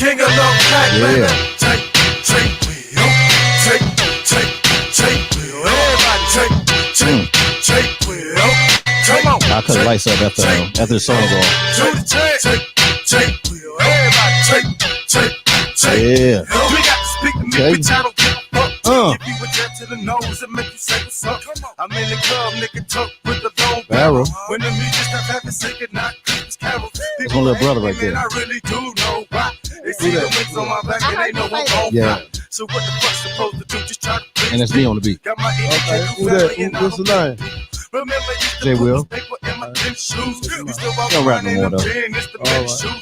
king of love pack, baby. Yeah. Take wheel. Take wheel. Everybody take wheel. Come on. I'll cut the lights up after the song's on. Take wheel. Everybody take. Yeah. We got to speak to me, bitch. I don't give a fuck. If you a jet to the nose and make you say what's up. I'm in the club, nigga, tuck with the long barrel. When the music stop having say goodnight, Christmas carols. That's my little brother right there. I really do know why. They see the wings on my back and they know I'm gon' fly. So what the fuck's supposed to do? Just try to. And that's me on the beat. Got my What's the name? Remember, J. Will. Don't rap no more though.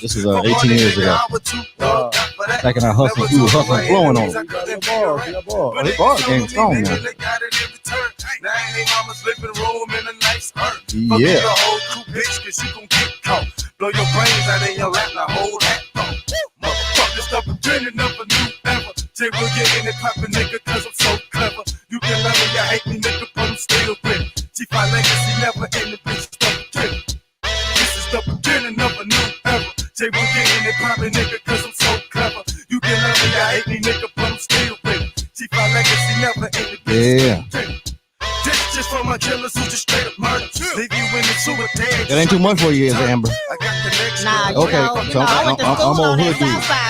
This is 18 years ago. Back in our hustle, we were hustling, flowing on. They ball game strong now. Yeah. Blow your brains out in your lap, now hold that phone. Motherfucker, stop pretending of a new ever. Jay will get in it poppin', nigga, cause I'm so clever. You can love me, you hate me, nigga, but I'm still with it. G5 legacy never in the bitch, stop pretending. This is the beginning of a new era. Jay will get in it poppin', nigga, cause I'm so clever. You can love me, you hate me, nigga, but I'm still with it. G5 legacy never in the bitch, stop pretending. This just for my killers who just straight up murder. Leave you in the sewer dead. That ain't too much for you, is it, Amber? I got the next Nah, Okay, so I'm old hood dude.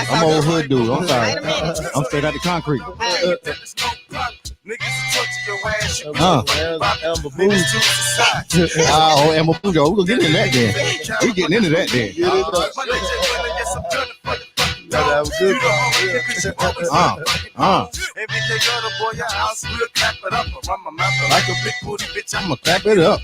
I'm old hood dude. I'm sorry. Wait a minute. I'm straight out the concrete. Amber Booze. Oh, Amber Pujo. We're gonna get into that then. We getting into that then. That was good. Like a big booty bitch, I'm gonna clap it up.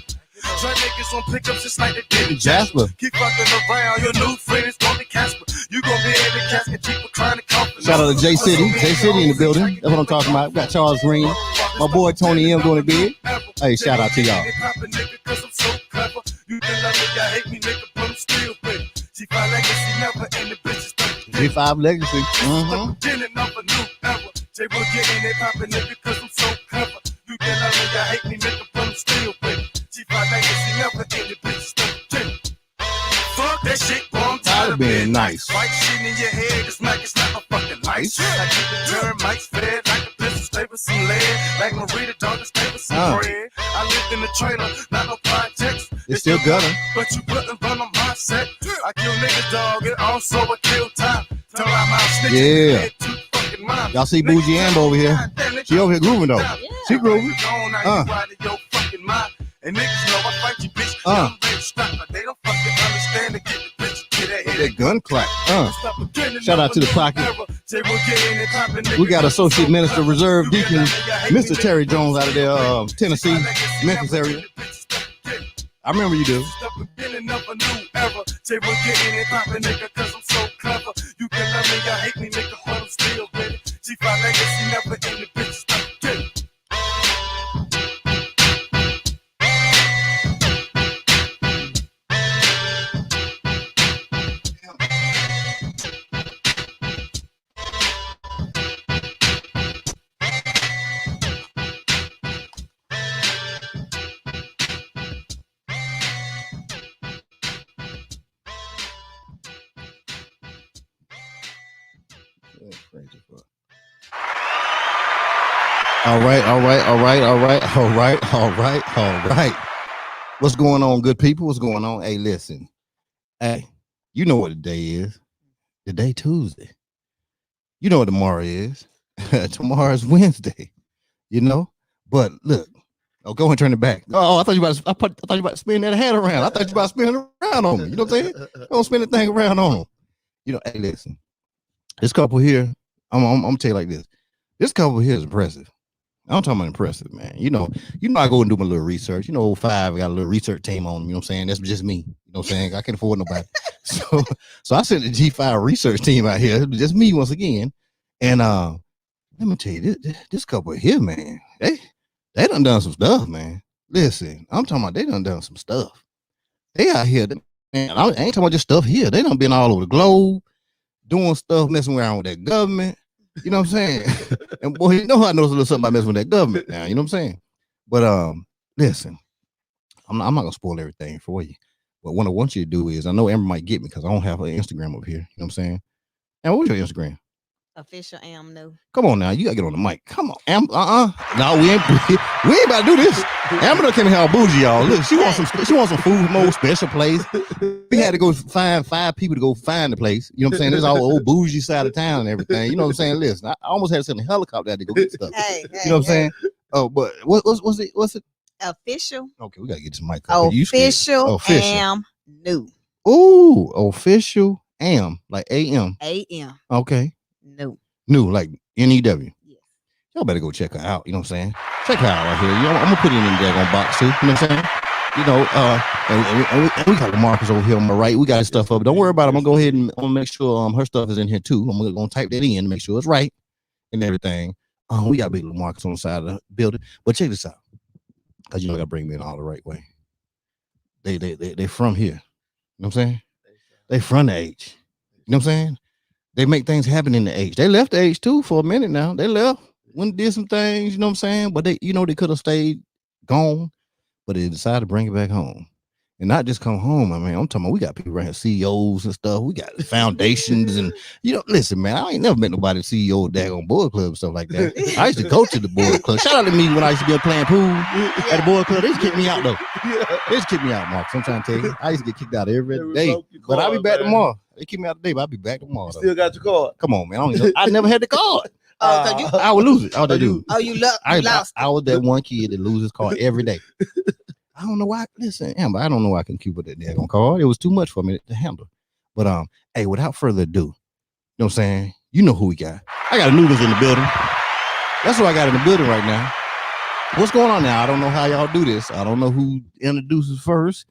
try niggas on pickups just like they did in Jasper. Keep fucking around, your new friend is gonna be Casper. You gonna be in the casket, people trying to comfort. Shout out to J City. J City in the building. That's what I'm talking about. We got Charles Green. My boy Tony M doing it big. Hey, shout out to y'all. You can love me, y'all hate me, nigga, but I'm still with it. G5 legacy never end the bitches. G5 legacy. Beginning of a new era. Jay will get in it poppin' nigga, cause I'm so clever. You can love me, y'all hate me, nigga, but I'm still with it. G5 legacy never end the bitches. Fuck that shit, boy, I'm tired of being nice. White shit in your head, it's like it's not a fucking light. I keep the termites fed like a pistol, stay with some lead. Like Marita, dog, stay with some bread. I lived in the trailer, not no projects. It's still gunning. But you couldn't run on my set. I kill niggas, dog, and also I kill time. Tell out my snitches. Yeah. Y'all see Bougie Amber over here? She over here grooving though. Yeah. She grooving. And niggas know I fight you, bitch. I'm ready to stop, but they don't fucking understand to get the bitch to that head. That gun clap. Shout out to the pocket. We got Associate Minister Reserve Deacon, Mr. Terry Jones out of there, Tennessee, Memphis area. I remember you do. You can love me, y'all hate me, nigga, but I'm still with it. G5 legacy never in the bitch. Stop getting. All right. What's going on, good people? What's going on? Hey, listen. Hey, you know what the day is. The day Tuesday. You know what tomorrow is. Tomorrow is Wednesday. You know? But look. Oh, go ahead and turn it back. Oh, I thought you about to spin that hat around. I thought you about to spin it around on me. You know what I'm saying? Don't spin the thing around on them. You know, hey, listen. This couple here, I'm gonna tell you like this. This couple here is impressive. I'm talking about impressive, man. You know, I go and do my little research. You know, 5 got a little research team on them. You know what I'm saying? That's just me. You know what I'm saying? I can't afford nobody. So I sent the G5 research team out here. Just me once again. And let me tell you, this couple here, man, they done some stuff, man. Listen, I'm talking about they done some stuff. They out here, man. I ain't talking about just stuff here. They done been all over the globe doing stuff, messing around with that government. You know what I'm saying? And boy, you know how I know a little something about messing with that government now. You know what I'm saying? But listen, I'm not gonna spoil everything for you. But what I want you to do is, I know Amber might get me because I don't have her Instagram up here. You know what I'm saying? And what's your Instagram? Official Am New. Come on now, you gotta get on the mic. Come on, No, we ain't about to do this. Amber done came in here all bougie, y'all. Look, she wants some food from old special place. We had to go find 5 people to go find the place. You know what I'm saying? This is all old bougie side of town and everything. You know what I'm saying? Listen, I almost had to send a helicopter out to go get stuff. Hey, you know what I'm saying? Oh, but what's it? Official. Okay, we gotta get this mic up. Official Am New. Ooh, official Am, like AM. AM. Okay. New, like NEW. Yes. Y'all better go check her out. You know what I'm saying? Check her out right here. You know, I'm gonna put it in the daggone box too. You know what I'm saying? You know, and we got the Marcus over here on my right. We got his stuff up. Don't worry about it. I'm gonna go ahead and I'm gonna make sure her stuff is in here too. I'm gonna type that in to make sure it's right and everything. We got big little Marcus on the side of the building. But check this out, cause you know I gotta bring me in all the right way. They from here. You know what I'm saying? They from the H. You know what I'm saying? They make things happen in the H. They left the H too for a minute now. They left, went and did some things, you know what I'm saying? But they, you know, they could have stayed gone, but they decided to bring it back home. And not just come home, I mean, I'm talking about we got people right here, CEOs and stuff. We got foundations and, you know, listen, man, I ain't never met nobody CEO of daggone board club and stuff like that. I used to go to the board club. Shout out to me when I used to be playing pool at the board club. They used to kick me out, though. They used to kick me out, Mark. I'm trying to tell you. I used to get kicked out every day. But I'll be back tomorrow. They kick me out today, but I'll be back tomorrow. Still got your card? Come on, man. I never had the card. I would lose it. You lost. I was that one kid that loses card every day. I don't know why. Listen, Amber, I don't know why I can keep with that daggone card. It was too much for me to handle. But hey, without further ado, you know what I'm saying? You know who we got. I got a Newman's in the building. That's what I got in the building right now. What's going on now? I don't know how y'all do this. I don't know who introduces first.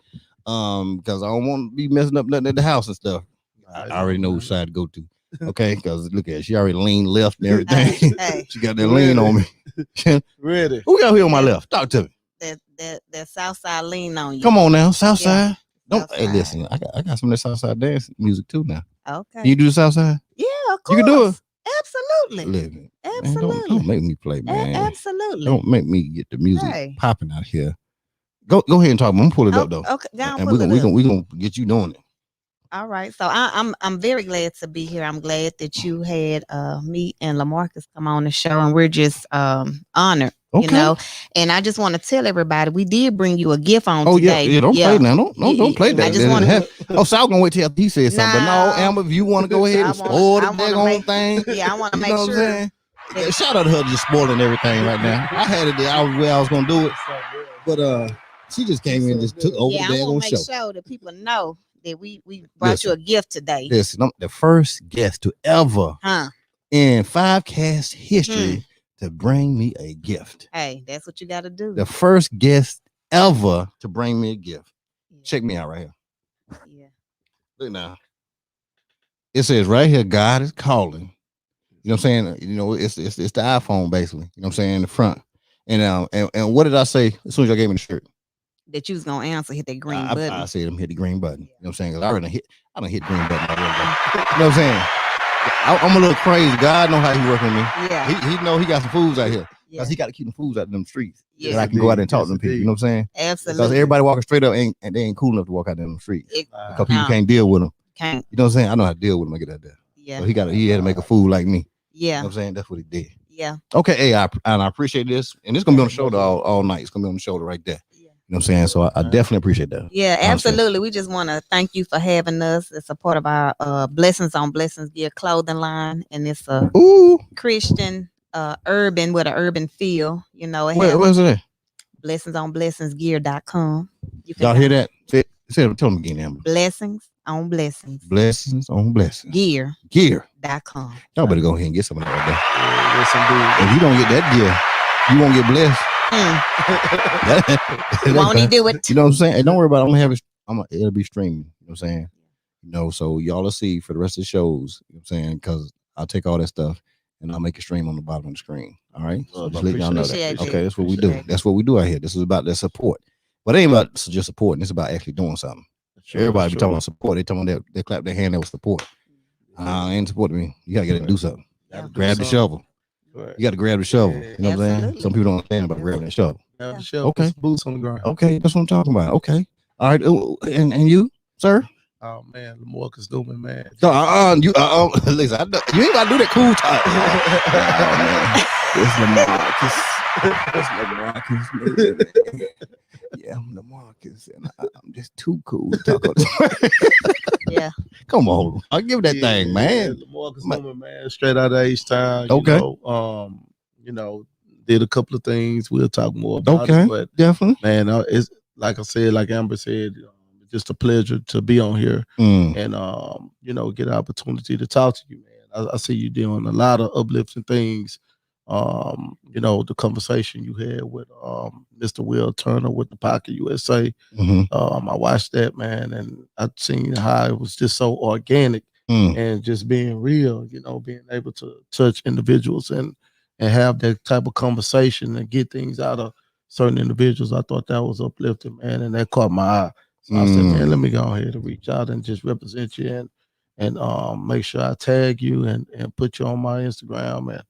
Because I don't want to be messing up nothing at the house and stuff. I already know which side to go to. Okay, because look at it. She already leaned left and everything. Hey. She got that lean on me. Ready. Who got here on my left? Talk to me. That south side lean on you. Come on now, south side. South Hey, side. listen, I got some of that south side dance music too now. Okay. Can you do the south side? Yeah, of course. You can do it. Absolutely. Living. Absolutely. Man, don't make me play, man. Absolutely. Don't make me get the music Hey. popping out here. Go ahead and talk. I'm gonna pull it up though. Okay, go on, And pull it up. we gonna get you doing it. All right. So I'm very glad to be here. I'm glad that you had me and LaMarcus come on the show, and we're just honored. Okay. You know, and I just want to tell everybody we did bring you a gift on Oh today. yeah, don't play now. Don't play that. I just want to. Oh, so I was gonna wait till he said something. But no, Amber, if you want to go ahead and spoil the daggone thing, Yeah, I want to you make know what I'm sure. saying? Yeah, shout out to her just spoiling everything right now. I had it there. I was gonna do it, but she just came in and just took over Yeah, the I want daggone to show. make sure that people know that we brought you a gift today. Listen, I'm the first guest to ever in 5Cast history to bring me a gift. Hey, that's what you got to do. The first guest ever to bring me a gift. Check me out right here. Yeah. Look now. It says right here, God is calling. You know what I'm saying? You know, it's the iPhone basically. You know what I'm saying in the front. And what did I say as soon as y'all gave me the shirt? That you was gonna answer, hit that green button. I said I'm hit the green button. You know what I'm saying? Cause I don't hit the green button already. You know what I'm saying? I'm a little crazy. God know how he working with me. Yeah. He know he got some fools out here. Yeah. Because he got to keep the fools out of them streets. Yes, that I can go out there and talk to them people. You know what I'm saying? Absolutely. Because everybody walking straight up and they ain't cool enough to walk out there in the street. Because people can't deal with them. Can't. You know what I'm saying? I know how to deal with them. I get out there. Yeah. So he had to make a fool like me. Yeah. You know what I'm saying? That's what he did. Yeah. Okay, hey, I appreciate this. And it's going to be on the shoulder all night. It's going to be on the shoulder right there. You know what I'm saying? So I definitely appreciate that. Yeah, absolutely. We just want to thank you for having us. It's a part of our Blessings on Blessings Gear clothing line. And it's a Christian urban with an urban feel. You know, it where's it at? blessingsonblessingsgear.com. Y'all hear that? Tell them again, Amber. Blessings on Blessings. Blessings on Blessings. Gear.com. Y'all better go ahead and get some of that right there. If you don't get that gear, you won't get blessed. Won't he do it? You know what I'm saying? Hey, don't worry about it. I'm gonna have it. It'll be streaming. You know what I'm saying? You know, so y'all will see for the rest of the shows. You know what I'm saying? Because I'll take all that stuff and I'll make a stream on the bottom of the screen. All right. So just let y'all know that. Okay, that's what we do. That's what we do out here. This is about the support. But it ain't about just supporting. It's about actually doing something. Everybody be talking about support. They talking about they clap their hand. That was support. Ain't supporting me. You gotta get to do something. Grab the shovel. You got to grab the shovel. You know what I'm saying? Some people don't understand about grabbing the shovel. Grab the shovel. Okay. Boots on the ground. Okay, that's what I'm talking about. Okay. All right. And you, sir? Oh man, Lamarcus Newman, man. You listen, I know, you ain't gotta do that cool talk. It's Lamarcus. Yeah, I'm Lamarcus, and I'm just too cool to talk on this. Yeah. Come on, I'll give that thing, man. Lamarcus Newman, man, straight out of H-Town. Okay. You know, did a couple of things. We'll talk more about it, but definitely, man, it's like I said, like Amber said, just a pleasure to be on here and get an opportunity to talk to you, man. I see you doing a lot of uplifting things. The conversation you had with Mr. Will Turner with the Pocket USA. I watched that, man, and I seen how it was just so organic and just being real, being able to touch individuals and have that type of conversation and get things out of certain individuals. I thought that was uplifting, man, and that caught my eye. So I said, man, let me go ahead and reach out and just represent you and make sure I tag you and put you on my Instagram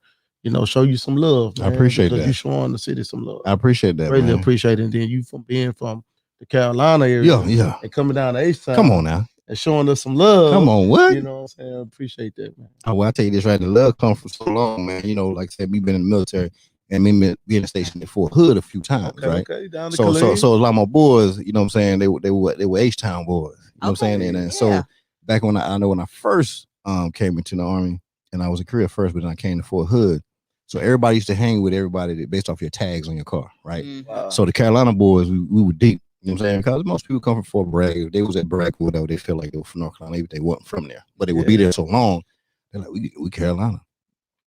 and show you some love, man. I appreciate that. You're showing the city some love. I appreciate that. Really man. appreciate it. And then you being from the Carolina area, and coming down to H-Town. Come on now. And showing us some love. Come on, what? You know what I'm saying? I appreciate that, man. Oh, well, I tell you this right, the love comes from so long, man. Like I said, we've been in the military and me being stationed at Fort Hood a few times, right? Okay, down to so a lot of my boys, you know what I'm saying, they were H-Town boys. You know what I'm saying? And so back when I first came into the Army, and I was in Korea first, but then I came to Fort Hood. So everybody used to hang with everybody based off your tags on your car, right? Wow. So the Carolina boys, we were deep. You know what I'm saying? Because most people come from Fort Bragg. If they was at Bragg, whatever, they feel like they were from North Carolina. They wasn't from there, but they would be there so long. They're like, we Carolina.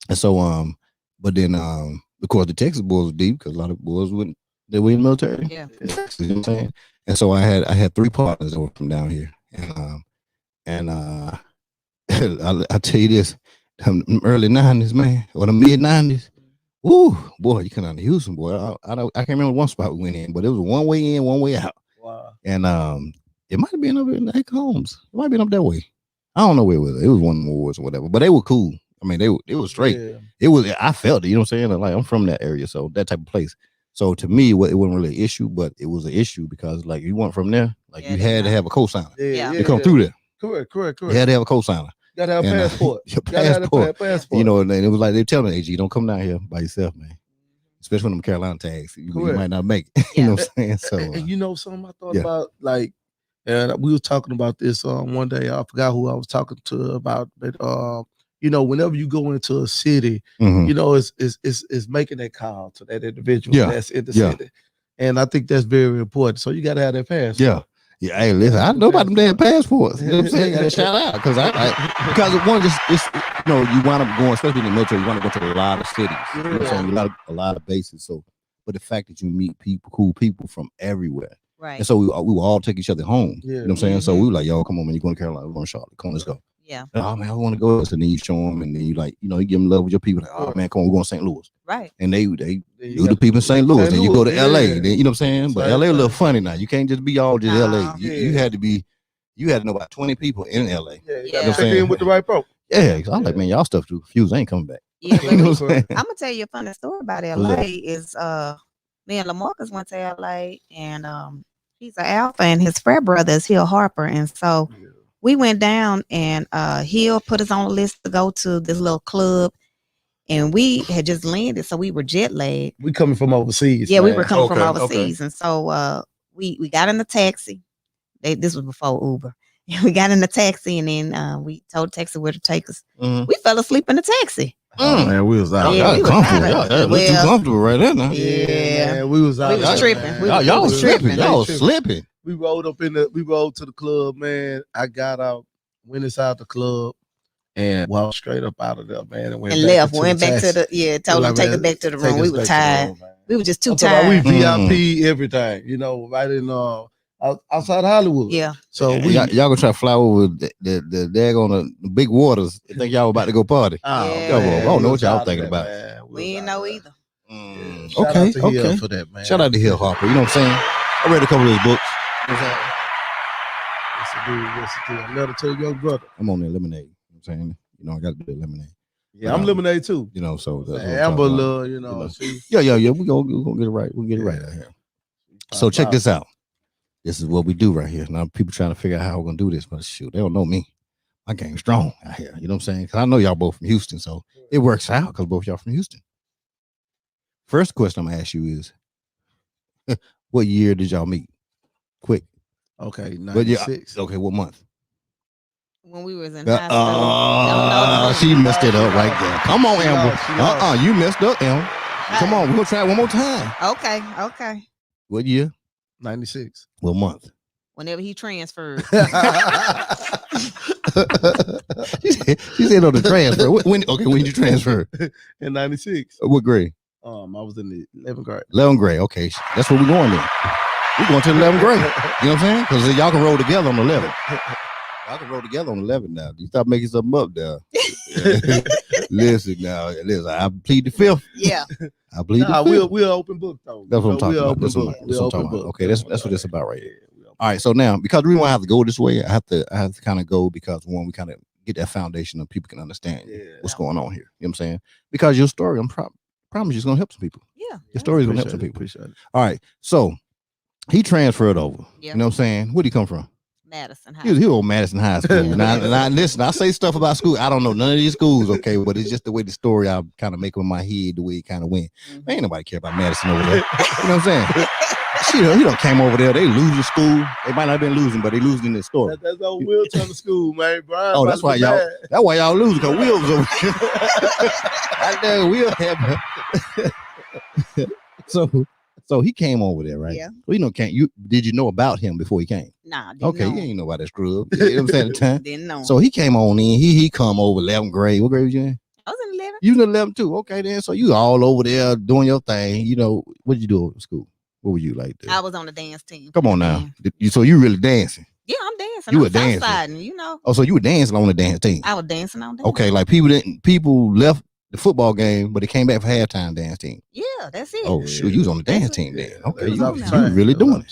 And so, but then, of course, the Texas boys were deep because a lot of boys were in the military. Yeah. In Texas, you know what I'm saying? And so I had 3 partners that were from down here, and I tell you this, early 90s, man, or the mid 90s. Ooh, boy, you come down to Houston, boy. I can't remember one spot we went in, but it was one way in, one way out. Wow. And it might have been up in Lake Holmes. It might have been up that way. I don't know where it was. It was one of the wards or whatever. But they were cool. I mean, they were straight. Yeah. It was. I felt it. You know what I'm saying? Like I'm from that area, so that type of place. So to me, it wasn't really an issue, but it was an issue because like you weren't from there, like you had to have a cosigner. Yeah. To come through there. Correct. You had to have a cosigner. Gotta have a passport. Your passport. Passport. You know, and it was like they telling me, AG, don't come down here by yourself, man. Especially when them Carolina tags, you might not make it. You know what I'm saying? So, and you know something I thought about, like, and we were talking about this one day. I forgot who I was talking to about, but whenever you go into a city, it's making that call to that individual that's in the city, and I think that's very important. So you got to have that passport. Yeah, hey, listen, I know about them damn passports. You know what I'm saying? Gotta shout out because because one just you wind up going, especially in the military, you wind up going to a lot of cities. You know what I'm saying? A lot of bases. So, but the fact that you meet cool people from everywhere, right? And so we will all take each other home. Yeah. You know what I'm saying? So we were like, yo, come on, man, you going to Carolina? We're going to Charlotte. Come on, let's go. Yeah. Oh man, I want to go. So then you show them, and then you you give them love with your people. Like, oh man, come on, we're going to St. Louis. Right. And they do the people in St. Louis. Then you go to LA. Then, you know what I'm saying? But LA a little funny now. You can't just be all just LA. You had to know about 20 people in LA. Yeah. You got to check in with the right pro. Yeah, I'm like, man, y'all stuff too confused. I ain't coming back. Yeah, you know what I'm saying? I'm gonna tell you a funny story about LA. Is me and Lamarcus went to LA, and he's an alpha, and his frat brother is Hill Harper, and so we went down, and Hill put us on a list to go to this little club, and we had just landed, so we were jet lagged. We coming from overseas. Yeah, man. We were coming from overseas, and so we got in the taxi. This was before Uber. We got in the taxi, and then we told the taxi where to take us. We fell asleep in the taxi. Oh, man, we was out. Y'all comfortable. Y'all look too comfortable right there now. Yeah, man, we was out. We was tripping. Y'all was tripping. Y'all was slipping. We rode to the club, man. I got out, went inside the club, and walked straight up out of there, man. And went back to the told them to take us back to the room. We were tired. We were just too tired. We VIP everything, right in outside Hollywood. Yeah. So y'all gonna try to fly over the daggone the big waters. I think y'all about to go party. I don't know what y'all thinking about. We ain't know either. Okay. For that, man. Shout out to Hill Harper. You know what I'm saying? I read a couple of his books. You know what Yes, it do. Letter to your young brother. I'm on the lemonade. You know what I'm saying? I got to do lemonade. Yeah, I'm lemonade too. So that's Amber love, Yeah. We gonna get it right. We'll get it right out here. So check this out. this is what we do right here. Now people trying to figure out how we're gonna do this, but shoot, they don't know me. My game's strong out here. You know what I'm saying? Because I know y'all both from Houston, so it works out because both y'all from Houston. First question I'm gonna ask you is, what year did y'all meet? Quick. Okay, But yeah, 96. okay, what month? When we was in high school. She messed it up right there. Come on, Amber. You messed up, Amber. Come on, we're gonna try it one more time. Okay. What year? 96. What month? Whenever he transferred. she said on the transfer. When did you transfer? In 96. What grade? I was in the 11th grade. 11th grade. Okay, that's where we're going then. We're going to the 11th grade. You know what I'm saying? Because y'all can roll together on the 11th. Y'all can roll together on 11 now. You stop making something up there. Listen, I plead the fifth. Yeah. I plead the fifth. We're open book though. That's what I'm talking about. That's what I'm talking about. Okay, that's what it's about right here. All right, so now because we won't have to go this way, I have to kind of go because one, we kind of get that foundation of people can understand what's going on here. You know what I'm saying? Because your story, I'm promise you, it's gonna help some people. Yeah, your story is gonna help some people. Appreciate it. All right, so he transferred over. Yeah. You know what I'm saying? Where'd he come from? Madison High. He was old Madison High School. Now listen, I say stuff about school. I don't know none of these schools, okay, but it's just the way the story I kind of make in my head, the way it kind of went. Mm-hmm. Ain't nobody care about Madison over there. You know what I'm saying? He done came over there. They losing school. They might not have been losing, but they losing in the story. That's old Will trying to school, man. Brian. Oh, that's why y'all. That's why y'all losing because Will was over there. I know Will had. So he came over there, right? Yeah. Well, did you know about him before he came? Nah. Okay, you ain't know about that scrub. You know what I'm saying at the time? Didn't know. So he came on in. He come over 11th grade. What grade was you in? I was in 11th. You was in 11th too. Okay, then. So you all over there doing your thing. You know, what did you do at school? What were you like? I was on the dance team. Come on now. So you really dancing? Yeah, I'm dancing. You were dancing. You know. Oh, so you were dancing on the dance team? I was dancing on dance. Okay, like people left the football game, but they came back for halftime dance team. Yeah, that's it. Oh, shoot, you was on the dance team then. Okay, you really really doing it.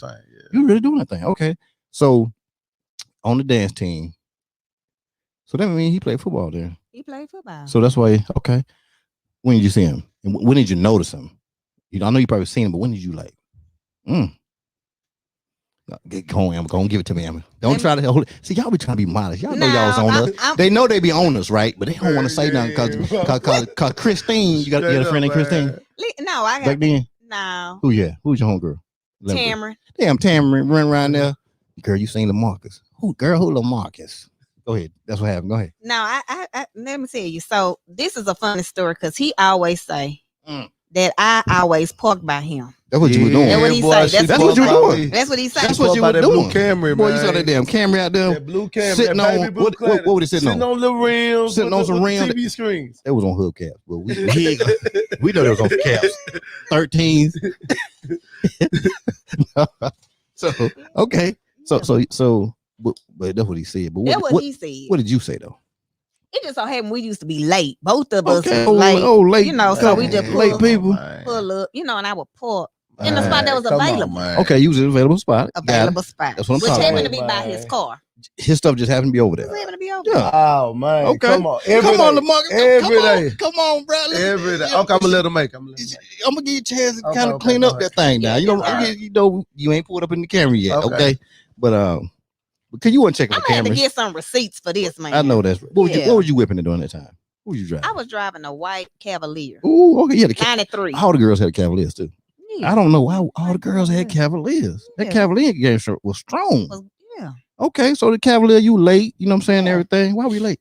You really doing that thing. Okay, so on the dance team. So that means he played football there. He played football. So that's why. Okay, when did you see him? And when did you notice him? I know you probably seen him, but when did you like? Go on, Amber. Go on, give it to me, Amber. Don't try to hold it. See, y'all be trying to be modest. Y'all know y'all was on us. They know they be on us, right? But they don't want to say nothing because Christine, you had a friend named Christine? No, I got back then. No. Who's your homegirl? Tamara. Damn, Tamara running around there. Girl, you seen LaMarcus. Who LaMarcus? Go ahead. That's what happened. Go ahead. Now, I let me tell you. So this is a funny story because he always say that I always park by him. That's what you were doing. That's what he say. That's what you were doing. That's what he say. That's what you were doing. Camry, boy, you saw that damn Camry out there. That blue Camry. Sitting on what was it sitting on? Sitting on the rims. Sitting on some rims. TV screens. That was on hubcaps, but we know that was on caps. 13s. So okay. So but that's what he said. But that's what he said. What did you say though? It just so happened we used to be late. Both of us was late. Late. You know, so we just late people. Pull up, and I would park in the spot that was available. Okay, you was in an available spot. Available spot. That's what I'm which talking happened about. to be by his car. His stuff just happened to be over there. Happened to be over Yeah. Oh man. Okay. Come on. Come on, Lamar. Every day. Come on, bro. Every day. Okay, I'm gonna let him make. I'm gonna give you a chance to kind of clean up that thing now. You ain't pulled up in the camera yet. Okay. But can you want to check the camera? I'm gonna get some receipts for this, man. I know that's what was you whipping it during that time? Who was you driving? I was driving a white Cavalier. Ooh, okay, yeah, 93. All the girls had Cavaliers too. Yeah. I don't know why all the girls had Cavaliers. That Cavalier game was strong. Yeah. Okay, so the Cavalier, you late? You know what I'm saying? Everything. Why were you late?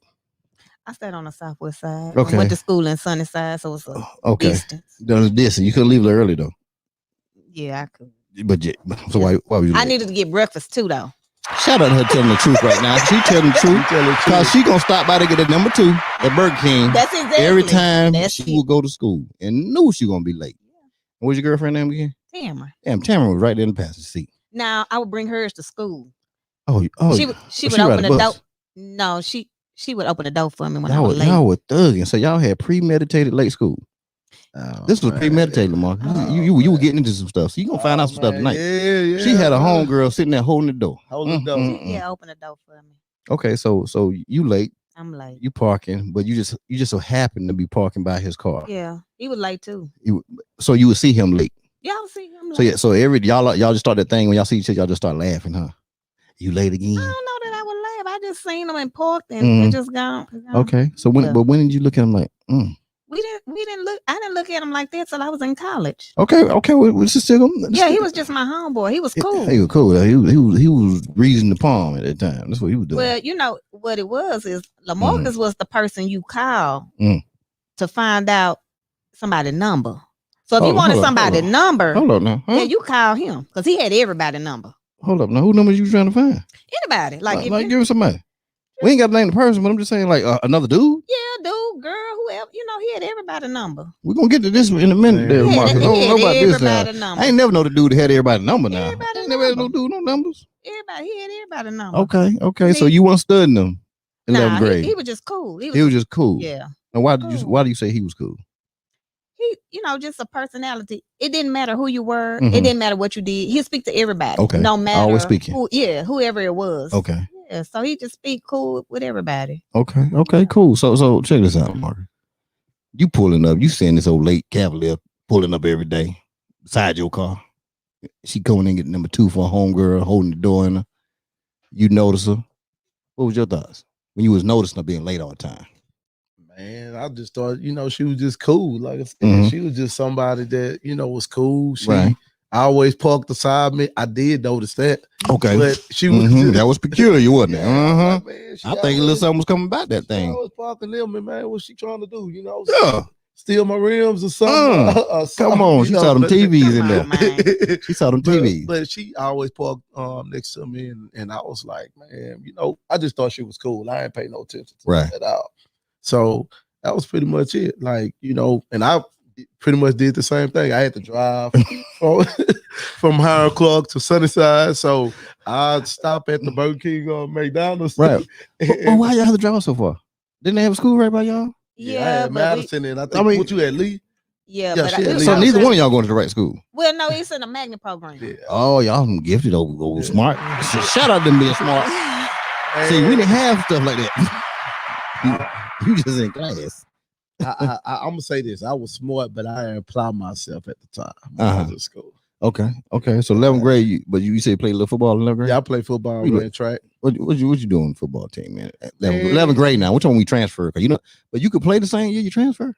I stayed on the southwest side. Okay. I went to school in Sunnyside, so it's a distance. Distance. You couldn't leave a little early though. Yeah, I could. But so why were you late? I needed to get breakfast too though. Shout out to her telling the truth right now. She telling the truth because she gonna stop by to get a number 2 at Burger King. That's exactly. Every time she will go to school and knew she gonna be late. Yeah. What was your girlfriend name again? Tamara. Damn, Tamara was right there in the passenger seat. Now I would bring hers to school. Oh, she would open the door. No, she would open the door for me when I was late. Y'all were thugging, so y'all had premeditated late school. Oh, this was premeditated, Mark. You were getting into some stuff, so you gonna find out some stuff tonight. Yeah. She had a homegirl sitting there holding the door. Open the door for me. Okay, so you late. I'm late. You parking, but you just so happen to be parking by his car. Yeah, he was late too. So you would see him late. Y'all see him. So yeah, so y'all just start that thing when y'all see each other, y'all just start laughing, huh? You late again? I don't know that I would laugh. I just seen them and parked and just gone. Okay. So when did you look at him like? We didn't look. I didn't look at him like that till I was in college. Okay. We still he was just my homeboy. He was cool. He was cool. He was reading the palm at that time. That's what he was doing. Well, you know what it was is LaMarcus was the person you call to find out somebody's number. So if you wanted somebody's number, hold up now. Huh? Yeah, you call him because he had everybody's number. Hold up now. Who numbers you trying to find? Anybody. Like give him somebody. We ain't got to name the person, but I'm just saying like another dude. Yeah, dude, girl, whoever. You know, he had everybody's number. We're gonna get to this in a minute, there, Marcus. I don't know about this now. I ain't never know the dude that had everybody's number now. I ain't never had no dude no numbers. He had everybody's number. Okay. So you weren't studying them in 11th grade. He was just cool. He was just cool. Yeah. And why do you say he was cool? He, just a personality. It didn't matter who you were. It didn't matter what you did. He'd speak to everybody. Okay. No matter always speaking. Whoever it was. Okay. Yeah. So he just speak cool with everybody. Okay. Cool. So check this out, Mark. You pulling up. You seeing this old late Cavalier pulling up every day beside your car. She coming in getting number 2 for a homegirl, holding the door in her. You notice her. What was your thoughts when you was noticing her being late all the time? Man, I just thought, she was just cool. Like I said, she was just somebody that, was cool. She always parked beside me. I did notice that. Okay. But she was that was peculiar, wasn't it? Like, man, I think a little something was coming about that thing. I was parking them, and man, what's she trying to do? Yeah. Steal my rims or something. Come on, she saw them TVs in there. She saw them TVs. But she always parked next to me, and I was like, man, I just thought she was cool. I ain't pay no attention to that at all. So that was pretty much it. Like, and I pretty much did the same thing. I had to drive from Howard Clark to Sunnyside. So I'd stop at the Burger King or McDonald's. Right. Well, why y'all have to drive so far? Didn't they have a school right by y'all? Yeah, I had Madison, and I think what you had Lee. Yeah, but so neither one of y'all going to the right school. Well, no, it's in a magnet program. Yeah. Oh, y'all gifted over smart. So shout out to them being smart. See, we didn't have stuff like that. You just in class. I'm gonna say this. I was smart, but I didn't apply myself at the time when I was in school. Okay. So 11th grade, but you say play a little football in 11th grade? Yeah, I play football and ran track. What you doing in the football team, man? 11th grade now. Which one we transfer? But you could play the same year you transfer?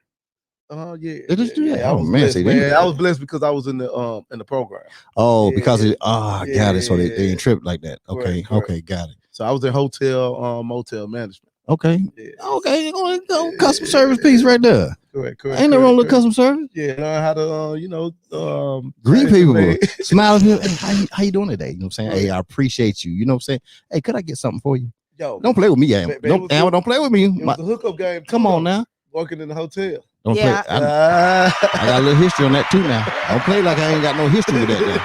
Yeah. They just do that. I was blessed, man. I was blessed because I was in the program. Oh, because got it. So they didn't trip like that. Okay, correct. Okay, got it. So I was in hotel motel management. Okay. Yeah. Okay, go customer service piece right there. Correct. Ain't no wrong with customer service. Yeah, learn how to greet people, smile at people. Hey, how you doing today? You know what I'm saying? Hey, I appreciate you. You know what I'm saying? Hey, could I get something for you? Yo, don't play with me, Am. Don't play with me. It was a hookup game. Come on now. Working in the hotel. Don't play. I got a little history on that too now. Don't play like I ain't got no history with that now.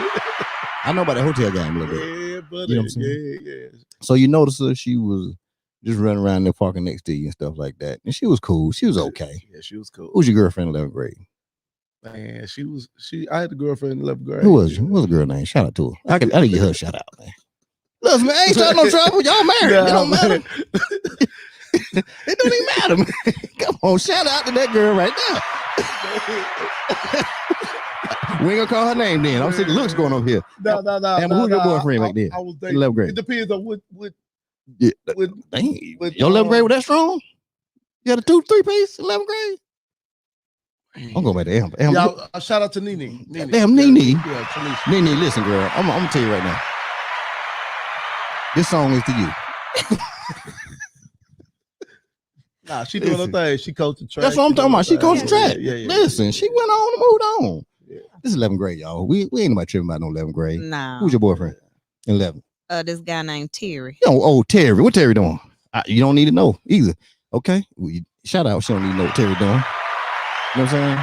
I know about the hotel game a little bit. Yeah, buddy. You know what I'm saying? Yeah. So you notice her, she was just running around there parking next to you and stuff like that. And she was cool. She was okay. Yeah, she was cool. Who's your girlfriend in 11th grade? Man, I had a girlfriend in 11th grade. Who was you? What was the girl name? Shout out to her. I didn't get her a shout out, man. Listen, man, I ain't starting no trouble. Y'all married. It don't matter. It don't even matter, man. Come on, shout out to that girl right now. We ain't gonna call her name then. I'm seeing the looks going over here. No. Who's your boyfriend back then? I was dating. 11th grade. It depends on what Yeah, your 11th grade was that strong? You had a 2-3 piece in 11th grade? I'm going back to Amber. Yeah, shout out to Nene. Damn, Nene. Yeah, Nene, listen, girl. I'm gonna tell you right now. This song is to you. Nah, she doing her thing. She coaching track. That's what I'm talking about. She coaching track. Yeah. Listen, she went on and moved on. Yeah. This is 11th grade, y'all. We ain't nobody tripping about no 11th grade. No. Who's your boyfriend in 11th? This guy named Terry. Oh, Terry. What Terry doing? You don't need to know either. Okay. Well, shout out. She don't need to know what Terry doing. You know what I'm saying?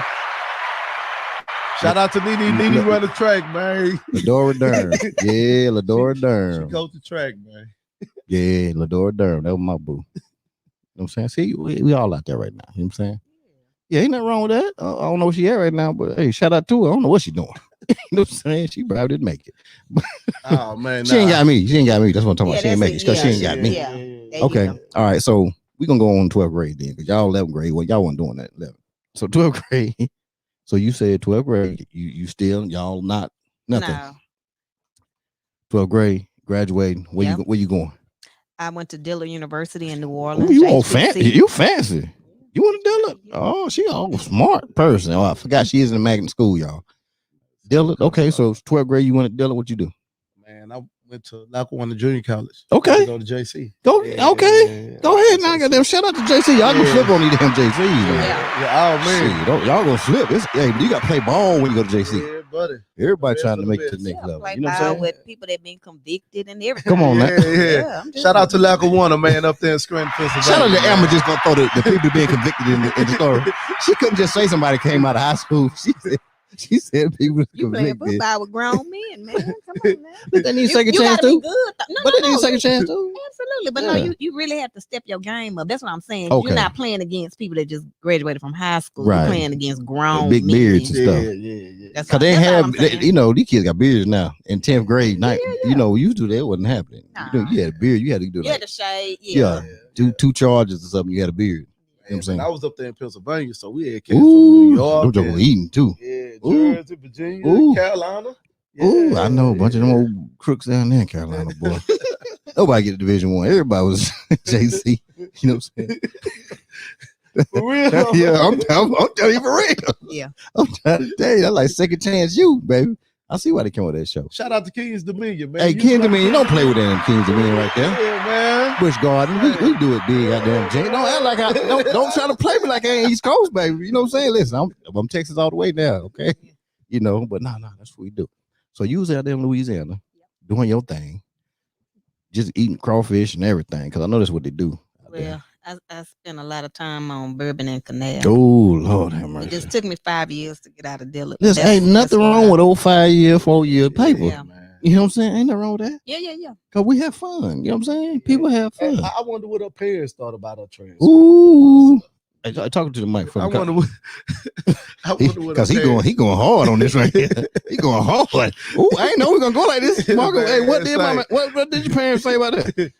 Shout out to Nene. Nene run the track, man. Ladora Durham. Yeah, Ladora Durham. She coached the track, man. Yeah, Ladora Durham. That was my boo. You know what I'm saying? See, we all out there right now. You know what I'm saying? Yeah, ain't nothing wrong with that. I don't know where she at right now, but hey, shout out to her. I don't know what she doing. You know what I'm saying? She probably didn't make it. Oh, man. She ain't got me. That's what I'm talking about. She ain't make it because she ain't got me. Yeah. Okay. All right. So we're going to go on 12th grade then because y'all 11th grade. Well, y'all wasn't doing that 11th. So 12th grade, So you said 12th grade. You still y'all not nothing. No. 12th grade, graduating. Where you going? I went to Dillard University in New Orleans. Ooh, you all fancy. You fancy. You want to Dillard? Oh, she all smart person. Oh, I forgot she is in the magnet school, y'all. Dillard. Okay, so 12th grade, you went to Dillard. What you do? Man, I went to Lackawanna Junior College. Okay. Go to JC. Go. Okay. Go ahead now. Goddamn. Shout out to JC. Y'all gonna flip on these damn JC. Yeah. Oh man. Shit, y'all gonna flip. Hey, you got to play ball when you go to JC. Yeah, buddy. Everybody trying to make it to the next level. Play You know what I'm ball saying? with people that been convicted and everything. Come on, man. Yeah. Shout out to Lackawanna, man, up there in Scranton, Pennsylvania. Shout out to Amber just gonna throw the people being convicted in the story. She couldn't just say somebody came out of high school. She said people you playing convicted. football with grown men, man. Come on, man. But they need second you chance gotta too. be good. But they need second chance too. Absolutely. But no, you really have to step your game up. That's what I'm saying. Okay. You're not playing against people that just graduated from high school. Right. You're playing against grown Big men. beards and stuff. Yeah. Cause they have, these kids got beards now. In 10th grade, you do that wasn't happening. Nah. You had a beard. You had to do You had to shade. two charges or something. You had a beard. You know what I'm saying? I was up there in Pennsylvania, so we had kids from New York. Those were eating too. Yeah, Jersey, Virginia, Carolina. Yeah, I know a bunch of them old crooks down there in Carolina, boy. Nobody get to Division 1. Everybody was JC. You know what I'm saying? For real? Yeah, I'm telling you for real. Yeah. I'm trying to tell you, that's like second chance you, baby. I see why they come with that show. Shout out to Kings Dominion, man. Hey, Kings Dominion, don't play with that Kings Dominion right there. Yeah, man. Busch Garden, we do it big out there. Don't act like don't try to play me like I ain't East Coast, baby. You know what I'm saying? Listen, I'm Texas all the way now, okay? You know, but no, that's what we do. So you was out there in Louisiana doing your thing, just eating crawfish and everything, because I know that's what they do. Well, I spent a lot of time on Bourbon and Canal. Oh, Lord have mercy. It just took me 5 years to get out of Dillard. Listen, ain't nothing wrong with old 5-year, 4-year paper. Yeah. You know what I'm saying? Ain't nothing wrong with that. Yeah. Because we have fun. You know what I'm saying? People have fun. I wonder what our parents thought about our transfer. Ooh. Hey, talking to the mic for I wonder what because he going hard on this right here. He going hard. Ooh, I ain't know we're gonna go like this. Marco, hey, what did your parents say about that?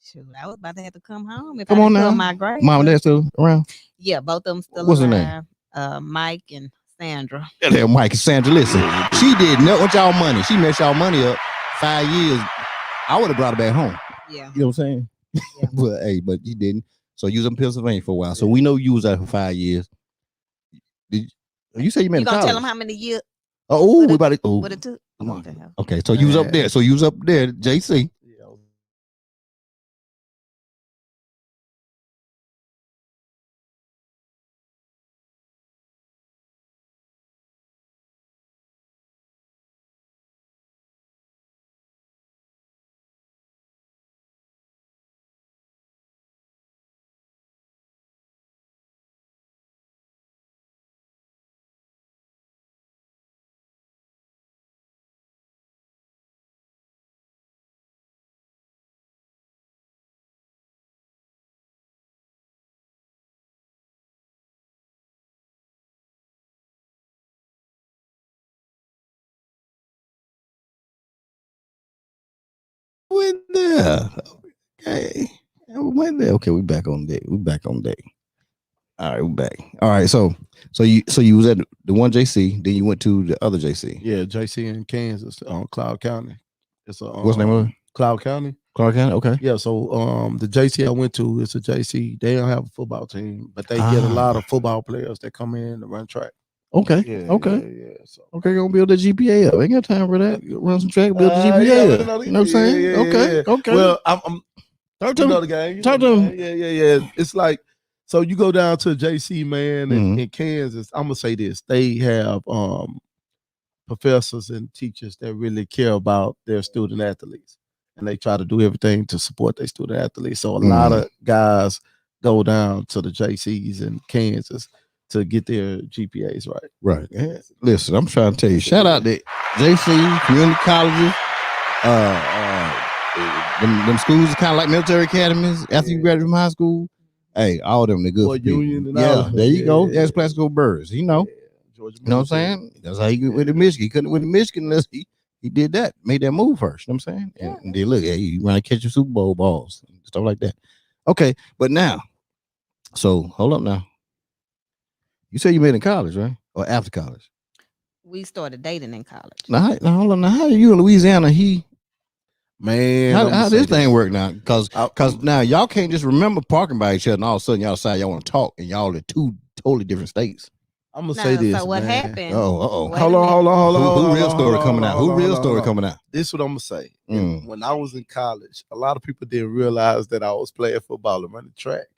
Shoot, I was about to have to come home if Come I on didn't now. fill my grade. Mom and dad still around? Yeah, both of them still What's her alive. name? Mike and Sandra. Yeah, that Mike and Sandra. Listen, she did nothing with y'all money. She messed y'all money up 5 years. I would have brought her back home. Yeah. You know what I'm saying? Yeah. but you didn't. So you was in Pennsylvania for a while. So we know you was out for 5 years. You say you met You gonna college? tell them how many years? Oh, we about to. Oh, What it took? come on. Okay, so you was up there. So you was up there, JC. Went there. Okay. We went there. Okay, we back on deck. All right, we're back. All right, so you was at the one JC, then you went to the other JC. Yeah, JC in Kansas, Cloud County. It's a What's the name of it? Cloud County. Clark County. Okay. Yeah, so the JC I went to is a JC. They don't have a football team, but they get a lot of football players that come in to run track. Okay. Yeah, okay. Yeah. So gonna build the GPA up. Ain't got time for that. Run some track, build the GPA up. You know what I'm saying? Yeah. Okay. Well, I'm talk to him. the game. Talk to him. Yeah. It's like, so you go down to JC, man, in Kansas. I'm gonna say this: they have professors and teachers that really care about their student athletes, and they try to do everything to support their student athletes. So a lot of guys go down to the JCs in Kansas to get their GPAs right. Right. Yeah. Listen, I'm trying to tell you, shout out to JC, community colleges, them schools are kind of like military academies after you graduate from high school. Hey, all of them, they're good. Union and all all. There you go. There's Plaxico Birds. You know. Georgia, You know what I'm saying? That's how he got with the Michigan. He couldn't with the Michigan unless he did that, made that move first. You know what I'm saying? And then look, hey, you want to catch your Super Bowl balls, stuff like that. Okay, but now, so hold up now. You say you made in college, right? or after college? We started dating in college. Now, hold on. Now, how are you in Louisiana? Man, How this thing work now? Because now y'all can't just remember parking by each other, and all of a sudden y'all decide y'all want to talk, and y'all in two totally different states. I'm gonna say this. So what happened? Oh. Hold on. Who real story coming out? Who real story coming out? This is what I'm gonna say. When I was in college, a lot of people didn't realize that I was playing football and running track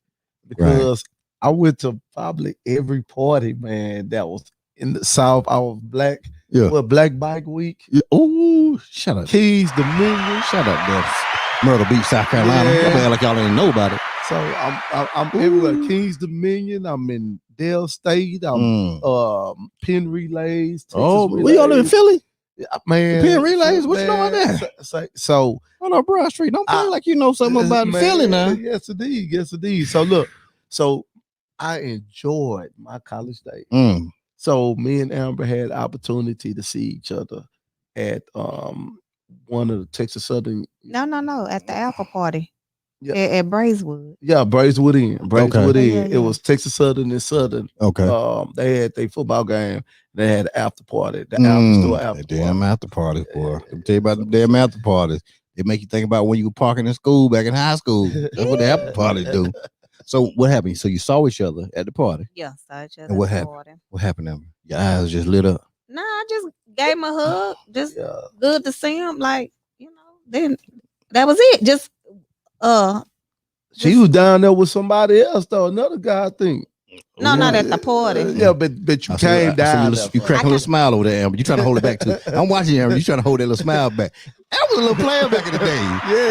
because I went to probably every party, man, that was in the South. I was black. Yeah. What, Black Bike Week? Yeah. Oh, shut up. Keys Dominion. Shut up, there. Myrtle Beach, South Carolina. Yeah. Y'all act like y'all ain't know about it. So I'm everywhere. Kings Dominion. I'm in Dale State. I'm Penn Relays. Texas Relays. We all live in Philly? Yeah, man. Penn Relays? What you know about that? So on our Broad Street. Don't play like you know something about Philly now. Yes, indeed. So I enjoyed my college days. So me and Amber had the opportunity to see each other at one of the Texas Southern. No, at the Alpha party. Yeah. At Braeswood. Yeah, Braeswood Inn. Okay. It was Texas Southern and Southern. Okay. They had their football game. They had an after party. The Alpha store after party. Damn after parties, boy. Let me tell you about the damn after parties. They make you think about when you were parking in school back in high school. That's what the after parties do. So what happened? So you saw each other at the party? Yeah, saw each other. And what happened? Party. What happened, Amber? Your eyes just lit up. Nah, I just gave him a hug. Just good to see him. Like, then that was it. Just she was down there with somebody else though. Another guy, I think. No, not at the party. Yeah, but you came down. You cracking a little smile over there, Amber. You trying to hold it back too. I'm watching you, Amber. You trying to hold that little smile back. That was a little player back in the day.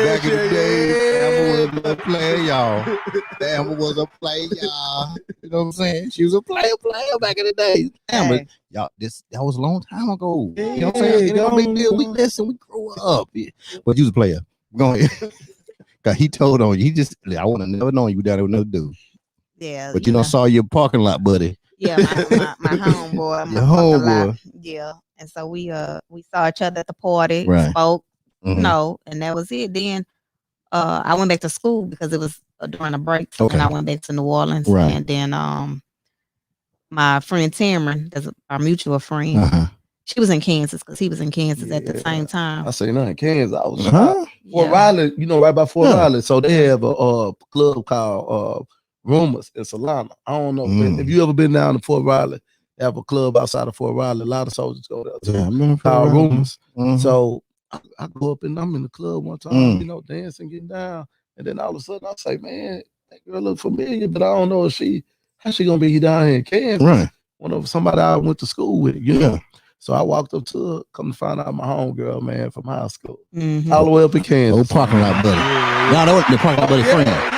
Back in the day, Amber was a little player, y'all. Amber was a player, y'all. You know what I'm saying? She was a player back in the day. Amber, y'all, that was a long time ago. You know what I'm saying? It ain't no big deal. We listen, we grew up. Yeah. But you was a player. Go ahead. Cause he told on you. I would have never known you down there with another dude. Yeah. But you don't saw your parking lot, buddy. Yeah, my homeboy. Your homeboy. Yeah. And so we saw each other at the party, spoke, and that was it. Then I went back to school because it was during a break. And I went back to New Orleans. Right. And then my friend Tamron, that's our mutual friend, she was in Kansas because he was in Kansas at the same time. I say not in Kansas. I was Fort Riley, right by Fort Riley. So they have a club called Rumors in Solana. I don't know if you ever been down to Fort Riley. They have a club outside of Fort Riley. A lot of soldiers go there. Called Rumors. So I go up and I'm in the club one time, dancing, getting down, and then all of a sudden I say, man, that girl look familiar, but I don't know how she gonna be down here in Kansas. Right. One of somebody I went to school with, you know. So I walked up to her, come to find out my homegirl, man, from high school. All the way up in Kansas. Old parking lot buddy. No, that wasn't the parking lot buddy friend.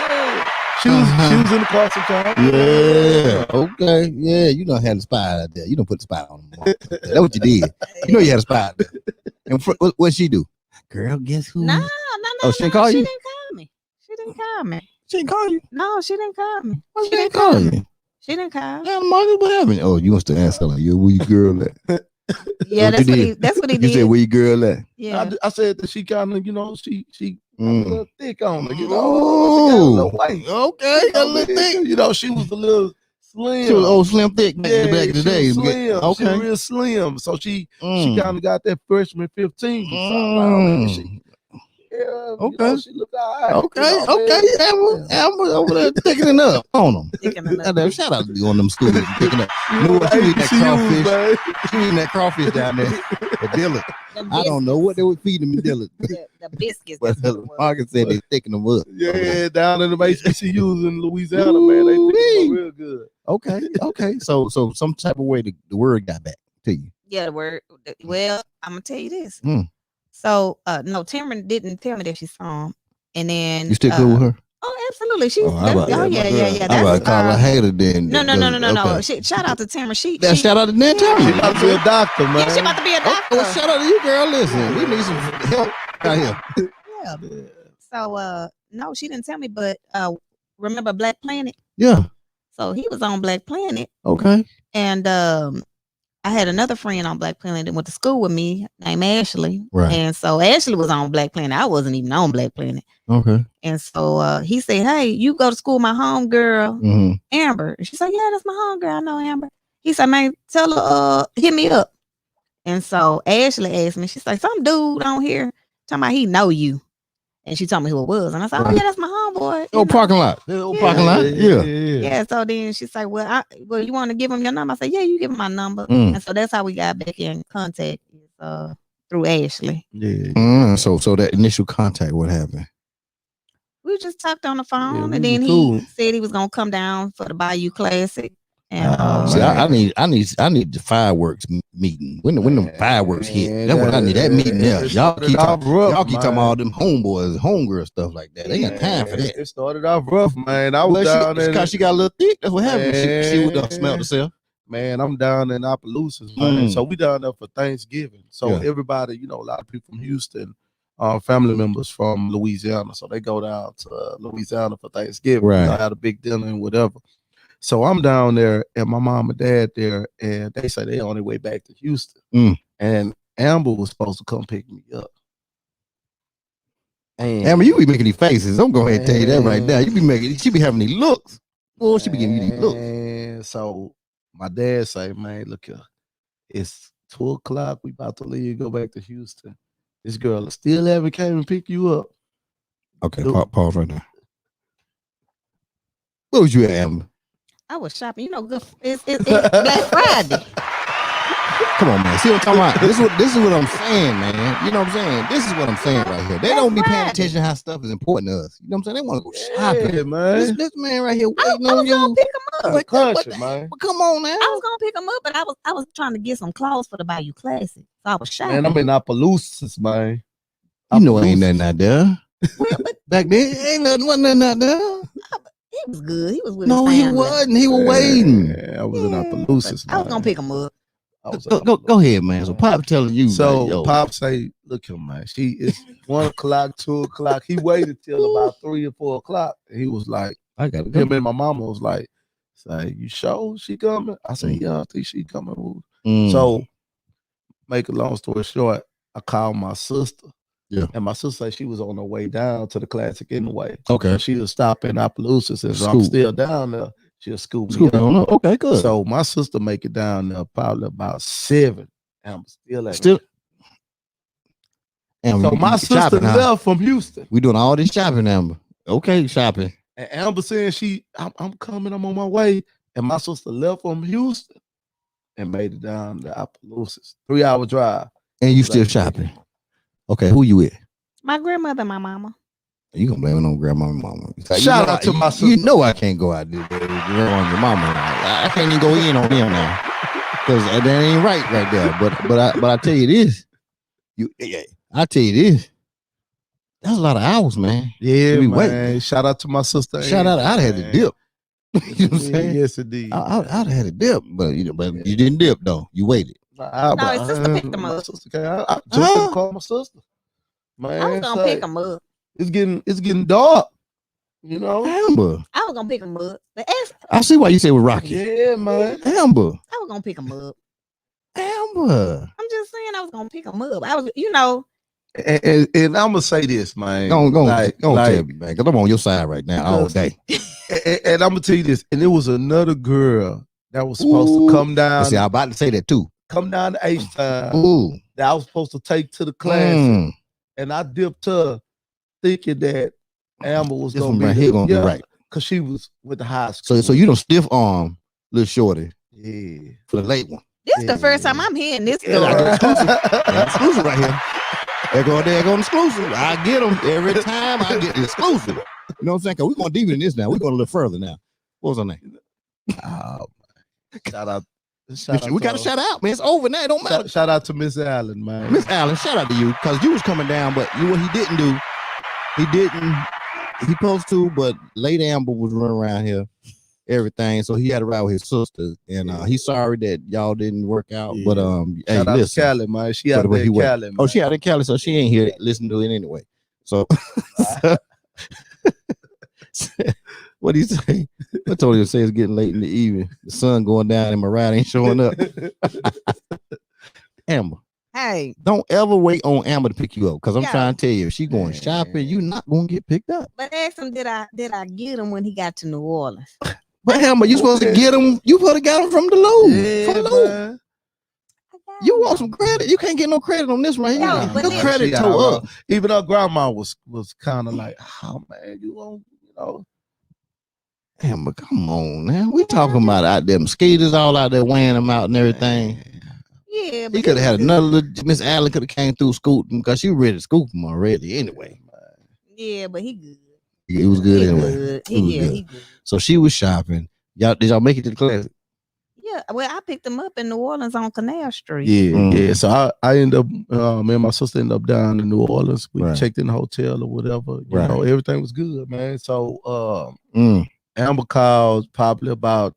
She was in the car sometime. Yeah. Okay. Yeah, you done had a spot out there. You done put the spot on them. That's what you did. You know you had a spot out there. And what'd she do? Girl, guess who? No. Oh, she didn't call you? She didn't call me. She didn't call me. She didn't call you? No, she didn't call me. She didn't call you? She didn't call. Yeah, Marcus, what happened? Oh, you must have asked her like, yeah, where your girl at? Yeah, that's what he did. You said, where your girl at? Yeah. I said that she kind of, she a little thick on her, Oh, white. Okay, a little thick. She was a little slim. She was slim thick back in the day. Slim. Okay. She was real slim. So she kind of got that freshman 15. So okay. She looked all right. Okay. Amber over there picking up on them. Shout out to you on them schools picking up. You know what? You eating that crawfish. You eating that crawfish down there at Dillard. I don't know what they were feeding me, Dillard. The biscuits. But Marcus said they sticking them up. Yeah, down in the HBCUs in Louisiana, man. They think real good. Okay. So some type of way the word got back to you. Yeah, the word. Well, I'm gonna tell you this. So no, Tamron didn't tell me that she saw him. And then you still cool with her? Oh, absolutely. She's yeah. I'm about to call her hater then. No. Shout out to Tamron. Shout out to Tamron. She about to be a doctor, man. Yeah, she about to be a doctor. Well, shout out to you, girl. Listen, we need some help out here. Yeah. So no, she didn't tell me, but remember Black Planet? Yeah. So he was on Black Planet. Okay. And I had another friend on Black Planet that went to school with me named Ashley. Right. And so Ashley was on Black Planet. I wasn't even on Black Planet. Okay. And so he said, hey, you go to school with my homegirl, Amber. And she said, yeah, that's my homegirl. I know Amber. He said, man, tell her, hit me up. And so Ashley asked me, she's like, some dude on here talking about he know you. And she told me who it was. And I said, oh, yeah, that's my homeboy. Old parking lot. Old parking lot. Yeah. Yeah. So then she's like, well, you want to give him your number? I said, yeah, you give him my number. And so that's how we got back in contact through Ashley. Yeah. So that initial contact, what happened? We just talked on the phone, and then he said he was gonna come down for the Bayou Classic. And see, I need the fireworks meeting. When the fireworks hit, that's what I need. That meeting there. Y'all keep talking about all them homeboys, homegirls, stuff like that. They ain't got time for that. It started off rough, man. I was down there because she got a little thick. That's what happened. She would smell herself. Man, I'm down in Opelousas, man. So we down there for Thanksgiving. So everybody, a lot of people from Houston, family members from Louisiana. So they go down to Louisiana for Thanksgiving. Right. I had a big dinner and whatever. So I'm down there and my mom and dad there, and they say they on their way back to Houston. And Amber was supposed to come pick me up. And Amber, you be making these faces. I'm going to tell you that right now. She be having these looks. Oh, she be giving you these looks. And so my dad say, man, look here, it's 2:00. We about to leave, go back to Houston. This girl still haven't came and pick you up. Okay, pause right now. Where was you at, Amber? I was shopping. Good. It's Black Friday. Come on, man. See what I'm talking about? This is what I'm saying, man. You know what I'm saying? This is what I'm saying right here. They don't be paying attention how stuff is important to us. You know what I'm saying? They want to go shopping, man. This man right here waiting on you. I was gonna pick him up. Country, man. But come on now. I was gonna pick him up, but I was trying to get some clothes for the Bayou Classic. So I was shopping. Man, I'm in Opelousas, man. You know ain't nothing out there. Back then, wasn't nothing out there. He was good. He was with No, his he family. wasn't. He was waiting. Yeah, I was in Opelousas. I was gonna pick him up. Go ahead, man. So Pop telling you. So like, Pop say, look here, man. She is 1:00, 2:00. He waited till about 3 or 4 o'clock. And he was like, I got him and my mama was like, say, you sure she coming? I said, yeah, I think she coming. So make a long story short, I called my sister. Yeah. And my sister said she was on her way down to the Classic anyway. Okay. She was stopping in Opelousas, and so I'm still down there. She'll scoop me up. Okay, good. So my sister make it down there probably about 7. And I'm still at So my sister left from Houston. We doing all this shopping, Amber. Okay, shopping. And Amber saying I'm coming, I'm on my way. And my sister left from Houston and made it down to Opelousas. 3-hour drive. And you still shopping. Okay, who you with? My grandmother and my mama. You gonna blame it on grandma and mama. Shout out to my sister. You know I can't go out there with grandma and your mama. I can't even go in on them now. Because that ain't right there. But I tell you this. I tell you this. That's a lot of hours, man. Yeah, man. Waiting. Shout out to my sister. Shout out. I'd had to dip. You know what I'm saying? Yes, indeed. I'd had to dip, but you didn't dip though. You waited. No, his sister picked him up. I just gonna call my sister. Man, I was gonna pick him up. It's getting dark. Amber. I was gonna pick him up. I see why you say with Rocky. Yeah, man. Amber. I was gonna pick him up. Amber. I'm just saying I was gonna pick him up. I was, And I'm gonna say this, man. Go tell me, man, because I'm on your side right now all day. And I'm gonna tell you this. And there was another girl that was supposed to come down. See, I'm about to say that too. Come down to H-Town. That I was supposed to take to the class. And I dipped her thinking that Amber was going to be right. Because she was with the high school. So you don't stiff arm little shorty. Yeah. For the late one. This is the first time I'm hearing this story. Exclusive right here. They're going exclusive. I get them every time. I get the exclusive. You know what I'm saying? Because we're going deeper in this now. We're going a little further now. What was her name? Shout out. We got to shout out, man. It's over now. It don't matter. Shout out to Miss Allen, man. Miss Allen, shout out to you because you was coming down, but what he didn't do, he supposed to, but late Amber was running around here, everything. So he had to ride with his sister, and he's sorry that y'all didn't work out. Yeah. But shout out to Cali, man. She out there in Cali, man. Oh, she out in Cali, so she ain't here listening to it anyway. So what do you say? I told you to say it's getting late in the evening. The sun going down and my ride ain't showing up. Amber. Hey. Don't ever wait on Amber to pick you up. Because I'm trying to tell you, if she going shopping, you're not going to get picked up. But ask him, did I get him when he got to New Orleans? But Amber, you supposed to get them. You supposed to got them from the loop. Yeah, from the loop. man. You want some credit? You can't get no credit on this right here. No, but The then- credit She to all up. right. Even her grandma was kind of like, oh man, you won't, you know. Amber, come on, man. We talking about out there mosquitoes all out there weighing them out and everything. Yeah, but He could have had another little, Miss Allen could have came through scooting because she ready to scoop him already anyway. Yeah, but he good. It was good He anyway. good. It was good. He good. So she was shopping. Did y'all make it to the class? Yeah, well, I picked him up in New Orleans on Canal Street. Yeah, yeah. So I ended up, me and my sister ended up down in New Orleans. We Right. checked in the hotel or whatever. You know, everything was good, man. So Amber called probably about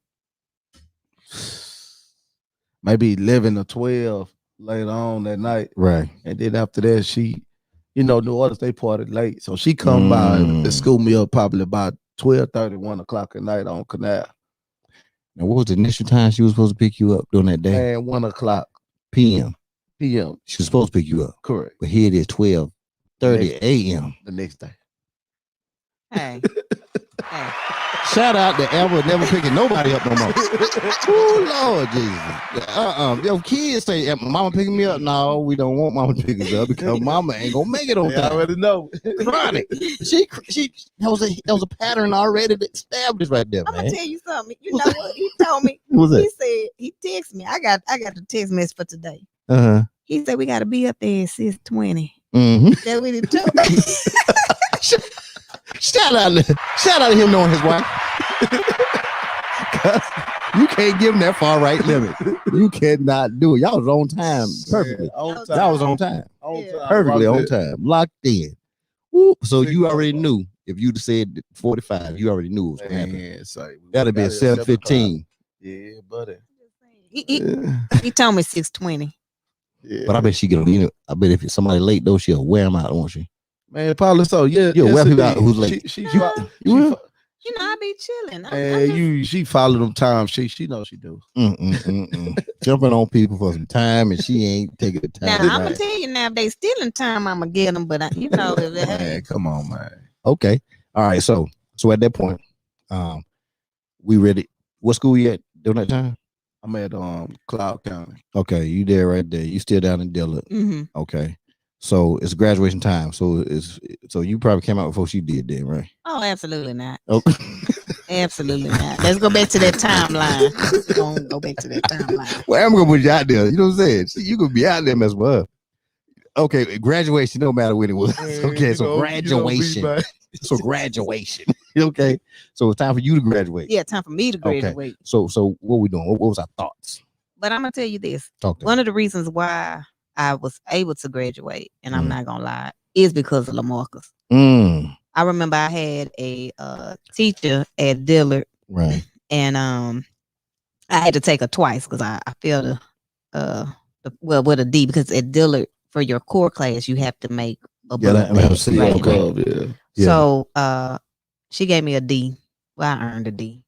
maybe 11 or 12 later on that night. Right. And then after that, she, you know, New Orleans, they parted late. So she come by and school me up probably about 12:30, 1 o'clock at night on Canal. Now, what was the initial time she was supposed to pick you up during that day? And 1 o'clock PM. PM. She was supposed to pick you up. Correct. But here it is 12:30 a.m. The next day. Hey. Hey. Shout out to Amber never picking nobody up no more. Oh Lord Jesus. Your kids say, Mama picking me up. No, we don't want Mama to pick us up because Mama ain't gonna make it on I time. already know. Chronic. She that was a pattern already established right there, I'm man. gonna tell you something. You know what he told me? What was He that? said he texted me. I got the text message for today. Uh-huh. He said we gotta be up there at 6:20. Mm-hmm. That's what he told me. Shout out to him knowing his wife. You can't give him that far right limit. You cannot do it. Y'all was on time perfectly. Yeah, on time. Y'all was on time. On Yeah. time. Perfectly Locked on in. time. Locked in. Woo. So Six you already o'clock. knew if you'd said 45, you already knew it was gonna happen. Man, say, That'd have been 7:15. Yeah, buddy. He told me 6:20. Yeah. But I bet she get on. You know, I bet if somebody late though, she'll wear them out, won't she? Man, probably so. Yeah. You'll yes, wear people indeed. out who's late. She You will? You know, I be chilling. and she follow them times. She knows she do. Jumping on people for some time, and she ain't taking the time. Now to I'm gonna ride. tell you now, if they stealing time, I'm gonna get them. But you know, if they, Man, come on, man. Okay. All right. So at that point, we ready. What school you at during that time? I'm at Cloud County. Okay, you there right there. You still down in Dillard. Mhm. Okay. So it's graduation time. So you probably came out before she did then, right? Oh, absolutely not. Okay. Absolutely not. Let's go back to that timeline. We're gonna go back to that timeline. Well, I'm gonna put you out there. You know what I'm saying? You could be out there messing with her. Okay, graduation, no matter when it was. Okay, so graduation. So graduation. Okay. So it's time for you to graduate. Yeah, time for me to Okay. graduate. So what we doing? What was our thoughts? But I'm gonna tell you this. Talk to me. One of the reasons why I was able to graduate, and I'm Mhm. not gonna lie, is because of LaMarcus. I remember I had a teacher at Dillard, Right. and I had to take her twice because I failed with a D, because at Dillard for your core class you have to make a Yeah, that- bullet see, grade. okay. Yeah. So she gave me a D. Well, I earned a D.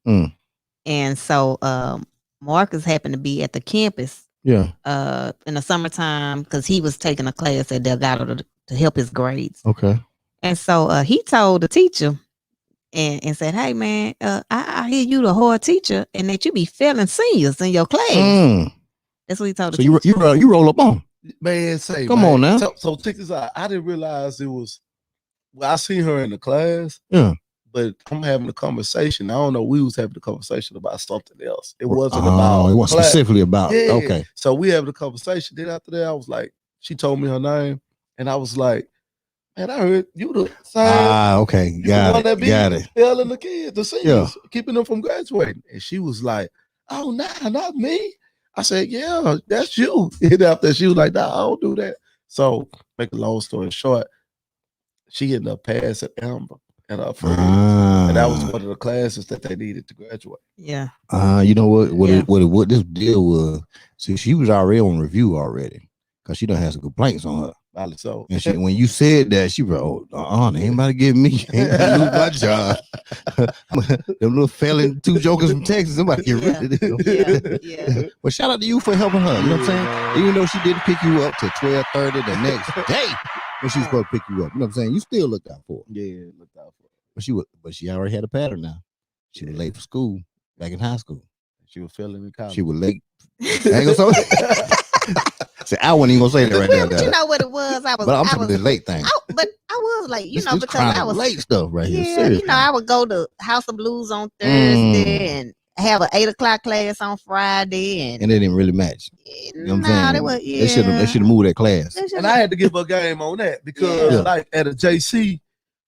And so Marcus happened to be at the campus Yeah. in the summertime because he was taking a class at Delgado to help his grades. Okay. And so he told the teacher and said, "Hey man, I hear you the hard teacher and that you be failing seniors in your class." That's what he told the So teacher. you roll up on. Man, say, Come man. on now. So check this out. I didn't realize it was. Well, I seen her in the class. Yeah. But I'm having a conversation. I don't know. We was having a conversation about something else. It wasn't about. It wasn't class. specifically about. Yeah. Okay. So we having a conversation. Then after that, I was like, she told me her name, and I was like, man, I heard you the same. Okay. You the one Got that it. be Got it. failing the kids, the seniors, keeping them from graduating. And she was like, "Oh, nah, not me." I said, "Yeah, that's you." And after she was like, "Nah, I don't do that." So, make a long story short, she ended up passing Amber and her friends, and that was one of the classes that they needed to graduate. Yeah. You know what? Yeah. What this deal was? See, she was already on review already because she done had some complaints on her. Probably so. And she, when you said that, she wrote, they ain't about to get me. Ain't about to lose my job. Them little felon two jokers from Texas, somebody get rid of them. Yeah. Well, shout out to you for helping her. You know what I'm saying? Even though she didn't pick you up till 12:30 the next day when she was supposed to pick you up. You know what I'm saying? You still looked out for her. Yeah, looked out for her. But she already had a pattern now. She was late for school. back in high school. She was failing in college. She was late. I ain't gonna say. I wasn't even gonna say that right now. You know what it was? But I'm talking the late thing. But I was late, This because I was late stuff right here. yeah, Seriously. I would go to House of Blues on Thursday and have an 8 o'clock class on Friday, and they didn't really match. You know what I'm saying? They should have moved that class. And I had to give a game on that because, like at a JC,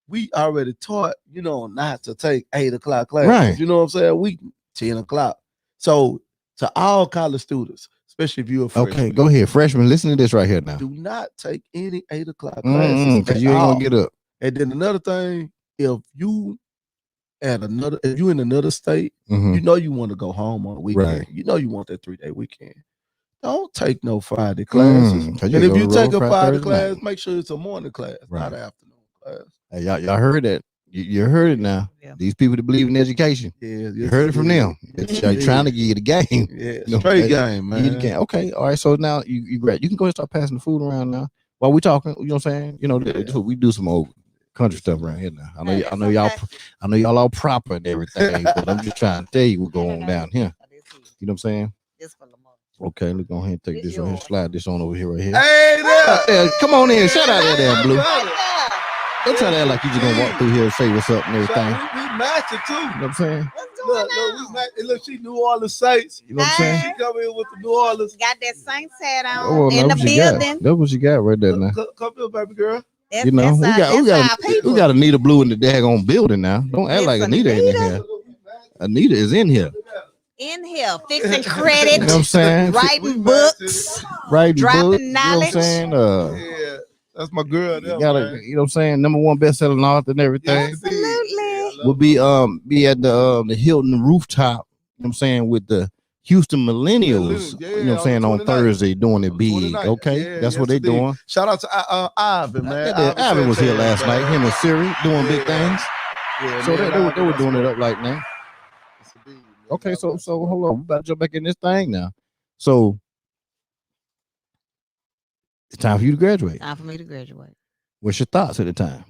we already taught, not to take 8 o'clock classes. Right. You know what I'm saying? We 10 o'clock. So to all college students, especially if you're a freshman. Okay, go ahead. Freshman, listen to this right here now. Do not take any 8 o'clock classes. Because you ain't gonna get up. And then another thing, if you in another state, you know you want to go home on the weekend. Right. You know you want that 3-day weekend. Don't take no Friday classes. And if you take a Friday class, make sure it's a morning class, not an afternoon class. Hey, y'all heard that. You heard it now. Yeah. These people that believe in education. Yeah, you heard it from them. They're trying to give you the game. Yeah, straight game, man. You the game. Okay, all right. So now you can go and start passing the food around now. While we talking, you know what I'm saying? We do some old country stuff around here now. I know y'all all proper and everything, but I'm just trying to tell you what's going on down here. You know what I'm saying? Okay, let's go ahead and take this on here, slide this on over here right here. Hey there! Come on in, shout out there, Blue. Don't try that like you just gonna walk through here and say what's up and everything. We match it too. You know what I'm saying? Look, she New Orleans Saints. You know what I'm saying? She come in with the New Orleans. Got that Saints hat on in the building. That's what you got right there now. Come here, baby girl. We got Anita Blue in the daggone building now. Don't act like Anita ain't in here. Anita is in here. In here, fixing credit. You know what I'm saying? Writing books. Dropping knowledge. You know what I'm saying? Yeah, that's my girl. You know what I'm saying? #1 best-selling author and everything. Absolutely. We'll be at the Hilton rooftop. You know what I'm saying, with the Houston Millennials. You know what I'm saying, on Thursday doing it big. Okay, that's what they doing. Shout out to Ivan, man. Ivan was here last night. Him and Siri doing big things. Yeah, so they were doing it up like that. Okay, so hold on. We about to jump back in this thing now. So it's time for you to graduate. Time for me to graduate. What's your thoughts at the time?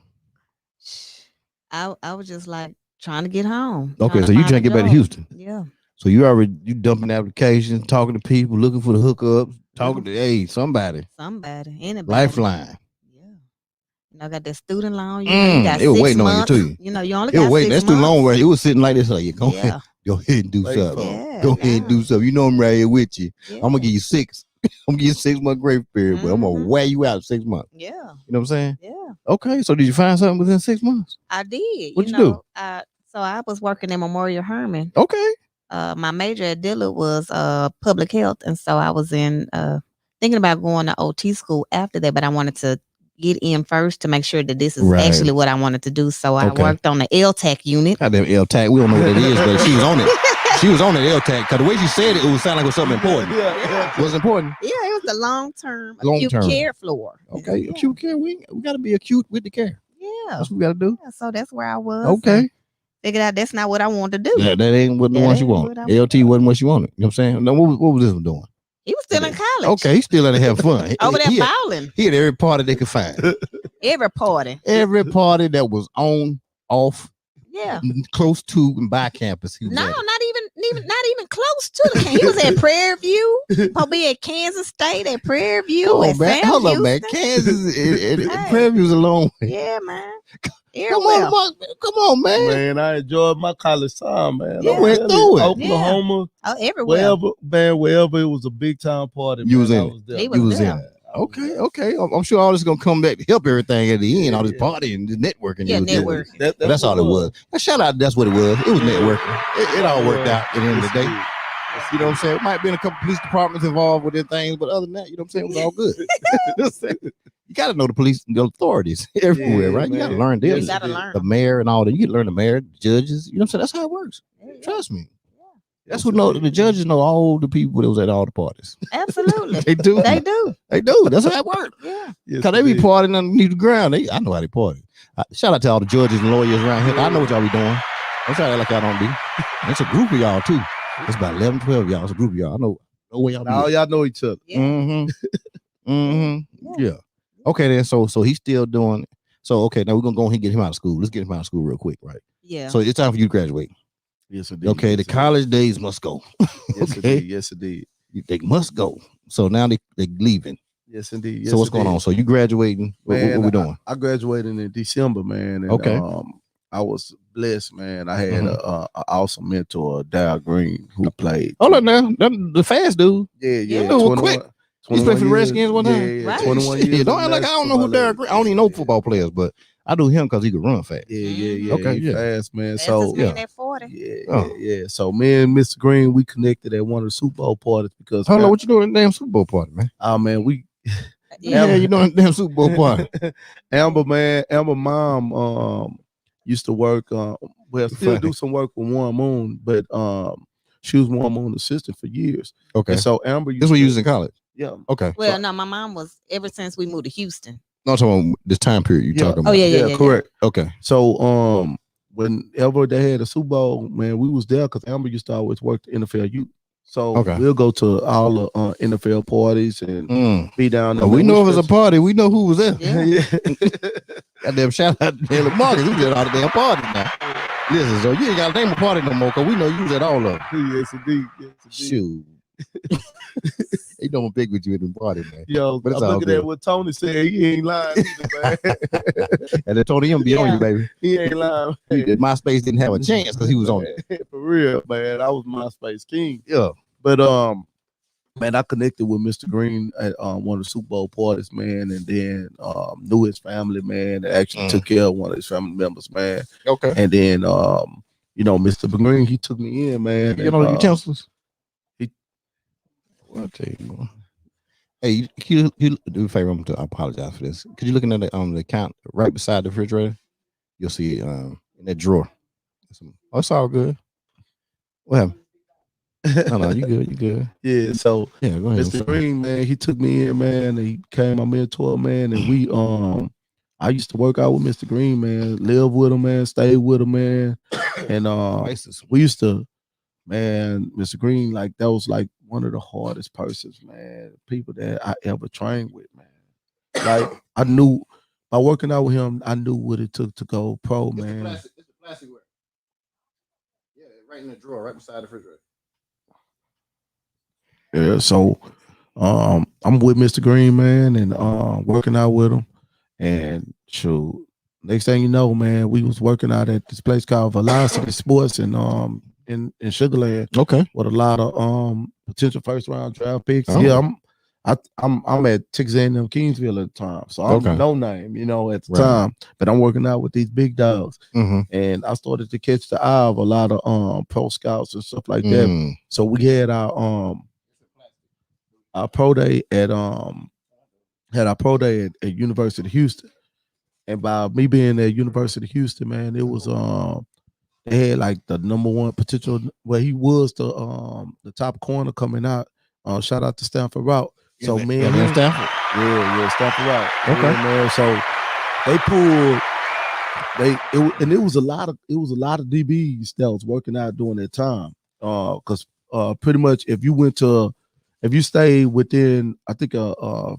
I was just like trying to get home. Okay, so you trying to get back to Houston. Yeah. So you dumping applications, talking to people, looking for the hookups, talking to somebody, anybody, lifeline. Yeah. I got that student loan. You got it was 6 waiting months. on you too. You only it got 6 months. That's too long. Where it was sitting like this. Like, go ahead and do something. Yeah, go ahead and do something. You know I'm right here with you. Yeah. I'm gonna give you 6. I'm gonna give you 6 month grace period, but I'm gonna wear you out 6 months. Yeah. You know what I'm saying? Yeah. Okay. So did you find something within 6 months? I did. What'd you do? So I was working in Memorial Hermann. Okay. My major at Dillard was public health, and so I was in thinking about going to OT school after that, but I wanted to get in first to make sure that this is actually what I wanted to do. So I worked on the LTAC unit. Goddamn LTAC, we don't know what that is, but she was on it. She was on the LTAC because the way she said it would sound like it was something important. It was important. Yeah, it was the long-term acute care floor. Okay, acute care. We got to be acute with the care. Yeah, that's what we got to do. Yeah, so that's where I was. Okay. Figured out that's not what I wanted to do. Yeah, that ain't what the one she wanted. LT wasn't what she wanted. You know what I'm saying? No, what was this one doing? He was still in college. Okay, he's still in having fun. Over there balling. He had every party they could find. Every party. Every party that was on, off, close to and by campus. Not even close to the campus. He was at Prairie View. Probably at Kansas State at Prairie View. Hold on, man. Kansas, Prairie View's a long way. Yeah, man. Come on, man. Man, I enjoyed my college time, man. I went through it. Oklahoma. Oh, everywhere. Wherever it was a big time party. You was in it. You was in it. Okay. I'm sure all this is gonna come back to help everything at the end. All this party and the networking. Yeah, networking. That's all it was. Shout out. That's what it was. It was networking. It all worked out at the end of the day. You know what I'm saying? It might have been a couple police departments involved with their things, but other than that, you know what I'm saying? It was all good. You got to know the police and the authorities everywhere, right? You got to learn them. You got to learn the mayor and all that. You get to learn the mayor, the judges. You know what I'm saying? That's how it works. Trust me. That's what the judges know all the people that was at all the parties. Absolutely. They do. They do. That's how it works. Yeah. Because they be partying underneath the ground. I know how they party. Shout out to all the judges and lawyers around here. I know what y'all be doing. Don't try to act like y'all don't be. It's a group of y'all too. It's about 11, 12 of y'all. It's a group of y'all. I know where y'all be. All y'all know each other. Yeah. Yeah. Okay, then. So he's still doing it. So okay, now we're gonna go ahead and get him out of school. Let's get him out of school real quick, right? Yeah. So it's time for you to graduate. Yes, it did. Okay, the college days must go. Yes, Okay. it did. Yes, it did. They must go. So now they leaving. Yes, indeed. Yes, so what's going on? So you graduating? Man, what we doing? I graduated in December, man. And, Okay. I was blessed, man. I had a awesome mentor, Dal Green, who played. Hold on now, the fast dude. Yeah. 21, quick. He played for the Redskins one time. Yeah, Right. 21 years. Yeah, don't act like I don't know who Derek Green. I don't even know football players, but I do him because he could run fast. Yeah. Okay, He fast, man. So man at 40. Yeah. So me and Mr. Green, we connected at one of the Super Bowl parties because. Hold on, what you doing at the damn Super Bowl party, man? Oh man, we. Yeah, you doing at the damn Super Bowl party? Amber mom used to work. Still do some work with Warren Moon, but she was Warren Moon assistant for years. Okay. And so Amber, this was used in college. Yeah. Okay. Well, no, my mom was ever since we moved to Houston. No, I'm talking about this time period you talking about. Oh yeah, correct. Okay. So whenever they had a Super Bowl, man, we was there because Amber used to always work the NFL youth. So we'll go to all the NFL parties and be down there. We know if it's a party, we know who was there. Yeah. Goddamn shout out to Taylor Marcus. We did all the damn parties now. Listen, so you ain't got to name a party no more because we know you was at all of them. Yes, indeed. Shoot. He don't big with you at the party, man. Yo, but I'm looking at what Tony said. He ain't lying either, man. And then Tony him be on you, baby. He ain't lying. MySpace didn't have a chance because he was on it. For real, man. I was MySpace king. Yeah. But man, I connected with Mr. Green at one of the Super Bowl parties, man, and then knew his family, man. Actually took care of one of his family members, man. Okay. And then Mr. Green, he took me in, man. You know the utensils? I'll tell you more. Hey, you do a favor. I apologize for this. Could you look in the account right beside the refrigerator? You'll see it in that drawer. Oh, it's all good. What happened? No, you good. You good. Yeah. So yeah, go ahead. Mr. Green, man, he took me in, man. And he became my mentor, man. And we I used to work out with Mr. Green, man. Live with him, man. Stay with him, man. And we used to, man, Mr. Green, like that was like one of the hardest persons, man. People that I ever trained with, man. Like I knew by working out with him, I knew what it took to go pro, man. It's the plasticware. Yeah, right in the drawer, right beside the refrigerator. Yeah, so I'm with Mr. Green, man, and working out with him. And shoot, next thing you know, man, we was working out at this place called Velocity Sports in Sugarland. Okay. With a lot of potential first round draft picks. Oh. Yeah, I'm at Texas A&M Kingsville at the time, so I'm no name, at the time. But I'm working out with these big dogs, and I started to catch the eye of a lot of pro scouts and stuff like that. So we had our pro day at University of Houston, and by me being at University of Houston, man, it was they had like the number one potential. Well, he was the top corner coming out. Shout out to Stanford Route. So man, Stanford. Yeah, Stanford Route. Okay, yeah, man. So they pulled. It was a lot of DBs that was working out during that time. Because pretty much if you stayed within, I think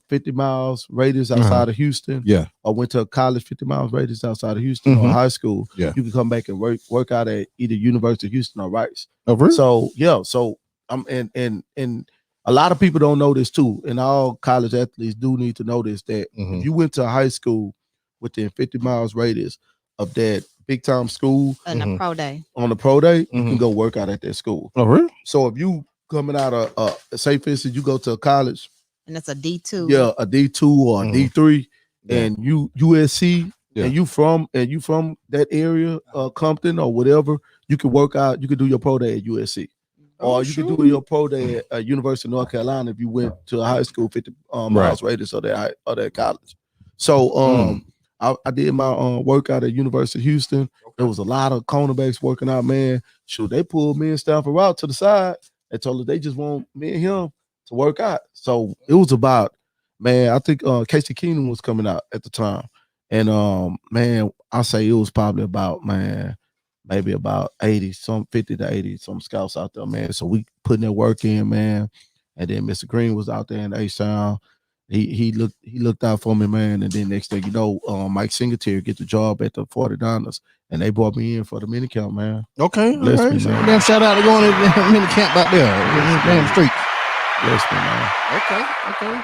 50 miles radius outside of Houston, or went to a college 50 miles radius outside of Houston or high school, you can come back and work out at either University of Houston or Rice. Oh, really? So I'm and a lot of people don't know this too, and all college athletes do need to know this, that if you went to a high school within 50 miles radius of that big time school on a pro day, you can go work out at that school. Oh, really? So if you coming out of say for instance you go to a college and it's a D2, a D2 or a D3, and you USC, and you from that area, Compton or whatever, you can work out. You can do your pro day at USC, or you can do your pro day at University of North Carolina if you went to a high school 50 miles radius of that college. So I did my workout at University of Houston. There was a lot of cornerbacks working out, man. Shoot, they pulled me and Stanford Route to the side. They told us they just want me and him to work out. So it was about, man, I think Casey Keenum was coming out at the time. And man, I say it was probably about, man, maybe about 50 to 80 some scouts out there, man. So we putting that work in, man. And then Mr. Green was out there in A-Sound. he looked out for me, man. And then next thing you know, Mike Singletary get the job at the 49ers, and they brought me in for the mini camp, man. Okay, Bless all right. me, man. Damn, shout out to going to the mini camp out there, damn street. Bless me, man. Okay.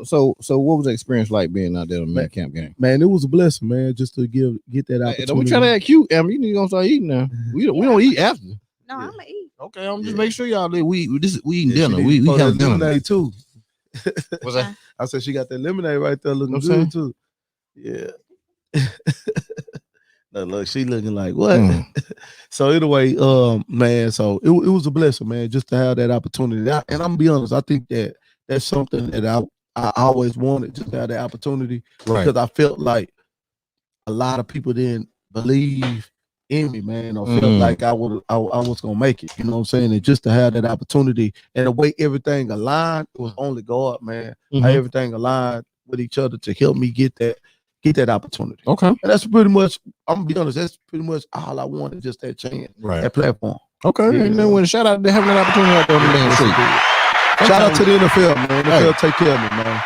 So what was the experience like being out there on the mini camp game? Man, it was a blessing, man, just to get that opportunity. Don't be trying to act cute, Amber. You need to start eating now. We don't eat after. No, I'm gonna eat. Okay, I'm just make sure y'all we eating Yeah, dinner. We have dinner lemonade too. What's that? I said she got that lemonade right there looking You know good too. Yeah. Now, look, she looking like what? So anyway, man, so it was a blessing, man, just to have that opportunity. And I'm gonna be honest, I think that that's something that I always wanted, just to have that opportunity, because I felt like a lot of people didn't believe in me, man, or felt like I was gonna make it. You know what I'm saying? And just to have that opportunity and the way everything aligned, it was only God, man. How everything aligned with each other to help me get that opportunity. Okay. And that's pretty much, I'm gonna be honest, that's pretty much all I wanted, just that chance, that platform. Okay. Yeah. And then when shout out to having that opportunity out there on the damn street. Shout out to the NFL, man. The NFL take care of me, man.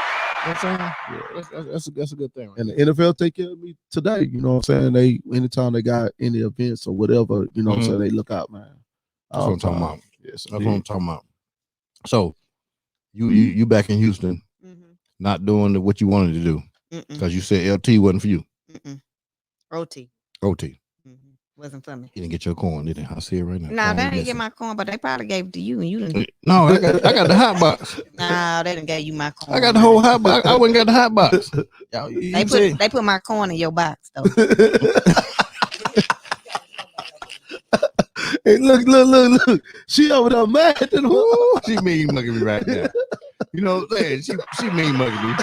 You know what I'm saying? Yeah, that's a good thing. Right? And the NFL take care of me today. You know what I'm saying? Anytime they got any events or whatever, you know what I'm saying, they look out, man. That's what I'm talking about. Yes, that's what I'm talking about. So you back in Houston, not doing what you wanted to do. Because you said LT wasn't for you. OT. Wasn't for me. You didn't get your corn, did it? I see it right now. Nah, they didn't get my corn, but they probably gave it to you, and you didn't. No, I got the hot box. Nah, they didn't give you my corn. I got the whole hot box. I wouldn't got the hot box. They put my corn in your box though. Hey, look. She over there mad. Ooh, she mean mugging me right now. You know what I'm saying? She mean mugging me.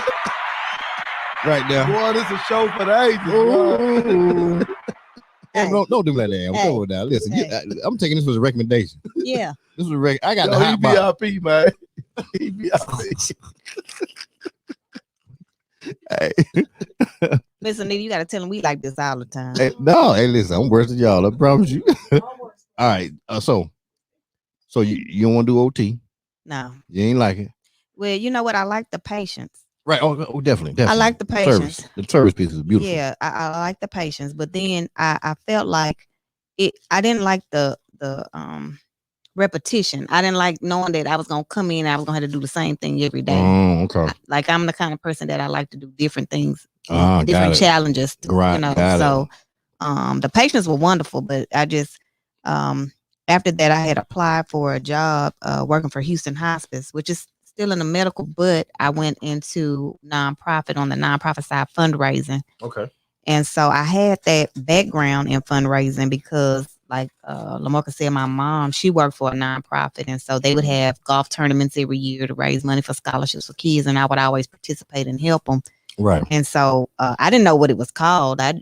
Right now. Boy, this is a show for the ages. Hey. Don't do like that. I'm coming with that. Listen, I'm taking this as a recommendation. Yeah. This was I got the hot box. VIP, man. He VIP. Hey. Listen, nigga, you gotta tell him we like this all the time. Hey, listen, I'm worse than y'all. I promise you. All right. So you don't want to do OT? No. You ain't like it? Well, you know what? I like the patience. Right. Oh, definitely. I like the patience. The service piece is beautiful. Yeah, I like the patience, but then I felt like I didn't like the repetition. I didn't like knowing that I was gonna come in and I was gonna have to do the same thing every day. Oh, okay. I'm the kind of person that I like to do different things, different challenges. Right. You know, so the patients were wonderful, but I just after that I had applied for a job working for Huston Hospice, which is still in the medical, but I went into nonprofit on the nonprofit side fundraising. Okay. And so I had that background in fundraising because, like Lamarcus said, my mom, she worked for a nonprofit. And so they would have golf tournaments every year to raise money for scholarships for kids. And I would always participate and help them. Right. And so I didn't know what it was called. I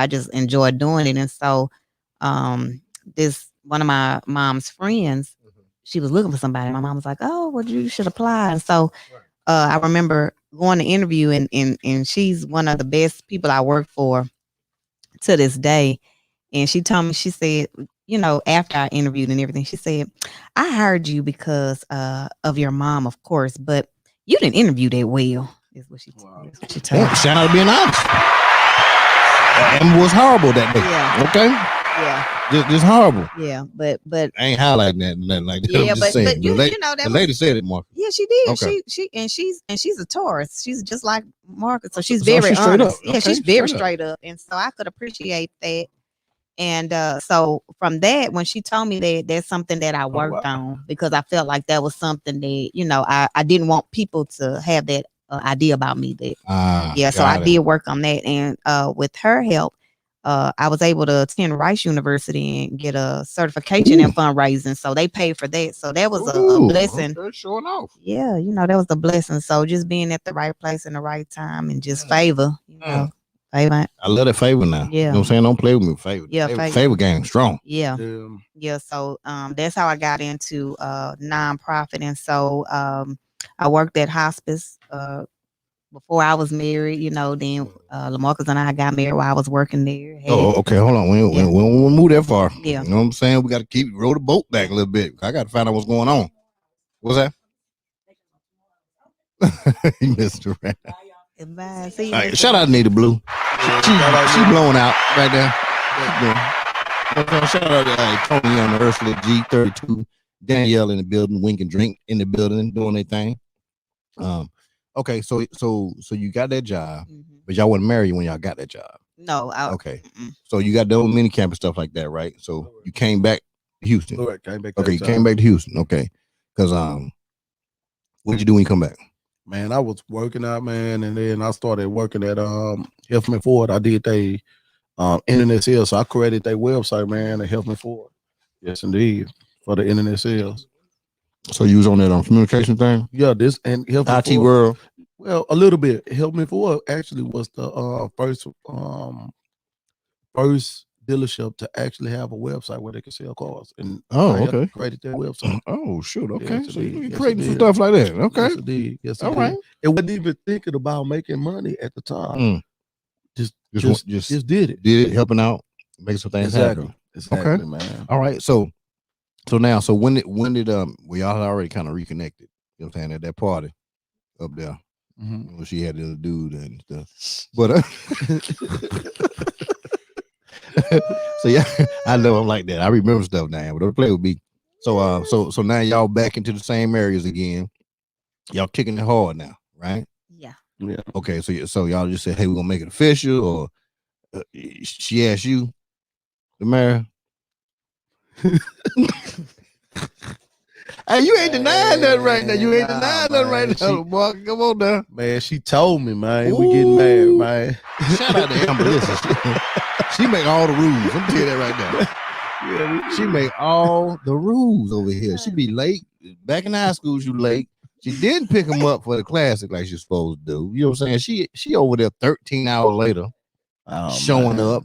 just enjoyed doing it. And so this one of my mom's friends, she was looking for somebody. My mom was like, "Oh, well, you should apply." And so I remember going to interview, and she's one of the best people I work for to this day. And she told me, she said, after I interviewed and everything, she said, "I hired you because of your mom, of course, but you didn't interview that well." Is what she told me. Shout out to being honest. And was horrible that day. Yeah. Okay. Yeah. Just horrible. Yeah, but I ain't highlighting that, nothing like that. Yeah, I'm just saying. but you know that the lady said it, Mark. Yeah, she did. Okay. She's a Taurus. She's just like Marcus, so she's So very she's straight honest. up. Yeah, Okay, she's very straight straight up, and so I could appreciate that. And so from that, when she told me that, that's something that I worked on, because I felt like that was something that I didn't want people to have that idea about me. That so I did work on that, and with her help, I was able to attend Rice University and get a certification in fundraising. So they paid for that. So that was a blessing. Okay, showing off. Yeah, that was a blessing. So just being at the right place in the right time and just favor, favor. I love that favor now. Yeah. You know what I'm saying? Don't play with me with favor. Yeah, favor game strong. Yeah. Yeah. So that's how I got into nonprofit. And so I worked at hospice before I was married, then Lamarcus and I got married while I was working there. Okay, hold on. We don't move that far. Yeah. You know what I'm saying? We got to roll the boat back a little bit. I got to find out what's going on. What's that? He messed around. Bye. See you All right, next shout week. out to Nita Blue. She blowing out right there. Shout out to Tony on the Ursula G32, Danielle in the building, Wink and Drink in the building, doing their thing. Okay, so you got that job, but y'all wasn't married when y'all got that job. No. Okay, so you got the old mini camp and stuff like that, right? So you came back to Houston. Correct. Came back. Okay, you came back to Houston. Okay, because what'd you do when you come back? Man, I was working out, man, and then I started working at Huffman Ford. I did they internet sales, so I created their website, man, at Huffman Ford. Yes, indeed, for the internet sales. So you was on that communication thing? Yeah, this and Huffman IT Ford, world. Well, a little bit. Huffman Ford actually was the first dealership to actually have a website where they could sell cars. And okay, created their website. Oh shoot, okay. Yes, so you yes, creating some stuff like that. Okay. Yes, indeed. Yes, all indeed. right. It wasn't even thinking about making money at the time. Just did it. Did it, helping out, making some things happen. Exactly, okay, man. All right. So when did we all already kind of reconnected, you know what I'm saying, at that party up there. When she had the other dude and stuff. But so yeah, I know I'm like that. I remember stuff now, but don't play with me. So so now y'all back into the same areas again. Y'all kicking it hard now, right? Yeah. Okay, so y'all just said, hey, we're gonna make it official, or she asked you to marry? Hey, you ain't denying that right now. You ain't denying that right now, boy. Come on now. Man, she told me, man, we getting married, man. Shout out to Amber. Listen, she make all the rules. I'm tell you that right now. Yeah, she make all the rules over here. She be late. Back in high school, she late. She didn't pick him up for the classic like she's supposed to do. You know what I'm saying? She over there 13 hours later, showing up.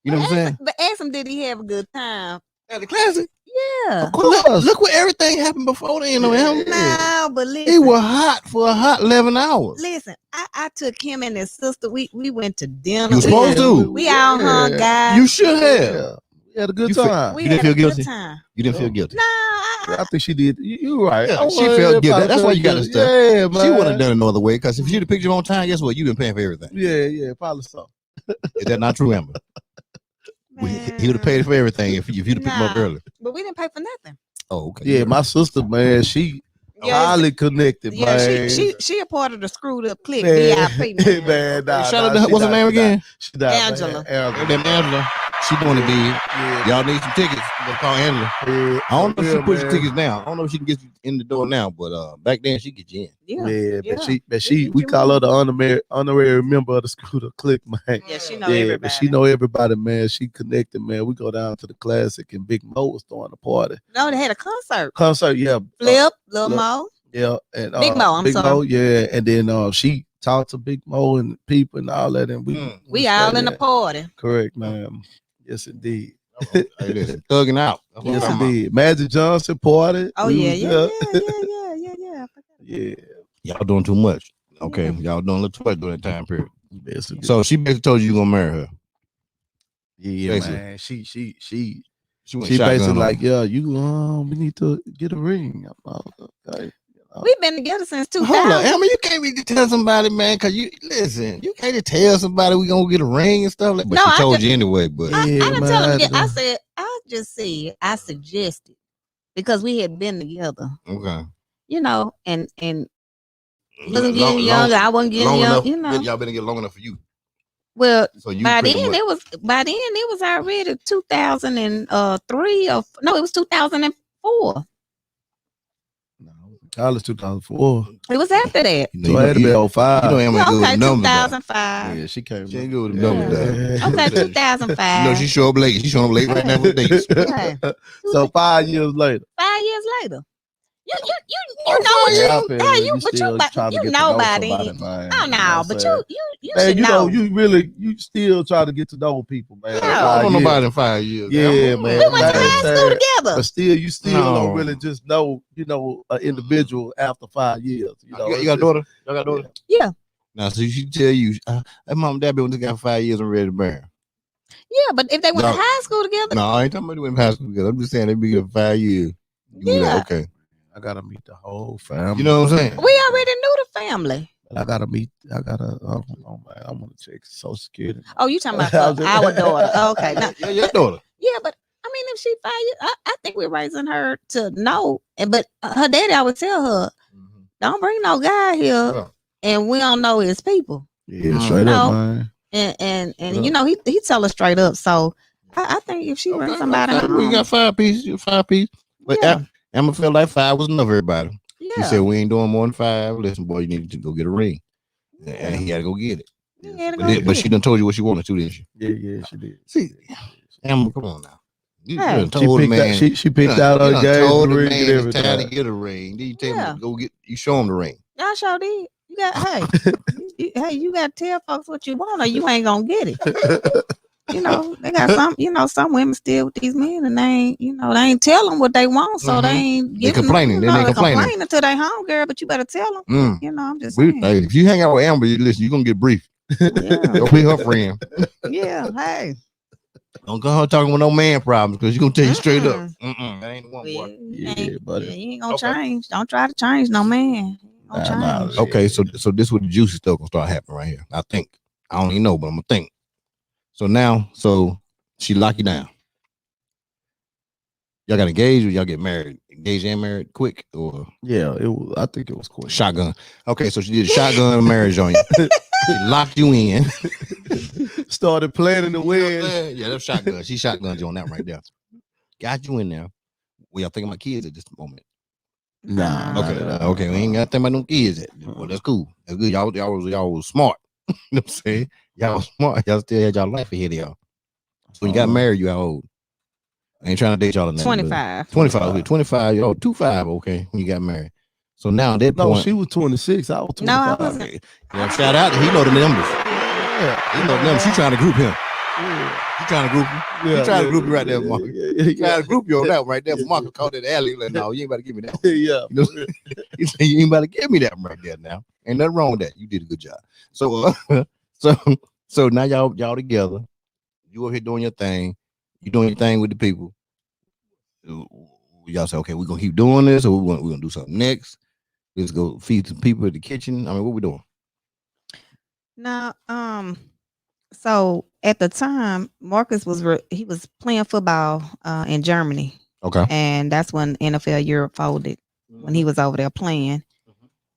You know what I'm saying? But ask him, did he have a good time at the classic? Yeah. Of course. Look what everything happened before then. No, but listen. He was hot for a hot 11 hours. Listen, I took him and his sister. We went to dinner. You supposed to. We all hung, guys. You should have. We had a good time. You didn't feel guilty? You didn't feel guilty? No. I think she did. You right. Yeah, she felt guilty. That's why you got to step. Yeah, man. She wouldn't have done it no other way, because if you'd have picked him on time, guess what? You've been paying for everything. Yeah, probably so. Is that not true, Amber? He would have paid for everything if you'd have picked him up early. But we didn't pay for nothing. Oh, okay. Yeah, my sister, man, she highly connected, man. She a part of the screwed up clique, VIP, man. Shout out to what's her name again? Angela. Angela. She want to be. Y'all need some tickets. They'll call Angela. I don't know if she puts tickets now. I don't know if she can get you in the door now, but back then she get you in. But we call her the honorary member of the screwed up clique, man. Yeah, she know everybody. But she know everybody, man. She connected, man. We go down to the classic, and Big Mo was throwing a party. No, they had a concert. Yeah. Flip, Lil Mo. Yeah, and Big Mo. I'm sorry. Mo, yeah, and then she talked to Big Mo and people and all that, and we all in the party. Correct, man. Yes, indeed. Hey, listen, thugging out. Yes, indeed. Magic Johnson party. Oh yeah. Y'all doing too much. Okay, y'all doing a little too much during that time period. So she basically told you gonna marry her. Yeah, basically. Man. She basically like, yeah, we need to get a ring. Okay. We've been together since 2000. Hold on, Emma, you can't really tell somebody, man, because you can't tell somebody we gonna get a ring and stuff like that. But she told you anyway, but I didn't tell him yet. I suggested because we had been together. Okay. You know, and wasn't getting younger. I wasn't getting young. You know, y'all been together long enough for you. Well, by then it was already 2003 or no, it was 2004. College 2004. It was after that. So I had to be 05. You know, Emma good with numbers. 2005. Yeah, she came. She ain't good with numbers. Okay, 2005. You know, she show up late. She's showing up late right now with dates. Okay. So 5 years later. 5 years later. You know what you know by then. Oh no, but you man, should know. You still try to get to know people, man. I don't know nobody in 5 years. Yeah, man. We went to high school together. But still, don't really just know, an individual after 5 years. You got a daughter? Y'all got a daughter? Yeah. Now, so she tell you, mom and dad been together 5 years and ready to marry. Yeah, but if they went to high school together. No, I ain't talking about they went to high school together. I'm just saying they been together 5 years. Yeah. Okay. I gotta meet the whole family. You know what I'm saying? We already knew the family. I gotta meet. I don't know, man. I want to check Social Security. Oh, you talking about for our daughter? Oh, okay, now, Yeah, your daughter. yeah, but I mean, if she 5 years, I think we're raising her to know. And but her daddy, I would tell her, don't bring no guy here, and we don't know his people. Yeah, straight up, man. And you know, he tell her straight up. So I think if she brings somebody home, we got 5 pieces, 5 pieces. But yeah. Emma felt like 5 was enough for everybody. Yeah. She said we ain't doing more than 5. Listen, boy, you need to go get a ring. Yeah. And he had to go get it. But she done told you what she wanted to, didn't she? Yeah, she did. See, Emma, come on now. You done She told the picked man. She picked out her game. Told the ring man and it's time everything. to get a ring. Then you tell him to go get. You show him the ring. Y'all sure did. You got hey, you got to tell folks what you want, or you ain't gonna get it. You know, they got some. You know, some women still with these men, and they ain't. You know, they ain't tell them what they want, so they ain't. They complaining. Them, They complaining until they home, girl. But you better tell them. You know, I'm just saying. Hey, if you hang out with Amber, listen, you gonna get brief. Yeah. Don't be her friend. Yeah. Hey. Don't go talking with no man problems because you gonna tell you straight up. That ain't the one, boy. Yeah, buddy. You ain't gonna change. Don't try to change no man. Okay, so this what the juicy stuff gonna start happening right here. I think. I don't even know, but I'm gonna think. So now, she lock you down. Y'all got engaged or y'all get married? Engaged and married quick or? Yeah, I think it was quick. Shotgun. Okay, so she did a shotgun marriage on you. She locked you in. Started planning the wedding. Yeah, that's shotgun. She shotgunned you on that right there. Got you in there. We y'all thinking about kids at this moment? Nah. Okay. We ain't got to think about no kids. Well, that's cool. That's good. Y'all was smart. You know what I'm saying? Y'all was smart. Y'all still had y'all life ahead of y'all. So when you got married, you how old? I ain't trying to date y'all in that. 25. 25. Okay, 25. Y'all 25. Okay, when you got married. So now at that point. No, she was 26. I was 25. No, I wasn't. Okay. Yeah, shout out. He know the numbers. Yeah. He know the numbers. She trying to group him. Yeah. You trying to group him? Yeah, you trying to group me right there, Marcus. Yeah. Trying to group you on that one right there. Marcus called it alley. Like, no, you ain't about to give me that one. Yeah. You know, he said, you ain't about to give me that one right there now. Ain't nothing wrong with that. You did a good job. So so now y'all together. You over here doing your thing. You doing your thing with the people. Y'all say, okay, we're gonna keep doing this, or we're gonna do something next. Let's go feed some people at the kitchen. I mean, what we doing? Now, so at the time, Marcus was playing football in Germany. Okay. And that's when NFL Europe folded, when he was over there playing.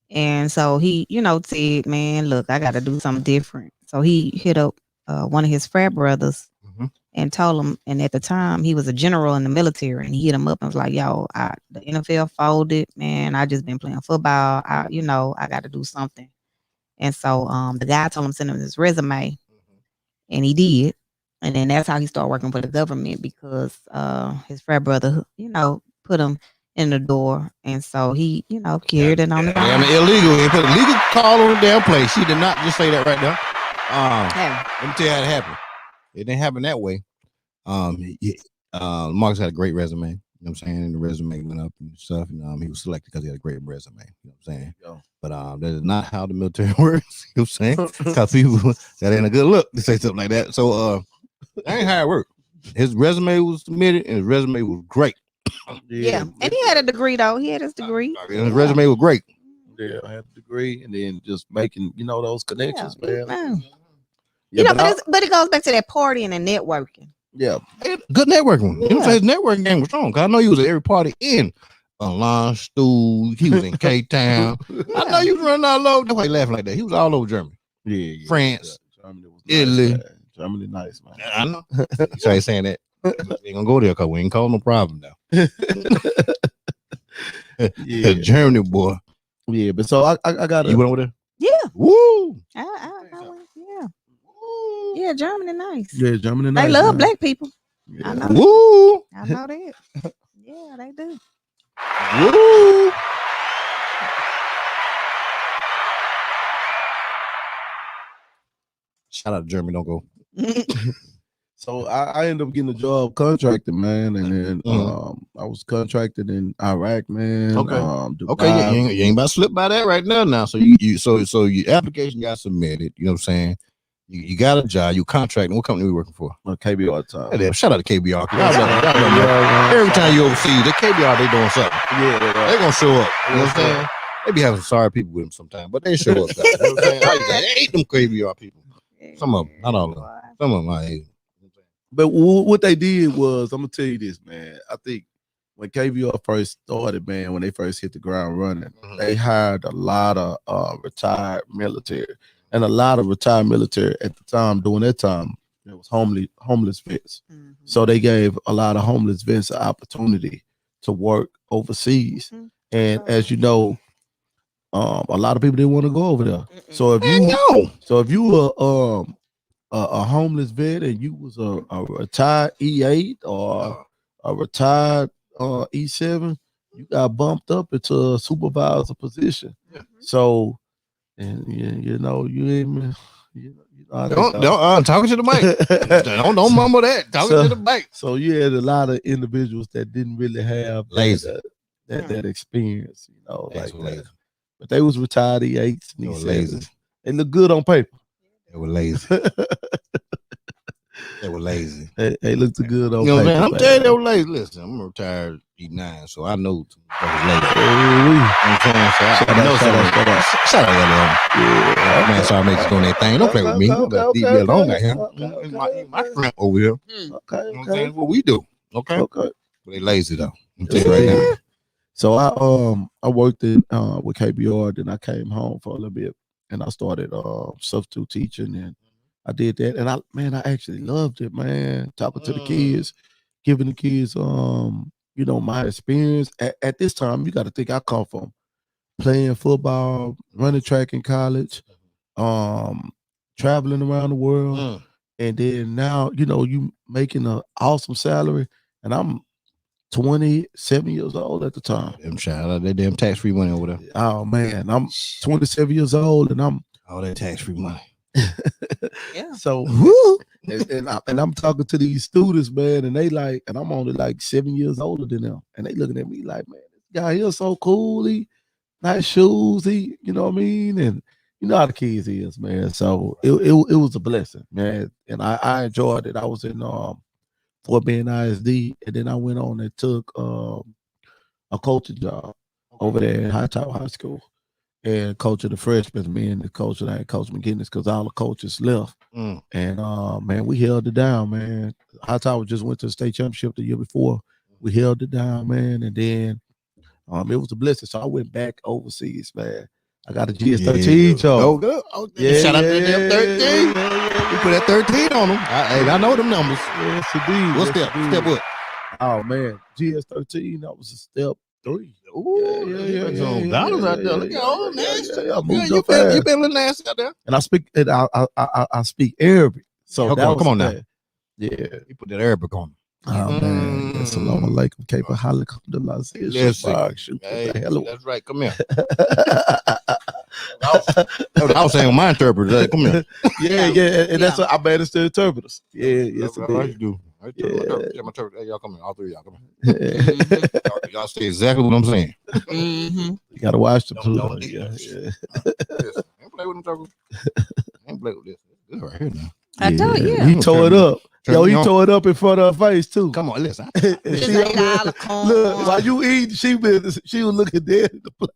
And so he, said, man, look, I got to do something different. So he hit up one of his frat brothers and told him, and at the time he was a general in the military, and he hit him up and was like, yo, the NFL folded, man. I just been playing football. I got to do something. And so the guy told him to send him his resume, and he did. And then that's how he started working for the government, because his frat brother, put him in the door. And so he, carried it on the ground. I mean, illegal. He put a legal call on the damn place. She did not just say that right there. Let me tell you how it happened. It didn't happen that way. Marcus had a great resume. You know what I'm saying? And the resume went up and stuff. And he was selected because he had a great resume. You know what I'm saying? Yo. But that is not how the military works. You know what I'm saying? Because people, that ain't a good look to say something like that. So that ain't how it worked. His resume was submitted, and his resume was great. Yeah. And he had a degree, though. He had his degree. His resume was great. Yeah, I had a degree, and then just making, those connections, man. Yeah, but it goes back to that partying and networking. Yeah. Good networking. You know what I'm saying? His networking game was strong. Because I know he was at every party in Lon Stool. He was in K-Town. I know you was running all over. That's why he laughing like that. He was all over Germany. Yeah. France. Yeah. Germany was Italy. Nice, Germany nice, man. I know. So I ain't saying that. We ain't gonna go there because we ain't causing no problem now. Yeah. Germany boy. Yeah, but so I got You went over there? Yeah. Woo! I went, yeah. Yeah, Germany nice. Yeah, Germany nice. They love man. black people. Yeah. I know. Woo! I know that. Yeah, they do. Woo! Shout out to Germany, don't go. So I ended up getting a job contracting, man, and then I was contracted in Iraq, man. Okay. Dubai. Okay, you ain't about to slip by that right now. So your application got submitted. You know what I'm saying? You got a job. You contracting. What company we working for? KBR at the time. Hey, shout out to KBR. Every time you overseas, the KBR they doing something. Yeah, They gonna show up. You know what I'm saying? They be having some sorry people with them sometimes, but they show up. Though. You know what I'm saying? I hate them KBR people. Some of them, not all of them. Some of them I hate. But what they did was, I'm gonna tell you this, man. I think when KBR first started, man, when they first hit the ground running, they hired a lot of retired military, and a lot of retired military at the time. During that time, it was homeless vets. So they gave a lot of homeless vets an opportunity to work overseas. And as you know, a lot of people didn't want to go over there. So if you were a homeless vet and you was a retired E8 or a retired E7, you got bumped up into a supervisor position. So, and you know, you ain't. Don't talking to the mic. don't mumble that. Talking to the mic. So you had a lot of individuals that didn't really have that experience, you know, like that. But they was retired E8s and E7s. They look good on paper. They were lazy. They were lazy. They looked good on you know paper. Man, I'm telling you, they were lazy. Listen, I'm a retired E9, so I know they was lazy. Shout out to them. Yeah, man, sorry, make doing that thing. Don't play with me. Leave me alone out here. My shrimp over here. Okay. You know what I'm saying? What we do. Okay. But they lazy though. I'm telling you right now. So I worked with KBR, then I came home for a little bit and I started substitute teaching, and I did that, and I actually loved it, man. Talking to the kids, giving the kids you know, my experience. At this time, you got to think I come from playing football, running track in college, traveling around the world, and then now, you know, you making an awesome salary, and I'm 27 years old at the time. Shout out that damn tax-free money over there. Oh man, I'm 27 years old, and I'm all that tax-free money. Yeah. So and I'm talking to these students, man, and they like, and I'm only like 7 years older than them, and they looking at me like, man, this guy here so cool. He nice shoes. He, you know what I mean, and you know how the kids is, man. So it was a blessing, man, and I enjoyed it. I was in Fort Bend ISD, and then I went on and took a coaching job over there at Hightower High School, and coaching the freshmen, me and the coach that I had Coach McGinnis, because all the coaches left. And man, we held it down, man. Hightower just went to the state championship the year before. We held it down, man, and then it was a blessing. So I went back overseas, man. I got a GS13 job. Shout out to them 13. You put that 13 on them. I know them numbers. Yes, indeed. What step? Step what? Oh man, GS13. That was a step 3. Ooh, yeah. Dollars out there. Look at all nasty. You been a little nasty out there. And I speak. I speak Arabic. So come on now. Yeah, you put that Arabic on. Oh man, Assalamu alaikum, Kaifa halik, alhamdulillah. That's right. Come here. I was saying my interpreter. Come here. Yeah, and that's what I managed to interpreters. Yeah, yes, I do. My interpreter. Hey, y'all come here. All three of y'all come here. Y'all say exactly what I'm saying. You gotta watch the blue. Don't play with them interpreters. Ain't play with this. This right here now. I told you. He tore it up. Yo, he tore it up in front of her face too. Come on, listen. Look, while you eat, she was looking dead at the plate.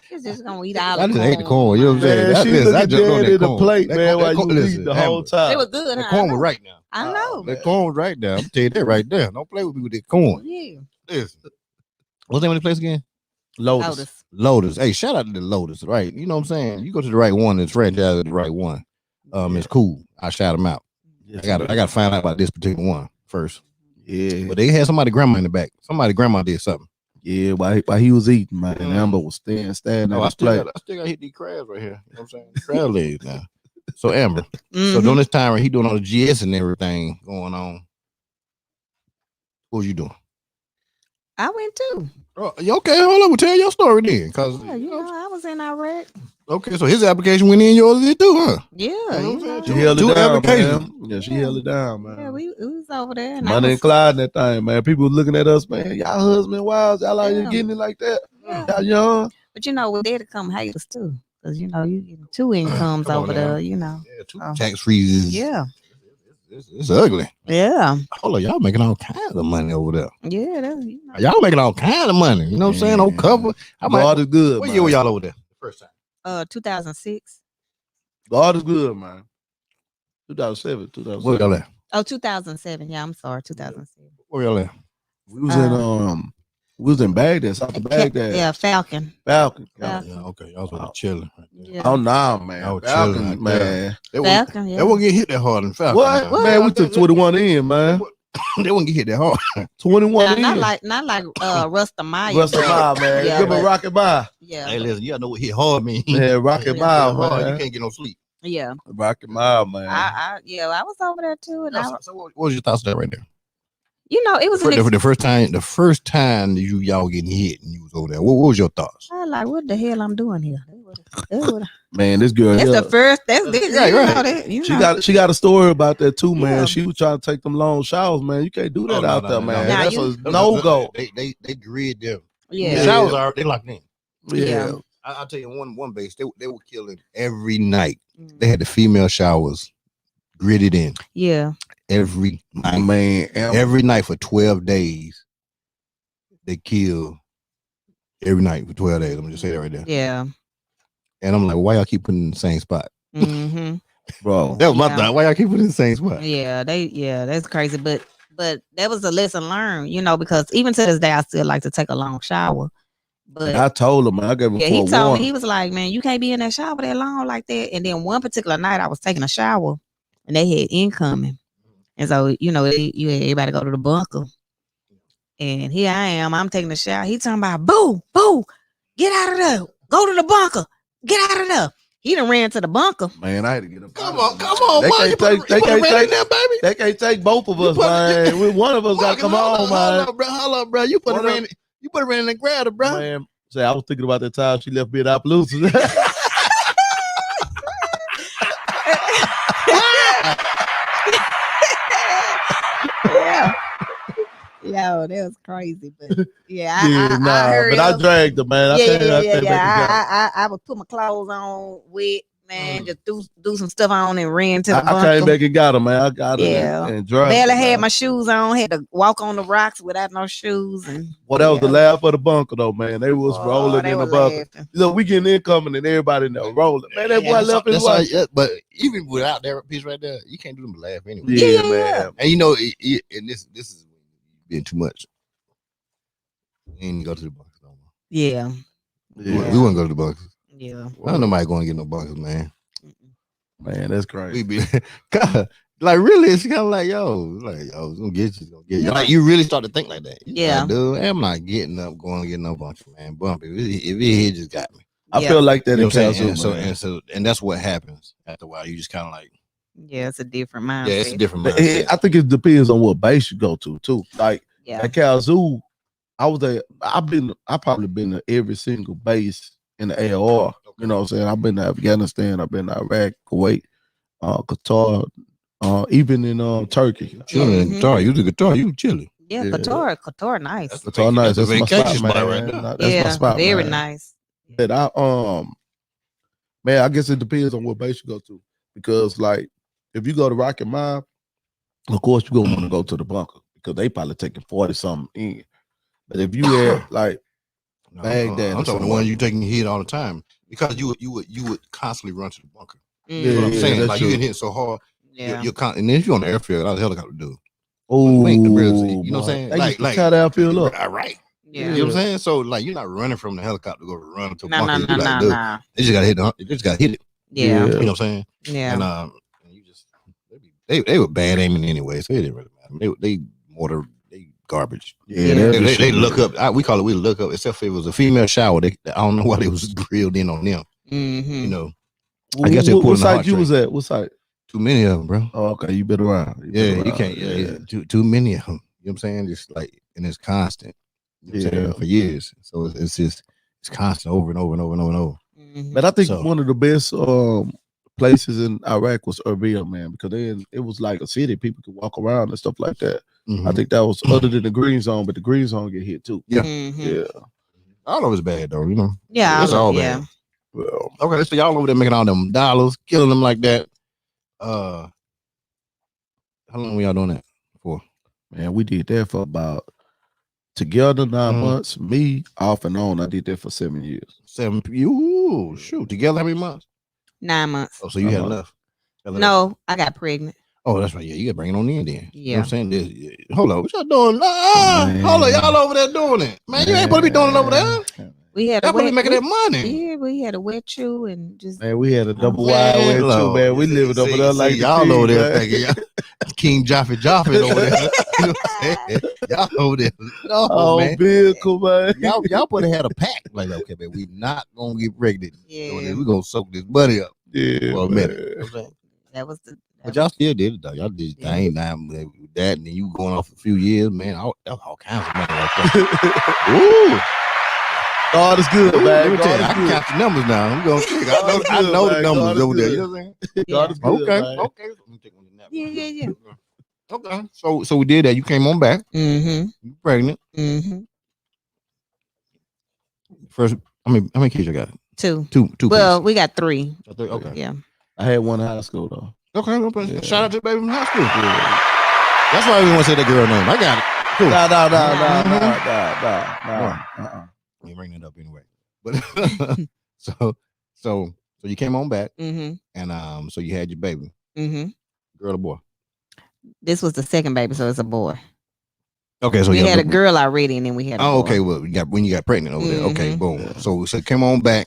She's just gonna eat all the corn. I just hate the corn. You know what I'm saying? She looking dead at the plate, man, while you eat the whole time. It was good. The corn was right now. I know. That corn was right there. I'm telling you that right there. Don't play with me with that corn. Yeah. Listen. What's the name of the place again? Lotus. Hey, shout out to the Lotus, right? You know what I'm saying? You go to the right one, it's franchise the right one. It's cool. I shout them out. Yes, I got to find out about this particular one first. Yeah. But they had somebody grandma in the back. Somebody grandma did something. Yeah, while he was eating, man. And Amber was standing at his plate. I still got to hit these crabs right here. You know what I'm saying? Crab legs now. So Amber. So during this time, he doing all the GS and everything going on. What was you doing? I went too. Oh, okay, hold on. We'll tell your story then. Cause you know, I was in Iraq. Okay, so his application went in, yours did too, huh? Yeah, she held it down, man. Yeah, she held it down, man. Yeah, we was over there. Money and Clyde and that thing, man. People looking at us, man. Y'all husband, wives, y'all out here getting it like that. Y'all young. But you know, we're there to come hate us too, because you know you getting 2 incomes over there. You know, yeah, 2 tax freezes. Yeah. it's ugly. Yeah. Hold on, y'all making all kinds of money over there. Yeah. Y'all making all kinds of money. You know what I'm saying? On cover. God is good. What man. year were y'all over there? The first time. 2006. God is good, man. 2007, 2007. Where y'all at? Oh, 2007. Yeah, I'm sorry, 2007. Where y'all at? We was in Baghdad, south of Baghdad. Yeah, Falcon. Falcon. Yeah, okay. Y'all was chilling. Right there. Yeah. Oh no, man. Y'all was Falcon, chilling man. Falcon, yeah. They won't get hit that hard in Falcon. What? Man, we took 21 in, man. They won't get hit that hard. 21 in. Not like Rusty Meyer. Rusty Meyer, man. Yeah, Give him a rocket by. Yeah. Hey, listen, you gotta know what hit hard means. Yeah, rocket by, man. You can't get no sleep. Yeah. Rocket Mile, man. I was over there too. And So what was your thoughts there right there? It was the first time y'all getting hit and you was over there. What was your thoughts? I like, what the hell I'm doing here? Man, this girl. That's the first. That's this. Right. She got a story about that too, man. Yeah. She was trying to take them long showers, man. You can't do that out there, man. Nah, That's a no go. They grid them. Yeah. The showers are they locked in. Yeah. I'll tell you one base. They were killing every night. They had the female showers gridded in. Yeah. Every night. Man. Every night for 12 days. They kill every night for 12 days. Let me just say that right there. Yeah. And I'm like, why y'all keep putting in the same spot? Mm-hmm. Bro. That was my thought. Why y'all keep putting in the same spot? Yeah, that's crazy. But that was a lesson learned, because even to this day I still like to take a long shower. But I told him, man, I gave him he told me, he was like, man, you can't be in that shower that long like that. And then one particular night I was taking a shower and they had incoming. And so, you had everybody go to the bunker. And here I am, I'm taking a shower. He talking about, boo, get out of there. Go to the bunker. Get out of there. He done ran to the bunker. Man, I had to get him. Come on, man. They can't take both of us, man. One of us got to come on, man. Hold up, bro. You put it in and grab it, bro. Man, say I was thinking about that time she left me at Appaloosa. Yeah. Yo, that was crazy, but I heard but I dragged her, man. I would put my clothes on, wet, man, just do some stuff on and ran to the bunker. I came back and got her, man. I got her and dragged barely her, had my shoes on, had to walk on the rocks without no shoes. And that was the laugh of the bunker, though, man. They was rolling in the bunker. Laughing. We getting incoming and everybody in there rolling. Man, that boy left his wife. But even without that piece right there, you can't do them to laugh anyway. Yeah, man. And and this is being too much. We ain't go to the bunkers no more. Yeah. We wouldn't go to the bunkers. Yeah. I don't know nobody going to get no bunkers, man. Man, that's crazy. We be like really, it's kind of like it's gonna get you. Like you really start to think like that. Like, dude, I'm not getting up, going to get no bunker, man. Bumpy. If it just got me. I feel like that in Kazoo, and that's what happens after a while. You just kind of like. Yeah, it's a different mindset. Yeah, it's a different mindset. I think it depends on what base you go to too. Like at Kazoo, I probably been to every single base in the AR. You know what I'm saying? I've been to Afghanistan, I've been to Iraq, Kuwait, Qatar, even in Turkey. Chilling, Qatar, you the Qatar, you chilling. Yeah, Qatar, nice. Qatar, nice. That's my vacation spot, man. right now. That's my spot, very man. nice. But man, I guess it depends on what base you go to, because like if you go to Rocket Mile, of course you're gonna want to go to the bunker because they probably taking 40 something in. But if you had like Baghdad, I'm talking the one you taking hit all the time because you would constantly run to the bunker. Yeah, you know what I'm saying? Like true. you get hit so hard, Yeah. you're and then if you're on the airfield, that's a helicopter dude. Oh, you know what I'm saying? They like how that feel up. All right. Yeah. You know what I'm saying? So like you're not running from the helicopter to go run to No. They just gotta hit it. Yeah. You know what I'm saying? Yeah. And you just they were bad aiming anyway, so it didn't really matter. They garbage. Yeah, they look up. We call it. We look up. Except for it was a female shower. I don't know why they was grilled in on them. Mm-hmm. You know. I guess they put what site you was at? What site? Too many of them, bro. Oh, okay. You been around. You can't. Yeah. Too many of them. You know what I'm saying? Just like, and it's constant. You know what I'm saying? For years. So it's constant over and over and over and over and over. Mm-hmm. But I think one of the best places in Iraq was Erbil, man, because it was like a city. People could walk around and stuff like that. Mm-hmm. I think that was other than the green zone, but the green zone get hit too. Yeah. Mm-hmm. Yeah. All of it's bad though, you know. Yeah, it's all bad. Well, okay, so y'all over there making all them dollars, killing them like that. Hold How long were y'all doing that for? Man, we did that for about together 9 months. Me off and on, I did that for 7 years. 7. You shoot together how many months? 9 months. Oh, so you had enough. No, I got pregnant. Oh, that's right. Yeah, you got to bring it on in then. Yeah. You know what I'm saying? Hold on. What y'all doing? Hold on. Y'all over there doing it. Man, you ain't supposed to be doing it over there. We had y'all supposed to be making that money. Yeah, we had a wet you and just. Man, we had a double wide wet you, man. We living over there like y'all over there thinking y'all King Jaffe over there. You know what I'm saying? Y'all over there. No, man. Vehicle, man. Y'all probably had a pack. Like, okay, man, we not going to get pregnant. Yeah. We're going to soak this buddy up for a minute. You know what I'm saying? That was the. But y'all still did it though. Y'all did your thing now with that, and then you going off a few years, man. All kinds of money like that. Ooh, God is good, man. Let me tell you, I can count the numbers now. I'm going to think. I know the numbers over there. You know what I'm saying? God is good, okay. Let me take one of the Yeah. Okay. So we did that. You came on back. Mm-hmm. You pregnant. Mm-hmm. First, how many kids you got? Two. pieces. Well, we got 3. Okay. Yeah. I had one in high school though. Okay. Yeah. Shout out to the baby from high school. Yeah. That's why we want to say that girl name. I got it. Cool. No. We bring it up anyway. But so you came on back, and so you had your baby. Girl or boy? This was the second baby, so it's a boy. Okay, so we had a girl already, and then we had a boy. Okay, well, when you got pregnant over there. Okay, boom. So come on back.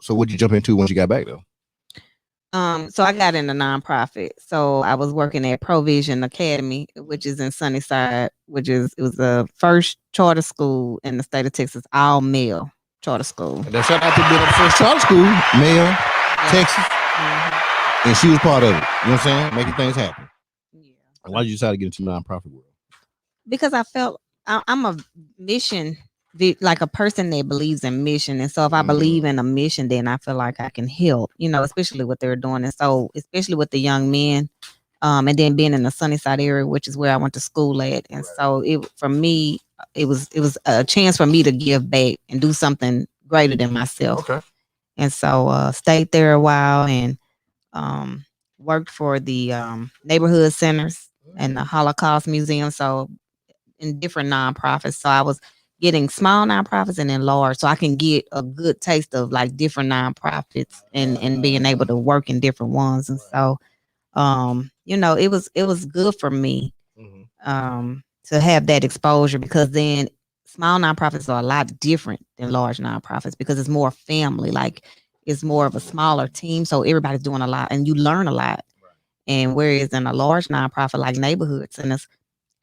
So what'd you jump into once you got back though? So I got in a nonprofit. So I was working at Provision Academy, which is in Sunnyside, it was the first charter school in the state of Texas, all male charter school. And shout out to the first charter school, male, Texas. And she was part of it. You know what I'm saying? Making things happen. Yeah. Why did you decide to get into the nonprofit world? Because I felt I'm a mission, like a person that believes in mission. And so if I believe in a mission, then I feel like I can help, especially what they're doing. And so especially with the young men, and then being in the Sunnyside area, which is where I went to school at. And so for me, it was a chance for me to give back and do something greater than myself. Okay. And so stayed there a while and worked for the neighborhood centers and the Holocaust Museum. So in different nonprofits. So I was getting small nonprofits and then large, so I can get a good taste of like different nonprofits and being able to work in different ones. And so, it was good for me to have that exposure, because then small nonprofits are a lot different than large nonprofits because it's more family, like it's more of a smaller team. So everybody's doing a lot and you learn a lot. And whereas in a large nonprofit like neighborhood centers,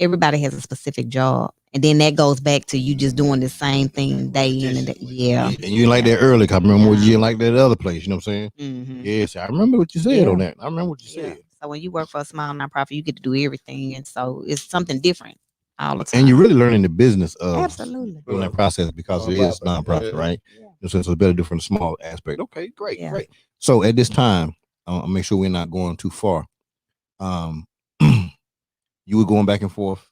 everybody has a specific job. And then that goes back to you just doing the same thing day in and day. Yeah. And you like that early, because I remember you didn't like that other place, you know what I'm saying? Yes, I remember what you said on that. I remember what you said. So when you work for a small nonprofit, you get to do everything. And so it's something different all the time. And you're really learning the business of absolutely doing that process, because it is nonprofit, right? Yeah. So it's a better do from the small aspect. Okay, great. So at this time, I'll make sure we're not going too far. You were going back and forth,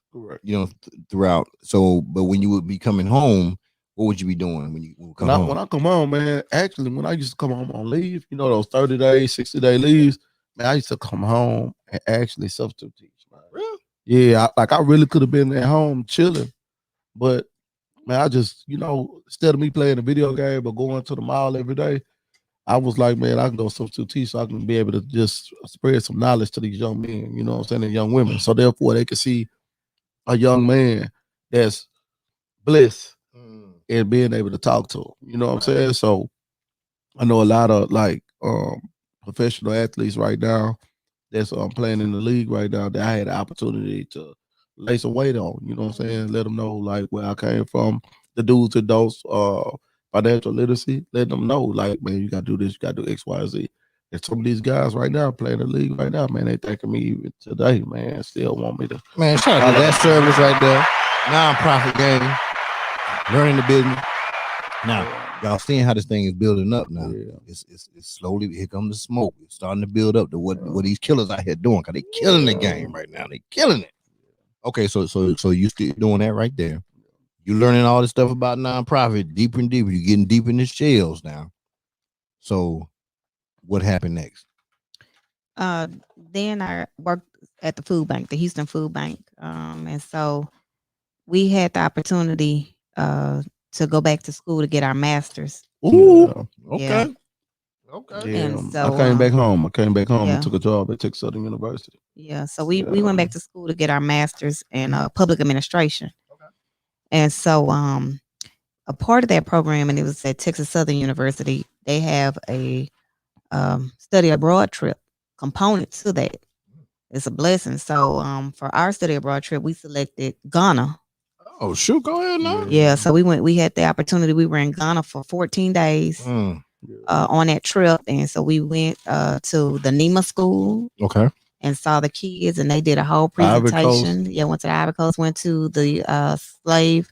throughout. So, but when you would be coming home, what would you be doing when you would come home? When I come home, man, actually, when I used to come home on leave, those 30 days, 60-day leaves, man, I used to come home and actually substitute teach, man. Really? Yeah, I really could have been at home chilling, but man, I just, instead of me playing a video game or going to the mall every day, I was like, man, I can go substitute teach so I can be able to just spread some knowledge to these young men, you know what I'm saying, and young women. So therefore they can see a young man that's blessed and being able to talk to him. You know what I'm saying? So I know a lot of professional athletes right now that's playing in the league right now that I had the opportunity to lay some weight on, you know what I'm saying? Let them know like where I came from, the do's and don'ts, financial literacy, letting them know like, man, you got to do this, you got to do X, Y, Z. And some of these guys right now playing the league right now, man, they thanking me even today, man, still want me to. Man, shout out to that service right there. Non-profit game, learning the business. Now, y'all seeing how this thing is building up now. Yeah. It's slowly, here comes the smoke. It's starting to build up to what these killers out here doing, because they killing the game right now. They killing it. Okay, so you still doing that right there. You're learning all this stuff about nonprofit deeper and deeper. You're getting deep in the shells now. So what happened next? Then I worked at the food bank, the Houston Food Bank, and so we had the opportunity to go back to school to get our masters. Ooh, Yeah. okay. Okay. Yeah, And I so came back home. I came back home yeah. and took a job at Texas Southern University. Yeah, so we went back to school to get our masters in public administration. Okay. And so a part of that program, and it was at Texas Southern University, they have a study abroad trip component to that. It's a blessing. So for our study abroad trip, we selected Ghana. Oh, shoot, go ahead now. Yeah, so we had the opportunity. We were in Ghana for 14 days on that trip. And so we went to the Newman school. Okay. And saw the kids, and they did a whole presentation. Yeah, went to the Ivory Coast, went to the slave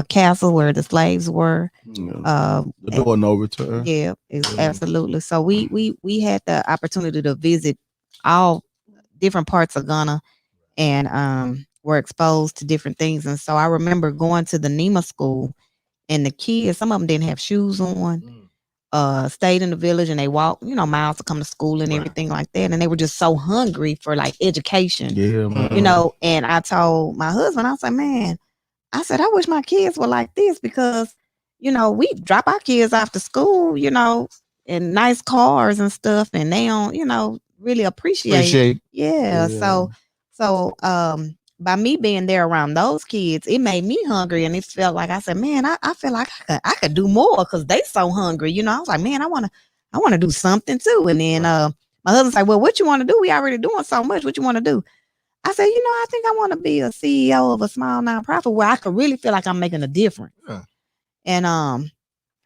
castle where the slaves were. The door no return. Yeah, absolutely. So we had the opportunity to visit all different parts of Ghana, and were exposed to different things. And so I remember going to the Nima school, and the kids, some of them didn't have shoes on. Stayed in the village, and they walked, miles to come to school and everything like that. And they were just so hungry for like education. Yeah, man. And I told my husband, I was like, man, I said, I wish my kids were like this, because, we drop our kids off to school, in nice cars and stuff, and they don't, really appreciate. Yeah. So by me being there around those kids, it made me hungry, and it felt like I said, man, I feel like I could do more, because they so hungry. I was like, man, I want to do something too. And then my husband's like, well, what you want to do? We already doing so much. What you want to do? I said, I think I want to be a CEO of a small nonprofit where I could really feel like I'm making a difference. Yeah. And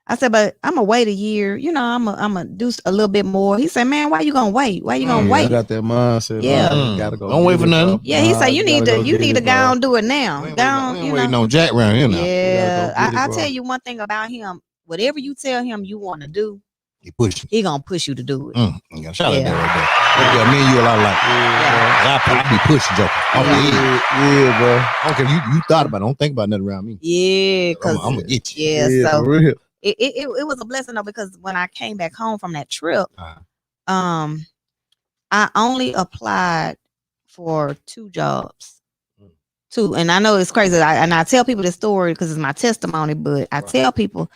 I said, but I'm gonna wait a year. I'm gonna do a little bit more. He said, man, why you gonna wait? Why you gonna wait? I got that mindset. Yeah. Gotta go. Don't wait for nothing. Yeah, he said, you need to go and do it now. Waiting on Jack around here now. Yeah, I tell you one thing about him. Whatever you tell him you want to do, he gonna push you to do it. Shout out there right there. Yeah, me and you a lot like. I be pushing Joker. Yeah, bro. Okay, you thought about it. Don't think about nothing around me. Yeah, because I'm gonna get you. Yeah, so for real. It was a blessing though, because when I came back home from that trip, I only applied for 2 jobs. 2, and I know it's crazy. I tell people this story because it's my testimony, but I tell people,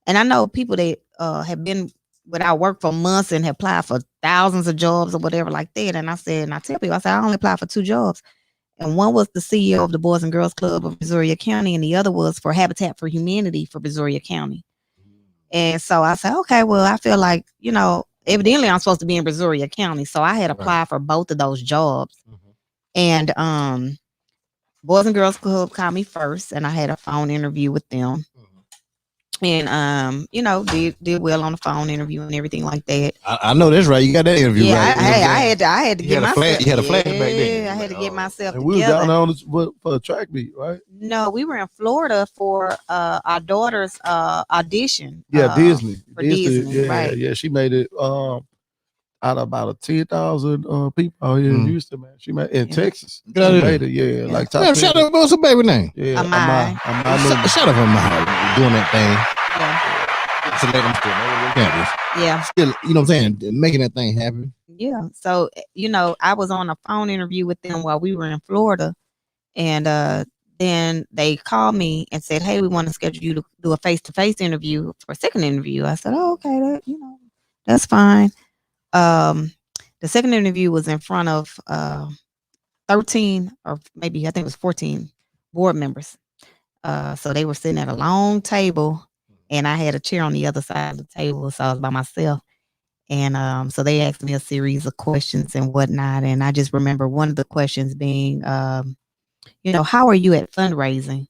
and I know people that have been without work for months and have applied for thousands of jobs or whatever like that. And I tell people, I only applied for 2 jobs. And one was the CEO of the Boys and Girls Club of Brazoria County, and the other was for Habitat for Humanity for Brazoria County. And so I said, okay, well, I feel like, evidently I'm supposed to be in Brazoria County. So I had applied for both of those jobs. And Boys and Girls Club called me first, and I had a phone interview with them. And did well on the phone interview and everything like that. I know that's right. You got that interview right. I had to get myself. You had a flash back then. I had to get myself and together. we were down on for a track meet, right? No, we were in Florida for our daughter's audition. Yeah, Disney. For Disney, yeah, right? Yeah, she made it out of about 10,000 people out here in Houston, man. She made in Texas. She made it, yeah. Like top. Shout out, what's her baby name? Yeah, Shout out for Amai doing that thing. Yeah. Still, you know what I'm saying? Making that thing happen. Yeah. So, I was on a phone interview with them while we were in Florida. And then they called me and said, hey, we want to schedule you to do a face-to-face interview for a second interview. I said, oh, okay, that's fine. The second interview was in front of 13 or maybe I think it was 14 board members. So they were sitting at a long table, and I had a chair on the other side of the table, so I was by myself. And so they asked me a series of questions and whatnot. And I just remember one of the questions being, how are you at fundraising?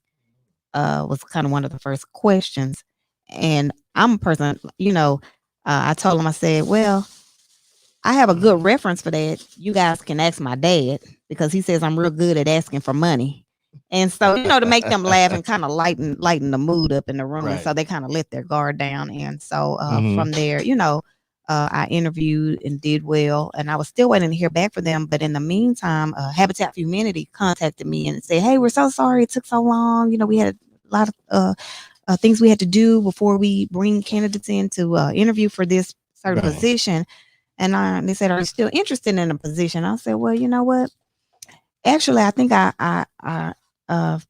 Was kind of one of the first questions. And I'm a person, I told them, I said, well, I have a good reference for that. You guys can ask my dad, because he says I'm real good at asking for money. And so, to make them laugh and kind of lighten the mood up in the room. Right. So they kind of let their guard down. And so from there, I interviewed and did well, and I was still waiting to hear back from them. But in the meantime, Habitat for Humanity contacted me and said, hey, we're so sorry it took so long. We had a lot of things we had to do before we bring candidates in to interview for this certain position. And they said, "Are you still interested in a position?" I said, "Well, you know what? Actually, I think I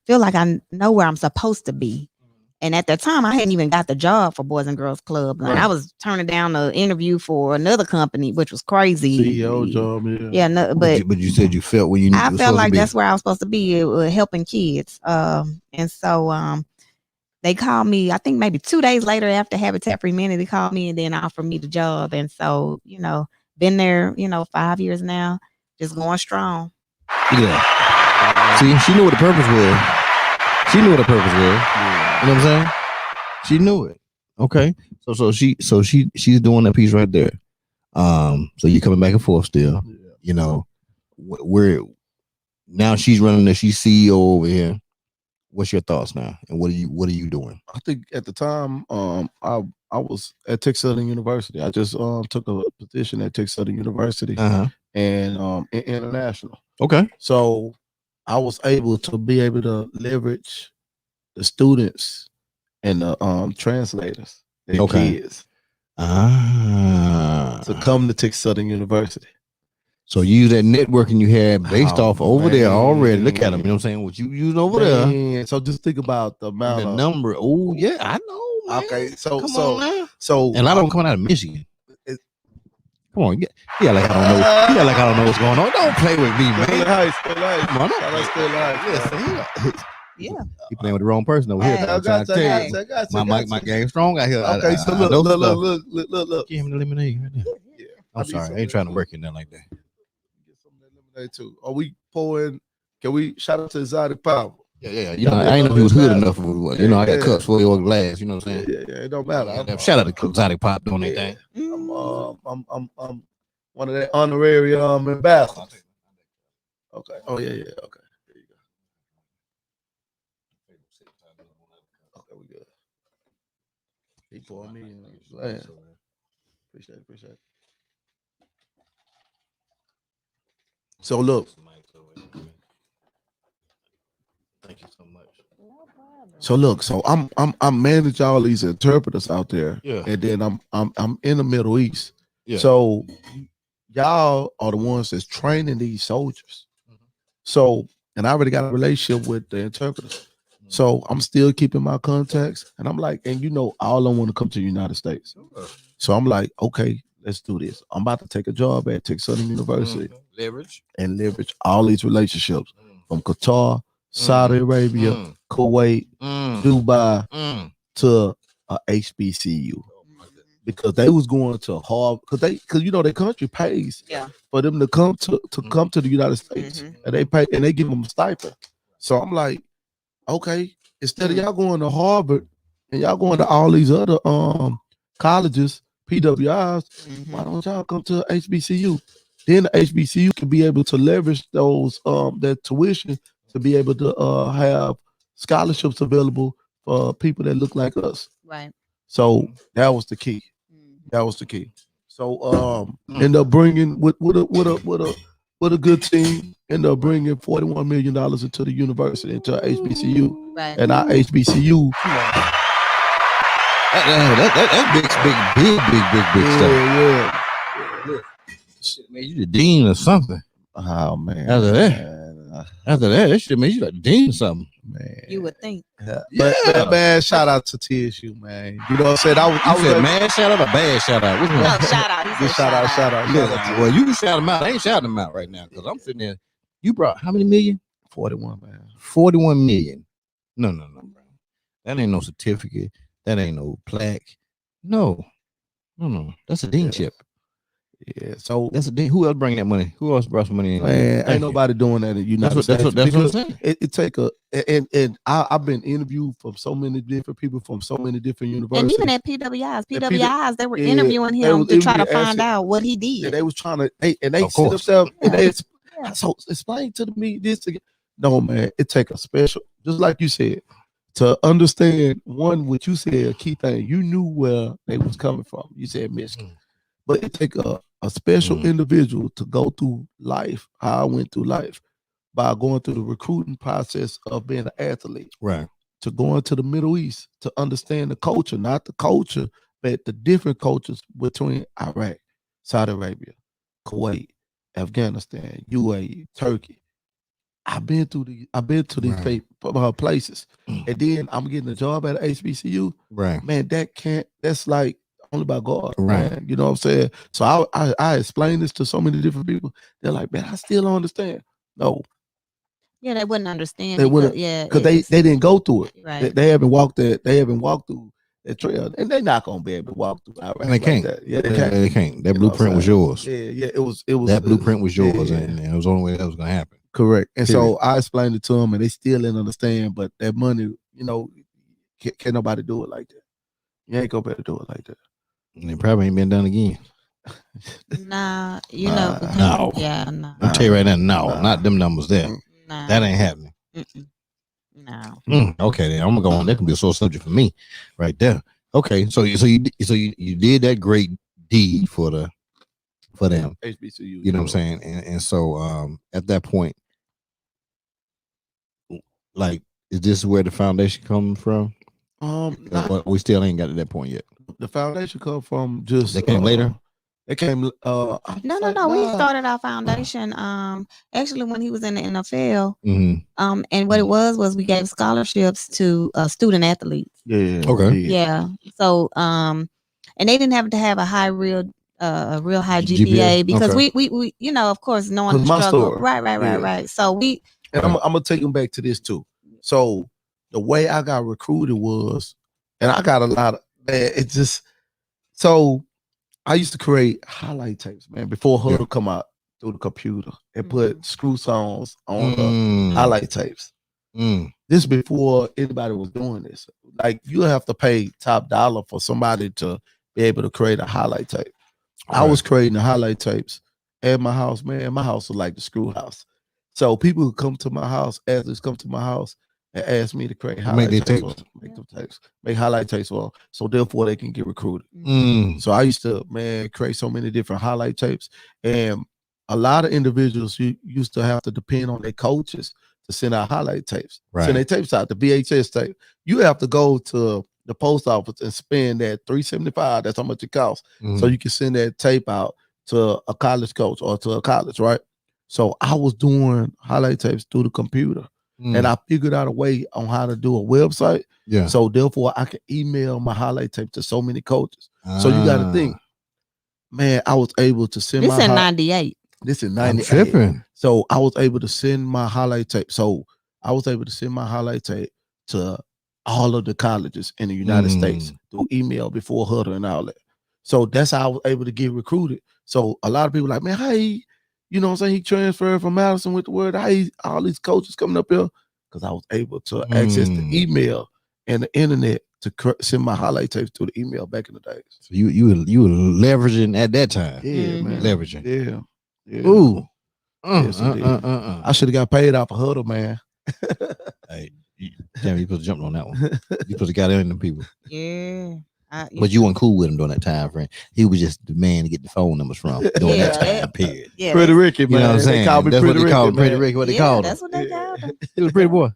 feel like I know where I'm supposed to be." And at that time, I hadn't even got the job for Boys and Girls Club. Like, Right. I was turning down an interview for another company, which was crazy. CEO job, yeah. Yeah, no, But you said you felt where you I was felt supposed like to be. that's where I was supposed to be, helping kids. And so they called me, I think maybe 2 days later after Habitat for Humanity, they called me and then offered me the job. And so, been there, 5 years now, just going strong. Yeah. See, she knew what the purpose was. She knew what the purpose was. Yeah. You know what I'm saying? She knew it. Okay. So she's doing that piece right there. So you're coming back and forth still. Yeah. You know, where now she's running there, she's CEO over here. What's your thoughts now? And what are you doing? I think at the time, I was at Texas Southern University. I just took a position at Texas Southern University and in international. Okay. So I was able to leverage the students and the translators, their kids, to come to Texas Southern University. So you use that networking you had based off over there already. Look at them, you know what I'm saying? What you use over there. So just think about the amount the of number. Oh yeah, I know. Man. Okay, so come on now. So and a lot of them coming out of Michigan. Come on, yeah, like I don't know. Yeah, like I don't know what's going on. Don't play with me, man. Come on, yeah. You playing with the wrong person over here. I'm trying to tell you. My game strong out here. Okay, so look. Give him the lemonade right there. Yeah. I'm sorry, I ain't trying to work in there like that. Get some of that lemonade too. Are we pouring? Can we shout out to Exotic Power? Yeah. You know, I ain't know he was hood enough for I got cups for your glass. You know what I'm saying? Yeah. It don't matter. Shout out to Exotic Pop doing that thing. I'm one of the honorary ambassadors. Okay. Oh yeah. Okay. There you go. Okay, we good. He poured me in. Appreciate it. So look. Thank you so much. So look, I'm manage all these interpreters out there, yeah, and then I'm in the Middle East. Yeah. So y'all are the ones that's training these soldiers. Mm-hmm. So, and I already got a relationship with the interpreters. Mm-hmm. So I'm still keeping my contacts, and I'm like, and all I want to come to the United States. Sure. So I'm like, okay, let's do this. I'm about to take a job at Texas Southern University, leverage all these relationships from Qatar, Saudi Arabia, Kuwait, Dubai to HBCU. Because they was going to Harvard, because their country pays for them to come to the United States, and they pay and they give them a stipend. So I'm like, okay, instead of y'all going to Harvard and y'all going to all these other colleges, PWIs, why don't y'all come to HBCU? Then the HBCU can be able to leverage those that tuition to be able to have scholarships available for people that look like us. Right. So that was the key. So end up bringing with a good team. End up bringing $41 million into the university, into HBCU, right. And our HBCU. That's big stuff. Yeah. Shit, man, you the dean or something. Oh man. After that, that shit made you like the dean or something. Man. You would think. Yeah. But man, shout out to TSU, man. You know what I'm saying? I said man shout out or bad shout out? Which one? No, shout out. He said shout out. Well, you can shout them out. I ain't shouting them out right now because I'm sitting there. You brought how many million? 41, man. 41 million. No, bro. That ain't no certificate. That ain't no plaque. No. That's a deanship. Yeah, so that's a dean. Who else bring that money? Who else brought some money in? Man, ain't nobody doing that in the United States. That's what I'm saying. It take and I've been interviewed from so many different people from so many different universities. And even at PWIs, they were interviewing him to try to find out what he did. And they was trying to, sit up there and they so explain to me this again. No, man, it take a special, just like you said, to understand what you said, a key thing. You knew where they was coming from. You said Michigan. But it take a special individual to go through life, how I went through life, by going through the recruiting process of being an athlete. Right. To going to the Middle East, to understand the culture, not the culture, but the different cultures between Iraq, Saudi Arabia, Kuwait, Afghanistan, UAE, Turkey. I've been to these places, and then I'm getting a job at HBCU. Right, man, that's like only by God, right. man. You know what I'm saying? So I explain this to so many different people. They're like, man, I still don't understand. No, Yeah, they wouldn't understand they because wouldn't, because they didn't go through it. right. They haven't walked that. They haven't walked through that trail, and they're not gonna be able to walk through that. And they can't. That. Yeah, they can't. That You know what blueprint I'm was saying? yours. Yeah. It was That blueprint was yours, yeah. and it was the only way that was gonna happen. Correct. And Period. so I explained it to them, and they still didn't understand. But that money, you know, can't nobody do it like that. You ain't gonna be able to do it like that. And it probably ain't been done again. Nah, you know. No. Yeah, no. I'll tell you right now, no, not them numbers there. Nah. That ain't happening. No. Okay, then I'm gonna go on. That can be a sore subject for me, right there. Okay, so you did that great deed for them. HBCU. You know what I'm saying? And so at that point, like, is this where the foundation coming from? We still ain't got to that point yet. The foundation come from just that came later. It came. No. We started our foundation. Actually, when he was in the NFL. Mm-hmm. And what it was we gave scholarships to student athletes. Yeah. Okay. Yeah. So and they didn't have to have a real high GPA because we you know, of course, knowing the struggle. Right. So we. And I'm gonna take them back to this too. So the way I got recruited was, and I got a lot of, man, it just, so I used to create highlight tapes, man, before Huddle come out through the computer and put screw songs on the highlight tapes. This before anybody was doing this. Like, you have to pay top dollar for somebody to be able to create a highlight tape. I was creating the highlight tapes at my house, man. My house was like the screw house. So people would come to my house, athletes come to my house and ask me to create highlight tapes. Make highlight tapes for them, so therefore they can get recruited. So I used to, man, create so many different highlight tapes. And a lot of individuals used to have to depend on their coaches to send out highlight tapes. Send their tapes out, the VHS tape. You have to go to the post office and spend that $375. That's how much it costs. So you can send that tape out to a college coach or to a college, right? So I was doing highlight tapes through the computer. And I figured out a way on how to do a website. Yeah. So therefore I can email my highlight tape to so many coaches. So you got to think, man, I was able to send this in 98. This is 98. So I was able to send my highlight tape. So I was able to send my highlight tape to all of the colleges in the United States through email before Huddle and all that. So that's how I was able to get recruited. So a lot of people like, man, how he, you know what I'm saying? He transferred from Madison with the word. How all these coaches coming up here? Because I was able to access the email and the internet to send my highlight tapes through the email back in the days. So you were leveraging at that time. Yeah, man. Leveraging. Yeah. Ooh. I should have got paid off a Huddle, man. Hey, damn, you supposed to jump on that one. You supposed to got in them people. Yeah. But you weren't cool with him during that time frame. He was just the man to get the phone numbers from during that time period. Yeah, Pretty Ricky, man. You know what I'm saying? They called me That's Pretty what they called Ricky, Pretty Ricky. What they called him. That's what they called him. He was a pretty boy.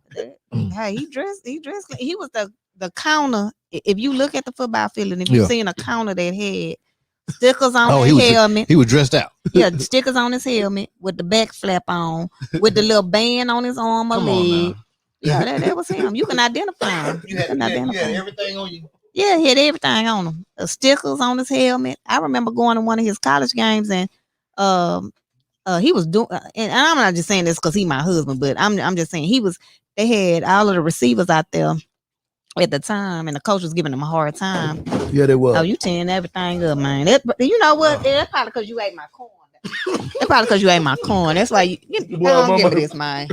Hey, he dressed. He was the counter. If you look at the football field, and if you seen a counter that had stickers on his helmet, he was dressed out. Yeah, stickers on his helmet with the back flap on, with the little band on his arm or leg. Yeah, that was him. You can identify him. You had everything on you. Yeah, he had everything on him. The stickers on his helmet. I remember going to one of his college games and he was doing, and I'm not just saying this because he's my husband, but I'm just saying they had all of the receivers out there at the time, and the coach was giving them a hard time. Yeah, they were. Oh, you tearing everything up, man. You know what? That's probably because you ate my corn. That's probably because you ate my corn. That's why you don't give me this, man.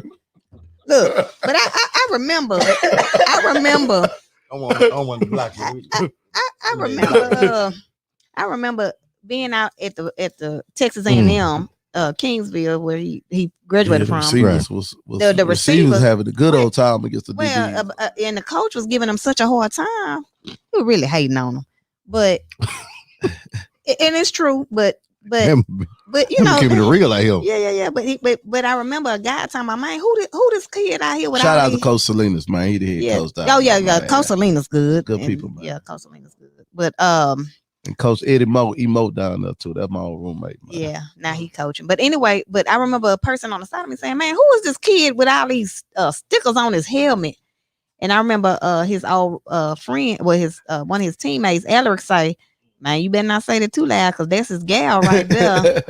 Look, but I remember. I want to block you. I remember being out at the Texas A&M Kingsville where he graduated from. The receivers having a good old time against the DBs. And the coach was giving them such a hard time. He was really hating on them, but and it's true, but you know, keeping it real out here. Yeah. But I remember a guy telling my man, who this kid out here with shout out to Coach Salinas, man. He the head coach. Oh yeah. Coach Salinas good. Good people, man. Yeah, Coach Salinas good. But And Coach Eddie Moe down there too. That's my old roommate. Man. Yeah, now he coaching. But anyway, I remember a person on the side of me saying, "Man, who is this kid with all these stickers on his helmet?" And I remember his old friend, his one of his teammates, Alaric, say, "Man, you better not say that too loud, because that's his gal right there."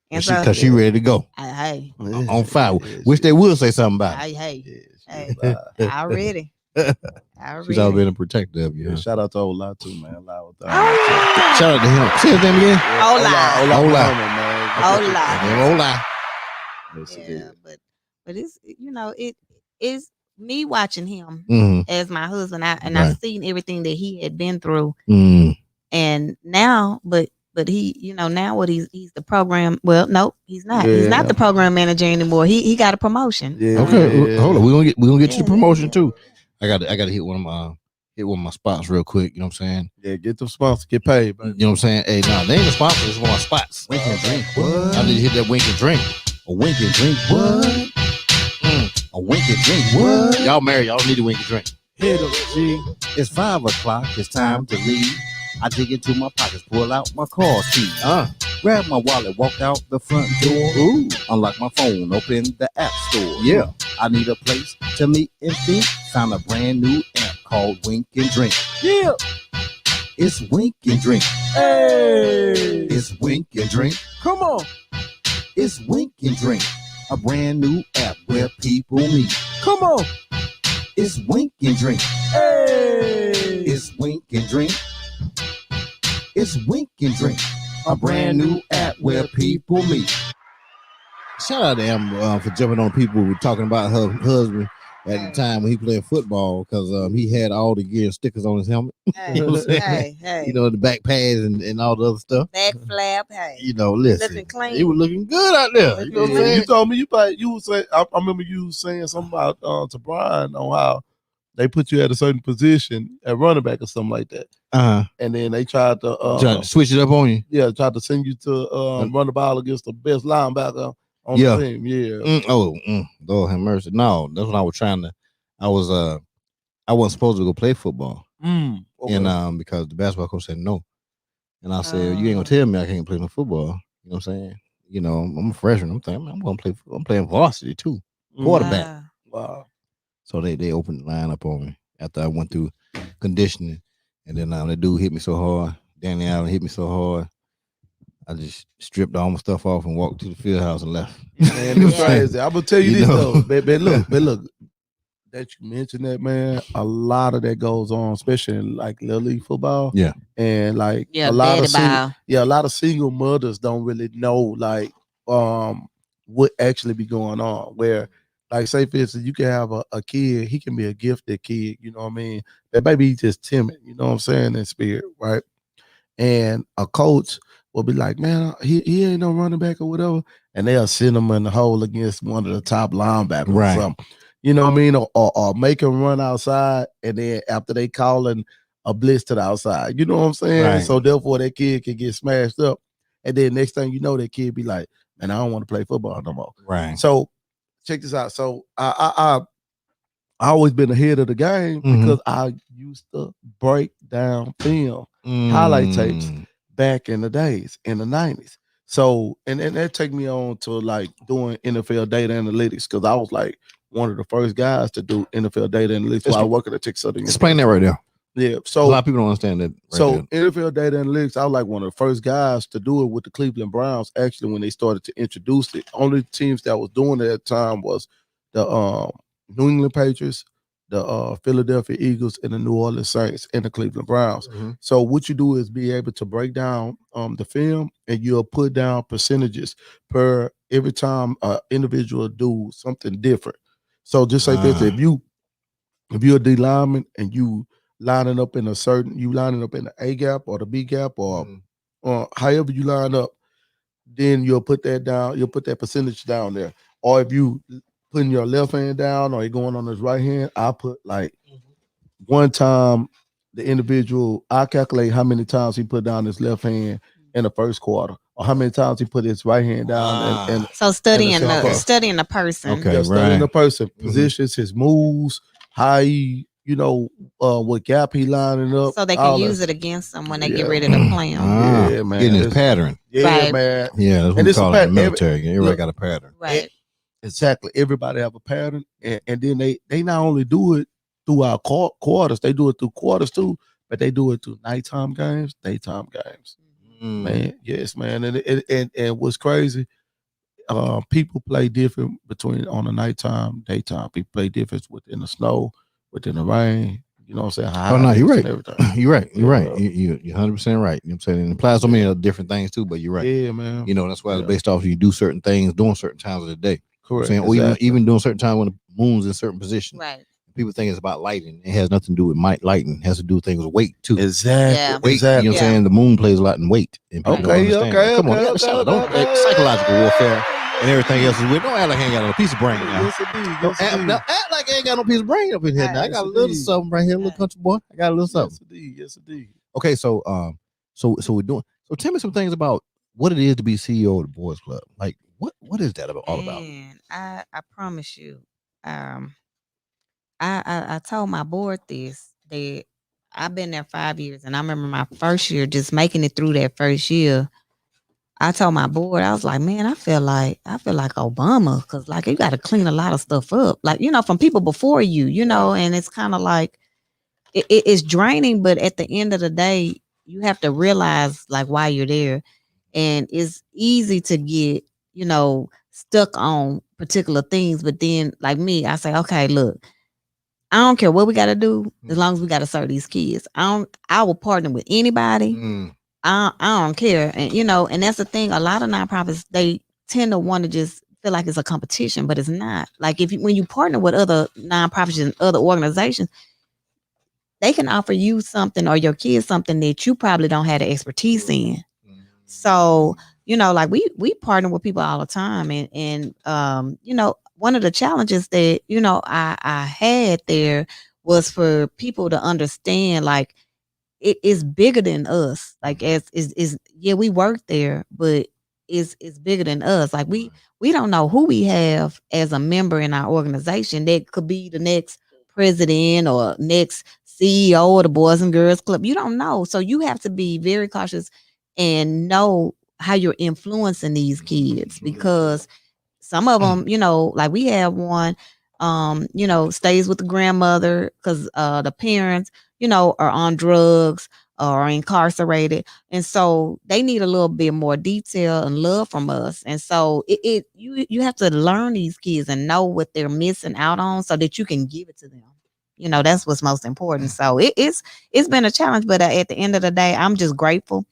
And because she ready to go. Hey, on fire. Wish they would say something about it. Hey, already. She's always been a protector of you. Yeah, shout out to Ola too, man. Ola. Shout out to him. Say his name again. Ola. Yeah, but it's it is me watching him as my husband. I've seen everything that he had been through, and now, but he, now what he's the program. Well, no, he's not. Yeah. He's not the program manager anymore. He got a promotion. Yeah. Okay, hold on. We're gonna get you the promotion too. I got to hit one of my spots real quick. You know what I'm saying? Yeah, get them sponsors, get paid. Baby. You know what I'm saying? Hey, no, they ain't the sponsors. It's one of my spots. Wink and drink. What? I need to hit that wink and drink. A wink and drink. What? A wink and drink. What? Y'all married? Y'all need a wink and drink. Hit them, G. It's 5 o'clock. It's time to leave. I dig into my pockets, pull out my car key. Grab my wallet, walk out the front door. Ooh. Unlock my phone, open the app store. Yeah. I need a place to meet and think. Found a brand new app called Wink and Drink. Yeah. It's Wink and Drink. Hey. It's Wink and Drink. Come on. It's Wink and Drink. A brand new app where people meet. Come on. It's Wink and Drink. Hey. It's Wink and Drink. It's Wink and Drink, a brand new app where people meet. Shout out to Amber for jumping on people who were talking about her husband at the time when he played football, because he had all the gear and stickers on his helmet. Hey, you know what I'm saying? Hey. The back pads and all the other stuff. Back flap, hey. Listen. Looking clean. He was looking good out there. You know what I'm saying? You told me you would say, I remember you saying something about to Brian on how they put you at a certain position at running back or something like that. And then they tried to switch it up on you. Yeah, tried to send you to run the ball against the best linebacker on the team. Yeah. Lord have mercy. No, that's what I was trying to. I wasn't supposed to go play football. Okay. And because the basketball coach said no. And I said, you ain't gonna tell me I can't play no football. You know what I'm saying? I'm a freshman. I'm thinking, I'm gonna play. I'm playing varsity too. Quarterback. Wow. So they opened the line up on me after I went through conditioning. And then the dude hit me so hard. Danny Allen hit me so hard. I just stripped all my stuff off and walked to the field house and left. Man, it's crazy. I'm gonna tell you this though. Man, look, that you mentioned that, man, a lot of that goes on, especially in like little league football. Yeah. And like a lot of single mothers don't really know like what actually be going on. Where, like, say for instance, you can have a kid, he can be a gifted kid, you know what I mean? That maybe he's just timid, you know what I'm saying, in spirit, right? And a coach will be like, man, he ain't no running back or whatever, and they'll send him in the hole against one of the top linebackers or something. You know what I mean? Or make him run outside, and then after they calling a blitz to the outside. You know what I'm saying? Right. So therefore that kid can get smashed up. And then next thing you know, that kid be like, man, I don't want to play football no more. Right. So check this out. So I always been ahead of the game because I used to break down film, highlight tapes back in the days, in the 90s. So, and that take me on to like doing NFL data analytics, because I was like one of the first guys to do NFL data analytics while I work at the Texas Southern. Explain that right now. Yeah. So a lot of people don't understand that. NFL data analytics, I was like one of the first guys to do it with the Cleveland Browns. Actually, when they started to introduce it, only teams that was doing it at the time was the New England Patriots, the Philadelphia Eagles, and the New Orleans Saints, and the Cleveland Browns. So what you do is be able to break down the film, and you'll put down percentages per every time an individual do something different. So just like this, if you're a D lineman and you lining up in the A gap or the B gap or however you line up, then you'll put that down. You'll put that percentage down there. Or if you putting your left hand down or you're going on his right hand, I put like one time the individual, I calculate how many times he put down his left hand in the first quarter, or how many times he put his right hand down. And so studying the person. Okay, studying the person, positions, his moves, how he, what gap he lining up, so they can use it against them when they get ready to play them. Yeah, man. Getting his pattern. Yeah, Right. man. Yeah, that's what we call it in the military. Everybody got a pattern. Right. Exactly. Everybody have a pattern, and then they not only do it through our quarters, they do it through quarters too, but they do it through nighttime games, daytime games. Man, yes, man. And what's crazy, people play different between on the nighttime, daytime. People play different within the snow, within the rain. You know what I'm saying? Oh no, you're right. You're right. You're right. You're 100% right. You know what I'm saying? And it applies so many other different things too, but you're right. Yeah, man. You know, that's why it's based off you do certain things during certain times of the day. Correct. Saying, or even during certain time when the moon's in certain positions. Right. People think it's about lighting. It has nothing to do with lighting. It has to do with things with weight too. Exactly. Yeah. Weight. You know what I'm saying? The moon plays a lot in weight. And people don't understand that. Come on, psychological warfare and everything else is with. Don't act like I ain't got no piece of brain now. Yes, indeed. Don't act like I ain't got no piece of brain up in here now. I got a little something right here, a little country boy. I got a little something. Yes, indeed. Okay, so we're doing. So tell me some things about what it is to be CEO of the Boys Club. Like what is that all about? I promise you, I told my board this, that I've been there 5 years, and I remember my first year, just making it through that first year. I told my board, I was like, man, I feel like Obama, because like you got to clean a lot of stuff up, like from people before you, and it's kind of like it's draining, but at the end of the day, you have to realize like why you're there, and it's easy to get stuck on particular things, but then like me, I say, okay, look, I don't care what we got to do as long as we got to serve these kids. I will partner with anybody. I don't care. And, and that's the thing. A lot of nonprofits, they tend to want to just feel like it's a competition, but it's not. Like when you partner with other nonprofits and other organizations, they can offer you something or your kids something that you probably don't have the expertise in. So, like we partner with people all the time. And one of the challenges that, I had there was for people to understand, like, it is bigger than us. Like we work there, but it's bigger than us. Like we don't know who we have as a member in our organization that could be the next president or next CEO of the Boys and Girls Club. You don't know. So you have to be very cautious and know how you're influencing these kids, because some of them, like we have one, stays with the grandmother because the parents, are on drugs or incarcerated. And so they need a little bit more detail and love from us. And so you have to learn these kids and know what they're missing out on so that you can give it to them. That's what's most important. So it's been a challenge, but at the end of the day, I'm just grateful.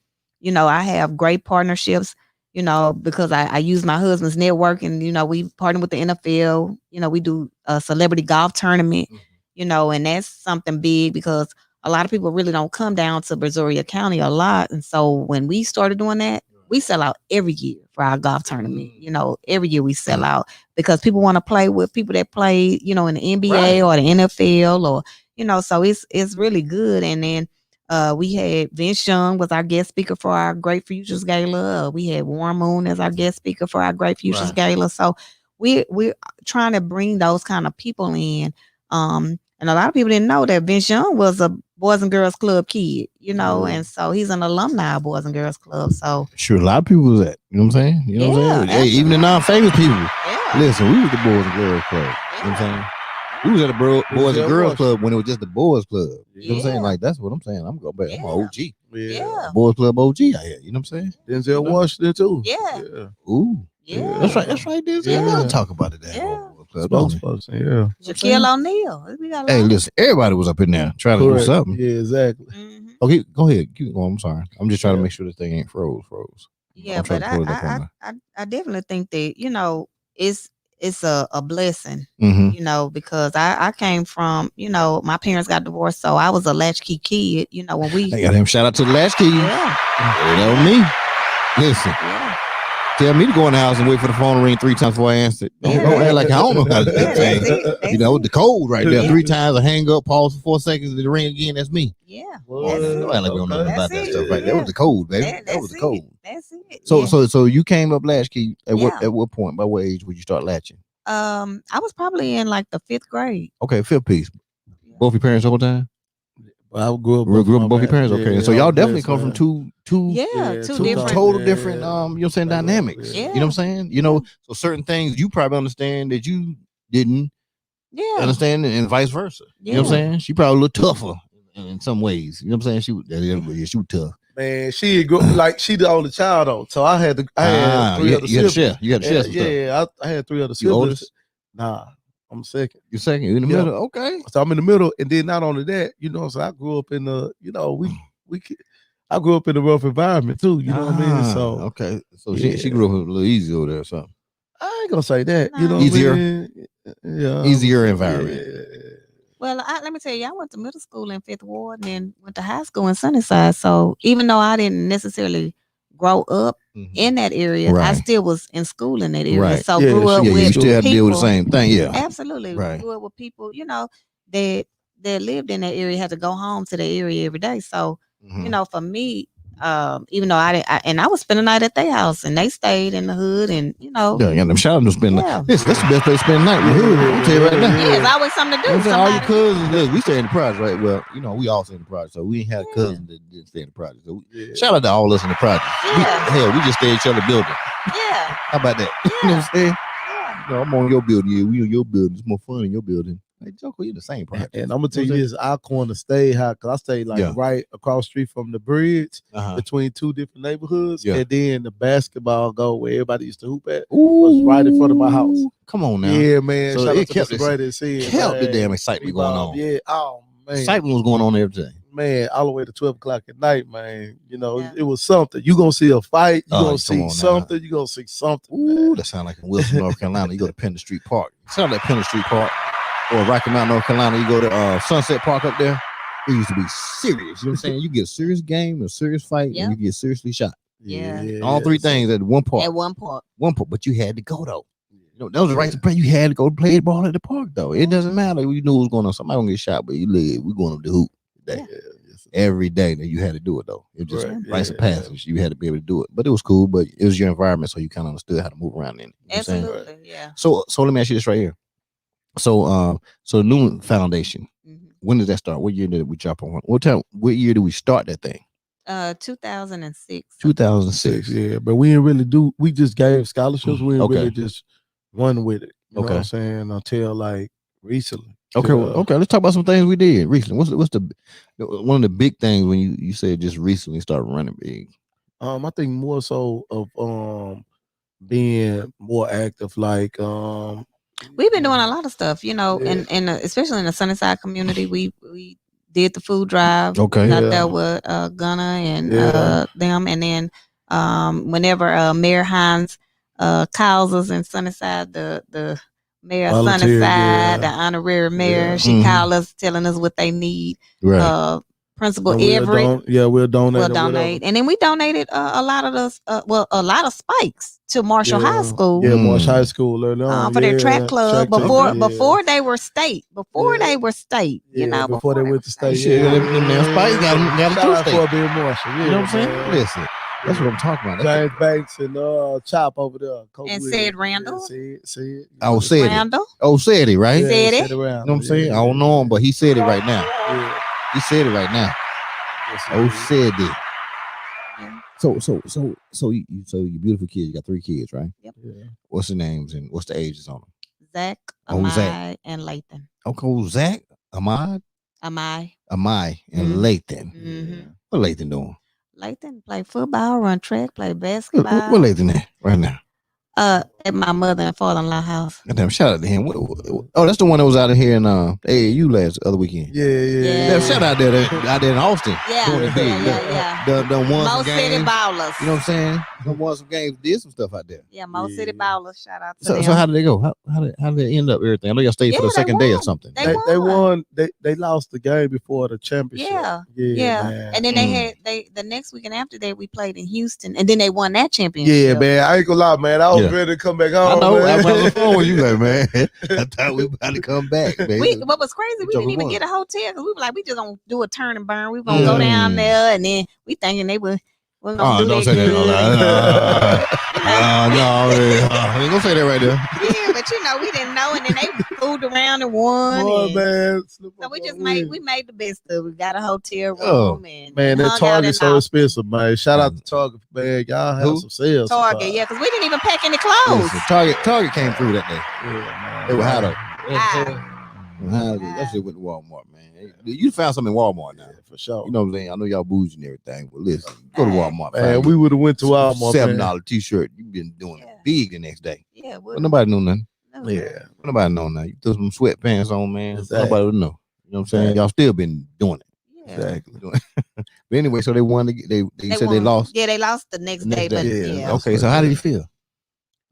I have great partnerships, because I use my husband's network, and, we partner with the NFL, we do a celebrity golf tournament, and that's something big because a lot of people really don't come down to Brazoria County a lot. And so when we started doing that, we sell out every year for our golf tournament. Every year we sell out because people want to play with people that play, in the NBA or the NFL, or, so it's really good. And then we had Vince Young was our guest speaker for our Great Futures Gala. We had Warren Moon as our guest speaker for our Great Futures Gala. So we're trying to bring those kind of people in. And a lot of people didn't know that Vince Young was a Boys and Girls Club kid, and so he's an alumni of Boys and Girls Club. So sure, a lot of people was that. You know what I'm saying? You know what I'm saying? Hey, even the non-famous people. Yeah. Listen, we was the Boys and Girls Club. You know what I'm saying? We was at the Boys and Girls Club when it was just the Boys Club. You know what I'm saying? Like, that's what I'm saying. I'm going back. I'm an OG. Yeah. Boys Club OG out here. You know what I'm saying? Denzel Washington too. Yeah. Ooh. Yeah. That's right. Denzel. Yeah. I'll talk about it. Spokesperson. Yeah. Shaquille O'Neal. We got hey, listen, everybody was up in there trying to do something. Yeah, exactly. Mm-hmm. Okay, go ahead. Keep going. I'm sorry. I'm just trying to make sure this thing ain't froze. Yeah, but I definitely think that, it's a blessing, because I came from, my parents got divorced, so I was a latchkey kid, when we. I got him. Shout out to the latchkey. Yeah. That was me. Listen. Yeah. Tell me to go in the house and wait for the phone to ring 3 times before I answer it. Don't act like I don't know how to do that thing. The code right there. 3 times, I hang up, pause for 4 seconds, and it ring again. That's me. Yeah. Don't act like we don't know about that stuff. Right? That was the code, baby. That was the code. That's it. So you came up latchkey at what point? By what age would you start latching? I was probably in like the 5th grade. Okay, 5th piece. Both your parents the whole time? I grew up with both your parents. Okay, so y'all definitely come from two two different, total different. You know what I'm saying, dynamics. Yeah. You know what I'm saying. You know, so certain things you probably understand that you didn't. Yeah. Understand, and vice versa. You know what I'm saying? She probably a little tougher in some ways. You know what I'm saying? She was tough. Man, she the only child though. So I had three other siblings. You had to share some stuff. Yeah, I had three other siblings. You oldest? Nah, I'm second. You're second. You're in the middle. Okay. So I'm in the middle, and then not only that, so I grew up in the, I grew up in a rough environment too. You know what I mean? So okay. So she grew up a little easier over there or something. I ain't gonna say that. You know, easier. What I mean? Yeah, easier environment. Yeah. Well, let me tell you, I went to middle school in 5th Ward and then went to high school in Sunnyside. So even though I didn't necessarily grow up in that area, I still was in school in that area. Right. So grew up with you still had to deal with the people. same thing. Yeah, absolutely. Right. Grew up with people, that lived in that area, had to go home to the area every day. So for me, even though I was spending the night at their house and they stayed in the hood and them shout out to spend that's the best place to spend the night in the hood. I'll tell you right now. Yeah, it's always something to do. All your cousins, look, we stay in the project, right? Well, we all stay in the project, so we ain't had a cousin that didn't stay in the project. So shout out to all us in the project. Yeah. We just stay in each other's building. Yeah. How about that? Yeah. You know what I'm saying? Yeah. I'm on your building. Yeah, we on your building. It's more fun in your building. Hey, Joko, you're the same project. And I'm gonna tell you this, our corner stayed high because I stayed right across the street from the bridge between two different neighborhoods. Yeah. And then the basketball goal where everybody used to hoop at was right in front of my house. Come on now. Yeah, man. So Shout it out to kept Mr. Brady and said, kept the damn excitement going on. Yeah. Oh man. Excitement was going on every day. Man, all the way to 12 o'clock at night, man. It was something. You gonna see a fight, you gonna see something, you gonna see something. Ooh, that sound like in Wilson, North Carolina. You go to Pender Street Park. Sound like Pender Street Park. Or Rocky Mount, North Carolina, you go to Sunset Park up there. It used to be serious. You know what I'm saying? You get a serious game, a serious fight, and you get seriously shot. Yeah. All three things at one park. At one park. But you had to go though. That was the right to play. You had to go play ball at the park though. It doesn't matter. You knew what was going on. Somebody gonna get shot, but you live. We going up the hoop today. Every day that you had to do it though. It was just rites of passage. You had to be able to do it. But it was cool, but it was your environment, so you kind of understood how to move around in it. Absolutely, yeah. So let me ask you this right here. So the Newman Foundation, when did that start? What year did we drop on? What year did we start that thing? 2006. 2006. Yeah, but we didn't really we just gave scholarships. We didn't really just run with it. You know what I'm saying? Until like recently. Okay, let's talk about some things we did recently. What's the one of the big things when you said just recently started running big? I think more so of being more active, like we've been doing a lot of stuff, and especially in the Sunnyside community. We did the food drive. Out there with Gunna and them, and then whenever Mayor Hines calls us in Sunnyside, the mayor of Sunnyside, the honorary mayor, she called us telling us what they need. Right. Principal Everett. We'll donate. And then we donated a lot of those, a lot of spikes to Marshall High School. Yeah, Marshall High School early on. For their track club before they were state. Before they were state, before they went to state. Them spikes got shout out for being Marshall. You know what I'm saying? Listen, that's what I'm talking about. James Banks and Chop over there. And said Randall. Said. Oh, said Randall. It. Oh, said it, right? Said it. You know what I'm saying? I don't know him, but he said it right now. Yeah. He said it right now. Said it. Yeah. So you beautiful kids. You got 3 kids, right? Yep. Yeah. What's the names and what's the ages on them? Zach, Amai, and Lathan. Okay, Zach, Amai, and Lathan. Mm-hmm. What Lathan doing? Lathan play football, run track, play basketball. What Lathan at right now? At my mother and father-in-law house. Damn, shout out to him. That's the one that was out of here in AAU other weekend. Yeah. Shout out there in Austin. Yeah. Done won some games. City Ballers. You know what I'm saying? Done won some games, did some stuff out there. Yeah, City Ballers. Shout out to them. So how did they go? How did they end up everything? I know y'all stayed for the second day or something. They won. They lost the game before the championship. Yeah. Man. And then the next weekend after that we played in Houston, and then they won that championship. Yeah, man. I ain't gonna lie, man. I was ready to come back home. I know. Man. I was on the phone with you, man. I thought we were about to come back, man. What was crazy? We didn't even get a hotel because we were like, we just gonna do a turn and burn. We were gonna go down there, and then we thinking they were We're gonna do don't that say that. good. No, ain't gonna say that right there. Yeah, but you know, we didn't know, and then they fooled around and won. Boy, and man. so we just made the best of it. We got a hotel room Oh, and Man, that hung out Target in so Austin. expensive, man. Shout out to Target, man. Y'all have Who? some sales. Target, yeah, because we didn't even pack any clothes. Listen, Target came through that day. Yeah, man. They were high though. Ah. That shit went to Walmart, man. You found something in Walmart now. Yeah, for sure. You know what I'm saying? I know y'all bougie and everything, but listen, go to Walmart. Man, we would have went to Walmart. $7 t-shirt. You've been doing it big the next day. Yeah, but nobody knew nothing. No. Yeah, nobody know nothing. You threw some sweatpants on, man. Exactly. Nobody would know. You know what I'm saying? Y'all still been doing it. Yeah. Exactly. But anyway, so they won. They said they lost. Yeah, they lost the next day. But yeah. Okay, so how did he feel?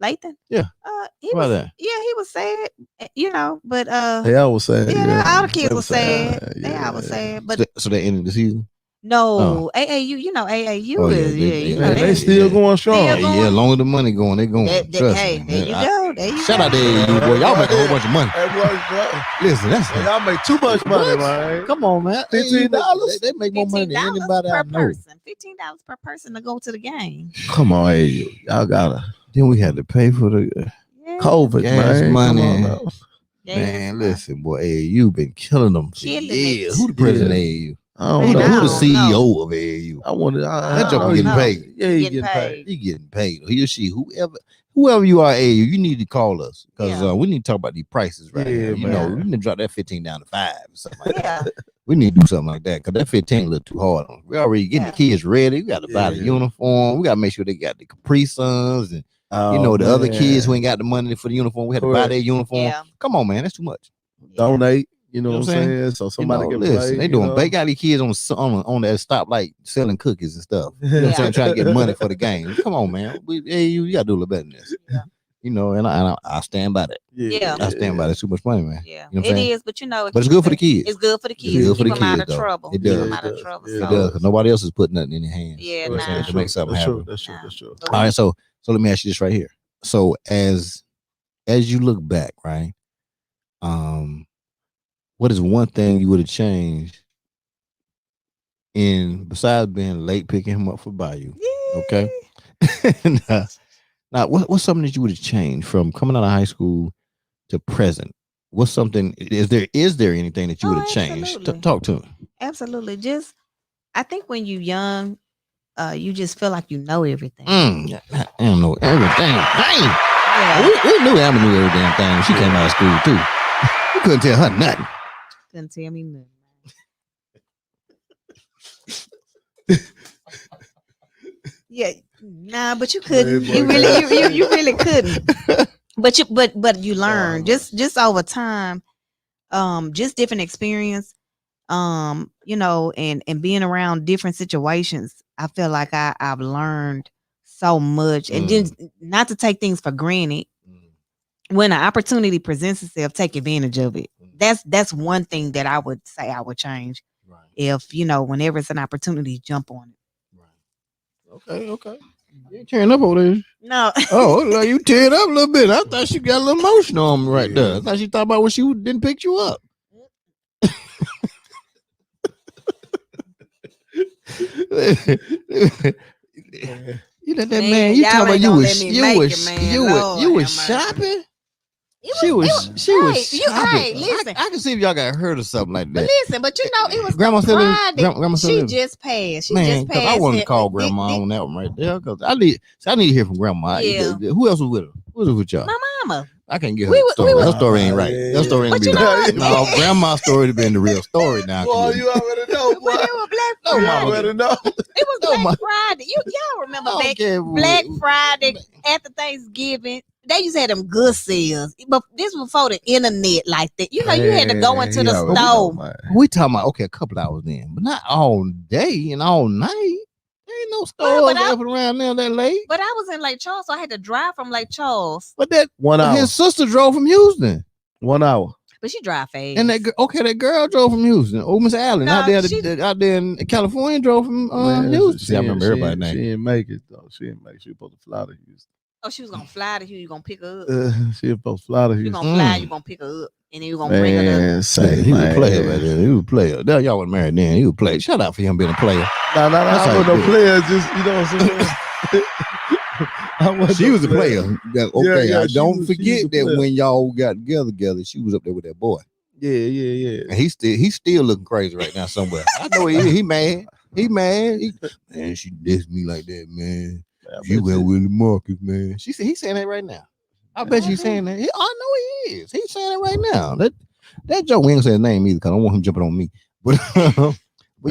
Lathan? Yeah. He was. Yeah, he was sad. You know, but they all was sad. Yeah, all the kids They were sad. sad. They all was sad. But so they ended the season. No, AAU. You know AAU is. They still going strong. Yeah, longer the money going, they going. Hey, there you go. There you shout out to AAU, boy. Y'all make a whole bunch of money. Listen, y'all make too much money, man. Come on, man. $15. They make more money than anybody I know. $15 per person to go to the game. Come on, AAU. Y'all gotta. Then we had to pay for the COVID, gas man. money. Man, listen, boy, AAU been killing them for years. Who the president of AAU? I don't know. Who the CEO of AAU? I wanted. That joker getting paid. Yeah, he getting paid. He getting paid. He or she, whoever you are, AAU, you need to call us because we need to talk about these prices right here. You know, we need to drop that 15 down to 5 or something like that. We need to do something like that because that 15 a little too hard on. We already getting the kids ready. We got to buy the uniform. We got to make sure they got the Capri Suns and the other kids who ain't got the money for the uniform. We had to buy their uniform. Yeah. Come on, man, that's too much. Donate. You know what I'm saying? So somebody can listen. Play, they got these kids on that stoplight selling cookies and stuff. You know what I'm saying? Trying to get money for the game. Come on, man. You gotta do a little better than this. Yeah. You know, and I stand by that. Yeah. I stand by that. It's too much money, man. Yeah. You know it is, but but it's good for the kids. It's good for the kids. It's good for the keep them kids, out of trouble. It does. Keep them out of trouble. It does, because nobody else is putting nothing in your hands. Yeah, to make something happen. That's true. All right, so let me ask you this right here. So as you look back, right? What is one thing you would have changed besides being late picking him up for Bayou? Yay. Okay. Now, what's something that you would have changed from coming out of high school to present? What's something? Is there anything that you would have changed? Talk to me. Absolutely. I think when you're young, you just feel like you know everything. I don't know everything. Dang. Yeah. We knew Amber knew every damn thing. She came out of school too. We couldn't tell her nothing. Couldn't tell me nothing. Yeah, nah, but you couldn't. You really couldn't. But you learn just over time, just different experience, you know, and being around different situations. I feel like I've learned so much, and just not to take things for granted. When an opportunity presents itself, take advantage of it. That's one thing that I would say I would change. Right. If whenever it's an opportunity, jump on it. Okay. You ain't tearing up over there. No. Oh, you teared up a little bit. I thought she got a little emotion on me right there. I thought she thought about when she didn't pick you up. You let that man. You talking about you was shopping. She was shopping. Listen, I can see if y'all got hurt or something like that. But listen, it was Grandma still Friday. She just passed. Man, because I wanted to call Grandma on that one right there. Because I need to hear from Grandma. Yeah. Who else was with her? Who was with y'all? My mama. I can't get her story. Her story ain't right. Her story ain't right. No, Grandma's story would have been the real story now. Boy, you already know. But it was Black Friday. You already know. It was Black Friday. Y'all remember Black Friday after Thanksgiving? They used to have them good sales, but this was before the internet like that. You had to go into the store. We talking about a couple hours then, but not all day and all night. There ain't no stores open around there that late. But I was in Lake Charles, so I had to drive from Lake Charles. But that 1 hour. His sister drove from Houston. 1 hour. But she drive fast. And that girl drove from Houston. Oh, Miss Allen out there in California drove from Houston. I remember everybody's name. She didn't make it though. She was supposed to fly to Houston. Oh, she was gonna fly to you. You gonna pick her up. She was supposed to fly to Houston. You gonna fly. You gonna pick her up. and then you gonna bring her to. He was a player back then. He was a player. Now y'all was married then. He was a player. Shout out for him being a player. Nah, I wasn't no player. Just you know what I'm saying. She was a player. Okay, Yeah, don't forget that when y'all got together, she was up there with that boy. Yeah. And he's still looking crazy right now somewhere. I know he is. He mad. Man, she dissed me like that, man. You went with the Marcus, man. She said he's saying that right now. I bet you saying that. I know he is. He's saying it right now. That joke, we ain't gonna say his name either because I don't want him jumping on me. But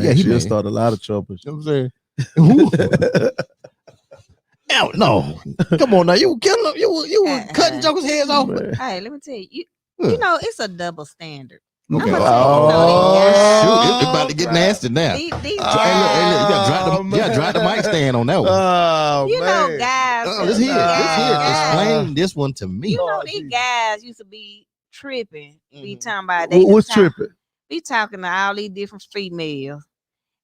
yeah, he just started a lot of trouble. You know what I'm saying? No. Come on now. You were killing him. You were cutting jokers' heads off. Hey, let me tell you. You know, it's a double standard. Okay. Shoot, it's about to get nasty now. These you gotta drop the mic stand on that one. Know, guys. Let's hear it. Explain this one to me. You know, these guys used to be tripping. Be talking about what's tripping? Be talking to all these different females.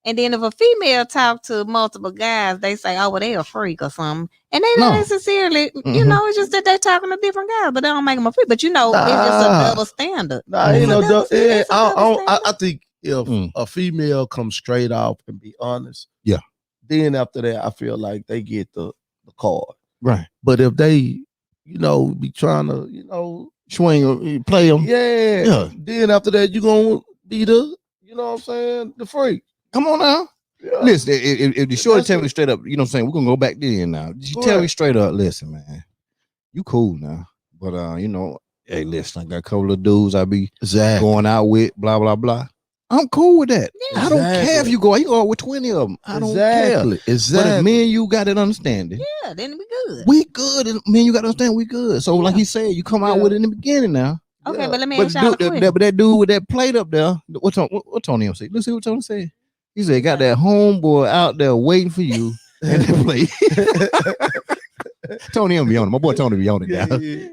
And then if a female talk to multiple guys, they say, oh, well, they a freak or something. And they don't necessarily, you know, it's just that they're talking to different guys, but they don't make them a freak. But, you know, it's just a double standard. I think if a female comes straight off and be honest, then after that, I feel like they get the card. Right. But if they, you know, be trying to, swing or play them. Yeah. Then after that, you're going to be the, you know what I'm saying, the freak. Come on now. Yeah. Listen, if the shorty tell me straight up, you know what I'm saying, we're gonna go back then now. She tell me straight up, listen, man, you cool now. But you know, hey, listen, I got a couple of dudes I be going out with, blah, blah, blah. I'm cool with that. Yeah, I don't care if you go out with 20 of them. I don't care. Exactly. But if me and you got that understanding, then we good. We good. And me and you got to understand we good. So like he said, you come out with it in the beginning now. Okay, but let me ask y'all a question. But that dude with that plate up there, what Tony say? Let's see what Tony said. He said, got that homeboy out there waiting for you and that plate. Tony be on it. My boy Tony be on it, guys.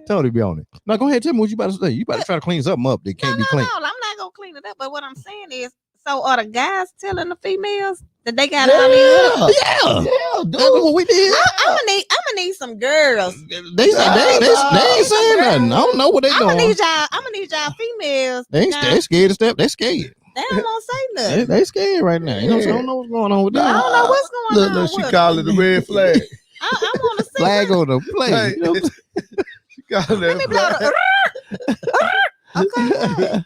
Tony be on it. Now go ahead, tell me what you about to say. You about to try to clean something up that can't be clean. No, I'm not gonna clean it up. But what I'm saying is, so are the guys telling the females that they got all these? Yeah, that's what we did. I'm gonna need some girls. They ain't saying nothing. I don't know what they doing. I'm gonna need y'all females. They scared to step. They scared. They don't want to say nothing. They scared right now. You know, so I don't know what's going on with them. I don't know what's going on. Look, she call it the red flag. I want to see flag on the plate. Hey, you know? She call it Let me blow the. Okay, wait a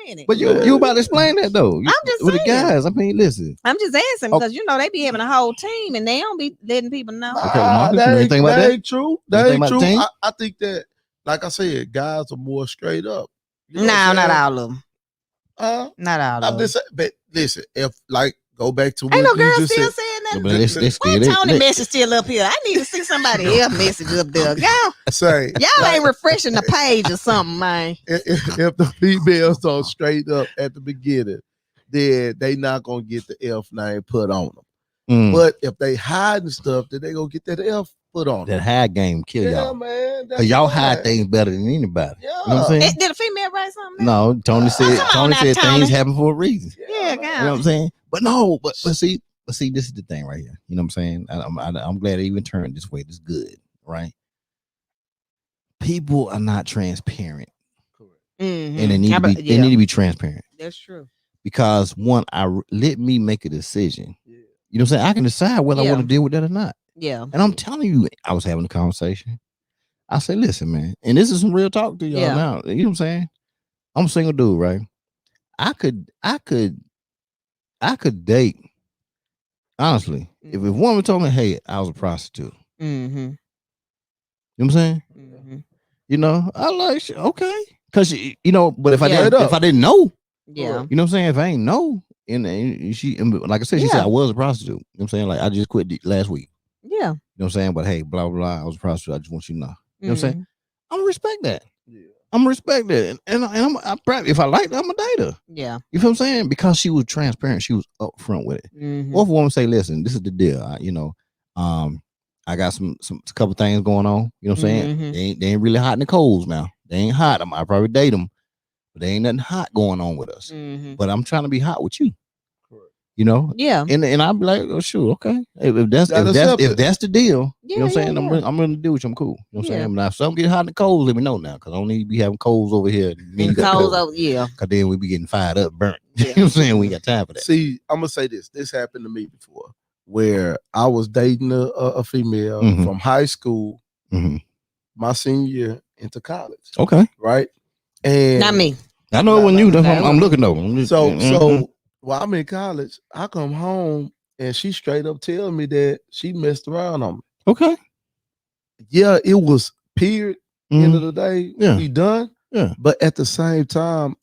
minute. But you about to explain that though. I'm just with saying. the guys. I mean, listen. I'm just asking because you know they be having a whole team and they don't be letting people know. That ain't true. That ain't true. I think that, like I said, guys are more straight up. No, not all of them. Not all of them. But listen, if like go back to what ain't no girl just still said. saying that. Why Tony message still up here? I need to see somebody else message up there. Y'all ain't refreshing the page or something, man. If the females don't straight up at the beginning, then they not gonna get the F name put on them. But if they hiding stuff, then they gonna get that F put on them. That hide game kill y'all. Man. Cause y'all hide things better than anybody. Yeah. You know what I'm saying? Did a female write something? No, Tony said things happen for a reason. Yeah, God. You know what I'm saying? But no, but see, this is the thing right here. You know what I'm saying? I'm glad it even turned this way. This is good, right? People are not transparent. Correct. Mm-hmm. And they need to be transparent. That's true. Because let me make a decision. Yeah. You know what I'm saying? I can decide whether I want to deal with that or not. Yeah. And I'm telling you, I was having a conversation. I said, listen, man, and this is some real talk to y'all now. You know what I'm saying? I'm a single dude, right? I could date. Honestly, if a woman told me, hey, I was a prostitute. Mm-hmm. You know what I'm saying? Mm-hmm. You know, I like okay. Cause you know, but if I didn't know, you know what I'm saying? If I ain't know, and she, like I said, she said I was a prostitute. You know what I'm saying? Like I just quit last week. Yeah. You know what I'm saying? But hey, blah, blah, blah. I was a prostitute. I just want you to know. You know what I'm saying? I'm gonna respect that. Yeah. I'm gonna respect that. And I'm probably, if I like that, I'm gonna date her. Yeah. You feel what I'm saying? Because she was transparent. She was upfront with it. Mm-hmm. Or if a woman say, listen, this is the deal. I got some couple things going on. You know what I'm saying? Mm-hmm. They ain't really hot in the coals now. They ain't hot. I probably date them. But there ain't nothing hot going on with us. Mm-hmm. But I'm trying to be hot with you. Correct. You know, Yeah. and I'll be like, oh shoot, okay. If that's the deal, you know what I'm saying? I'm gonna do with you. I'm cool. You know what I'm saying? Now if something get hot in the coals, let me know now, because I don't need to be having coals over here. Coals over, because then we be getting fired up, burnt. You know what I'm saying? We ain't got time for that. See, I'm gonna say this. This happened to me before, where I was dating a female from high school, my senior year into college. Okay, right? And not me. I know when you. I'm looking over. So while I'm in college, I come home and she straight up tell me that she messed around on me. Okay. Yeah, it was period. End of the day, we done. Yeah. But at the same time,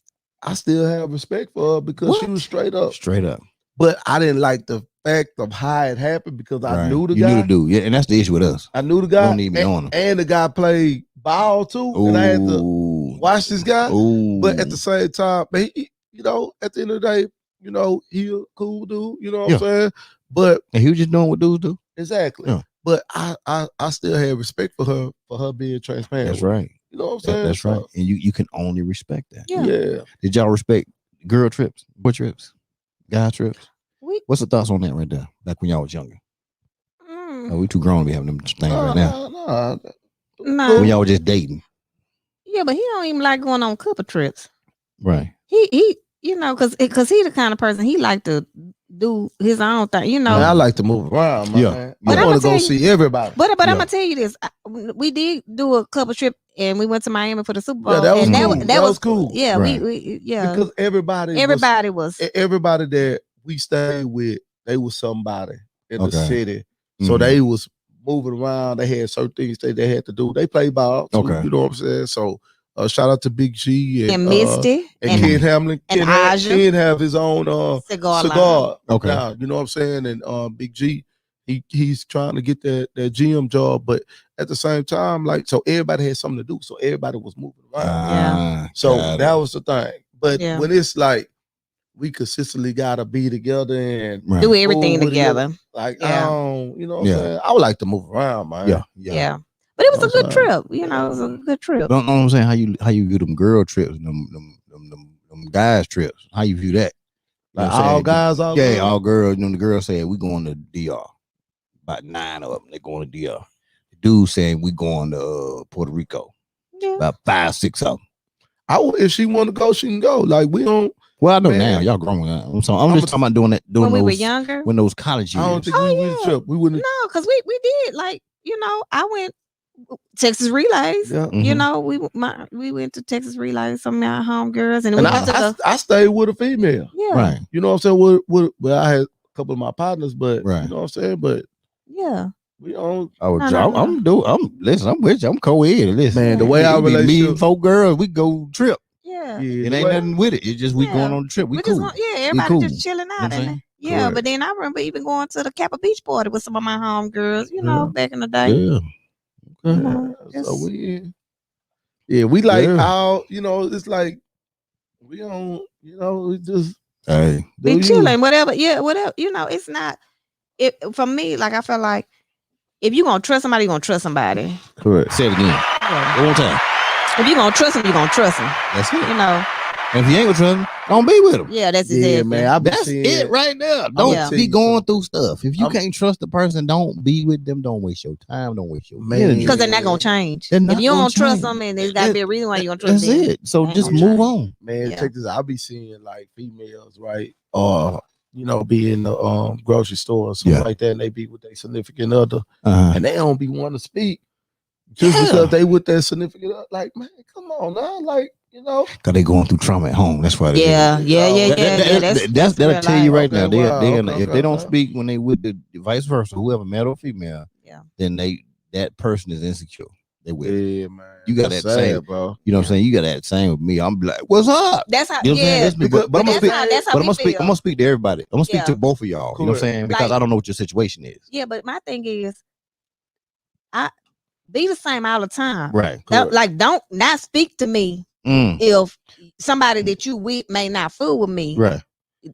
I still have respect for her because she was straight up. Straight up. But I didn't like the fact of how it happened because I knew the guy. You knew the dude. Yeah, and that's the issue with us. I knew the guy. Don't need me on him. And the guy played ball too. Ooh. And I had to watch this guy. Ooh. But at the same time, he, you know, at the end of the day, you know, he a cool dude. You know what I'm saying? But and he was just doing what dudes do. Exactly. Yeah. But I still have respect for her being transparent. That's right. You know what I'm saying? That's right. And you can only respect that. Yeah. Did y'all respect girl trips, boy trips, guy trips? What's the thoughts on that right there? Back when y'all was younger. Oh, we too grown to be having them things right now. No. When y'all was just dating. Yeah, but he don't even like going on couple trips. Right. He you know, because he the kind of person, he like to do his own thing, you know. Man, I like to move around, man. Yeah. I want to go see everybody. But I'm gonna tell you this. We did do a couple trip and we went to Miami for the Super Bowl. Yeah, that was and cool. That was cool. Yeah, right. we because everybody that we stayed with, they was somebody in the city. So they was moving around. They had certain things they had to do. They played ball too, you know what I'm saying? So shout out to Big G and Misty and Ken Hamlin. Ken have his own cigar. Okay. Now, you know what I'm saying? And Big G, he's trying to get that GM job, but at the same time, like, so everybody had something to do. So everybody was moving around. So that was the thing. But when it's like we consistently gotta be together and do everything together. Like I don't, you know what I'm saying? I would like to move around, man. Yeah. But it was a good trip, you know. It was a good trip. Don't know what I'm saying. How you view them girl trips, them guys trips? How you view that? You like all guys, all girls? all girls. You know, the girl said we going to DR. About 9 of them, they going to DR. The dude saying we going to Puerto Rico. Yeah. About 5, 6 of them. If she want to go, she can go. Like we don't. Well, I know now y'all grown up. I'm just talking about doing that. When we were younger, when those college years. I don't think we would trip. We wouldn't. No, because we did. Like, you know, I went Texas Relays. Yeah. You know, we went to Texas Relays. Some of my home girls, and I stayed with a female. Yeah, right. You know what I'm saying? Well, I had a couple of my partners, but you know what I'm saying. But yeah, we don't. I'm with you. I'm co-ed. Listen, man, the way our relationship, me 4 girls, we go trip. Yeah, it ain't nothing with it. It's just we going on the trip. We cool. Everybody just chilling out. Yeah, correct. But then I remember even going to the Kappa Beach party with some of my home girls, you know, back in the day. Yeah. Okay. So we like how, you know, it's like we don't, you know, we just be chilling, whatever. Yeah, whatever. You know, it's not it for me, like I feel like if you're gonna trust somebody, you're gonna trust somebody. Correct. Say it again. One more time. If you're gonna trust them, you're gonna trust them. That's it. You know. And if you ain't gonna trust them, don't be with them. Yeah, that's exactly. Yeah, man. That's it right there. Don't be going through stuff. If you can't trust the person, don't be with them. Don't waste your time. Don't waste your energy. Because they're not gonna change. If you don't trust them, and there's gotta be a reason why you're gonna trust them. That's it. So just move on. Man, check this out. I be seeing like females, right? You know, be in the grocery store or something like that, and they be with their significant other, and they don't be wanting to speak just because they with their significant other. Like, man, come on now, like, you know, because they going through trauma at home. That's why. Yeah. That'll tell you right now. If they don't speak when they with the vice versa, whoever male or female, then that person is insecure. They will. Yeah, man. You got that same, bro. You know what I'm saying? You got that same with me. I'm like, what's up? That's how. You know yeah. But I'm gonna speak. I'm gonna speak to everybody. I'm gonna speak to both of y'all. Correct. You know what I'm saying? Because I don't know what your situation is. Yeah, but my thing is, I be the same all the time. Right. Like, don't not speak to me if somebody that you with may not fool with me. Right.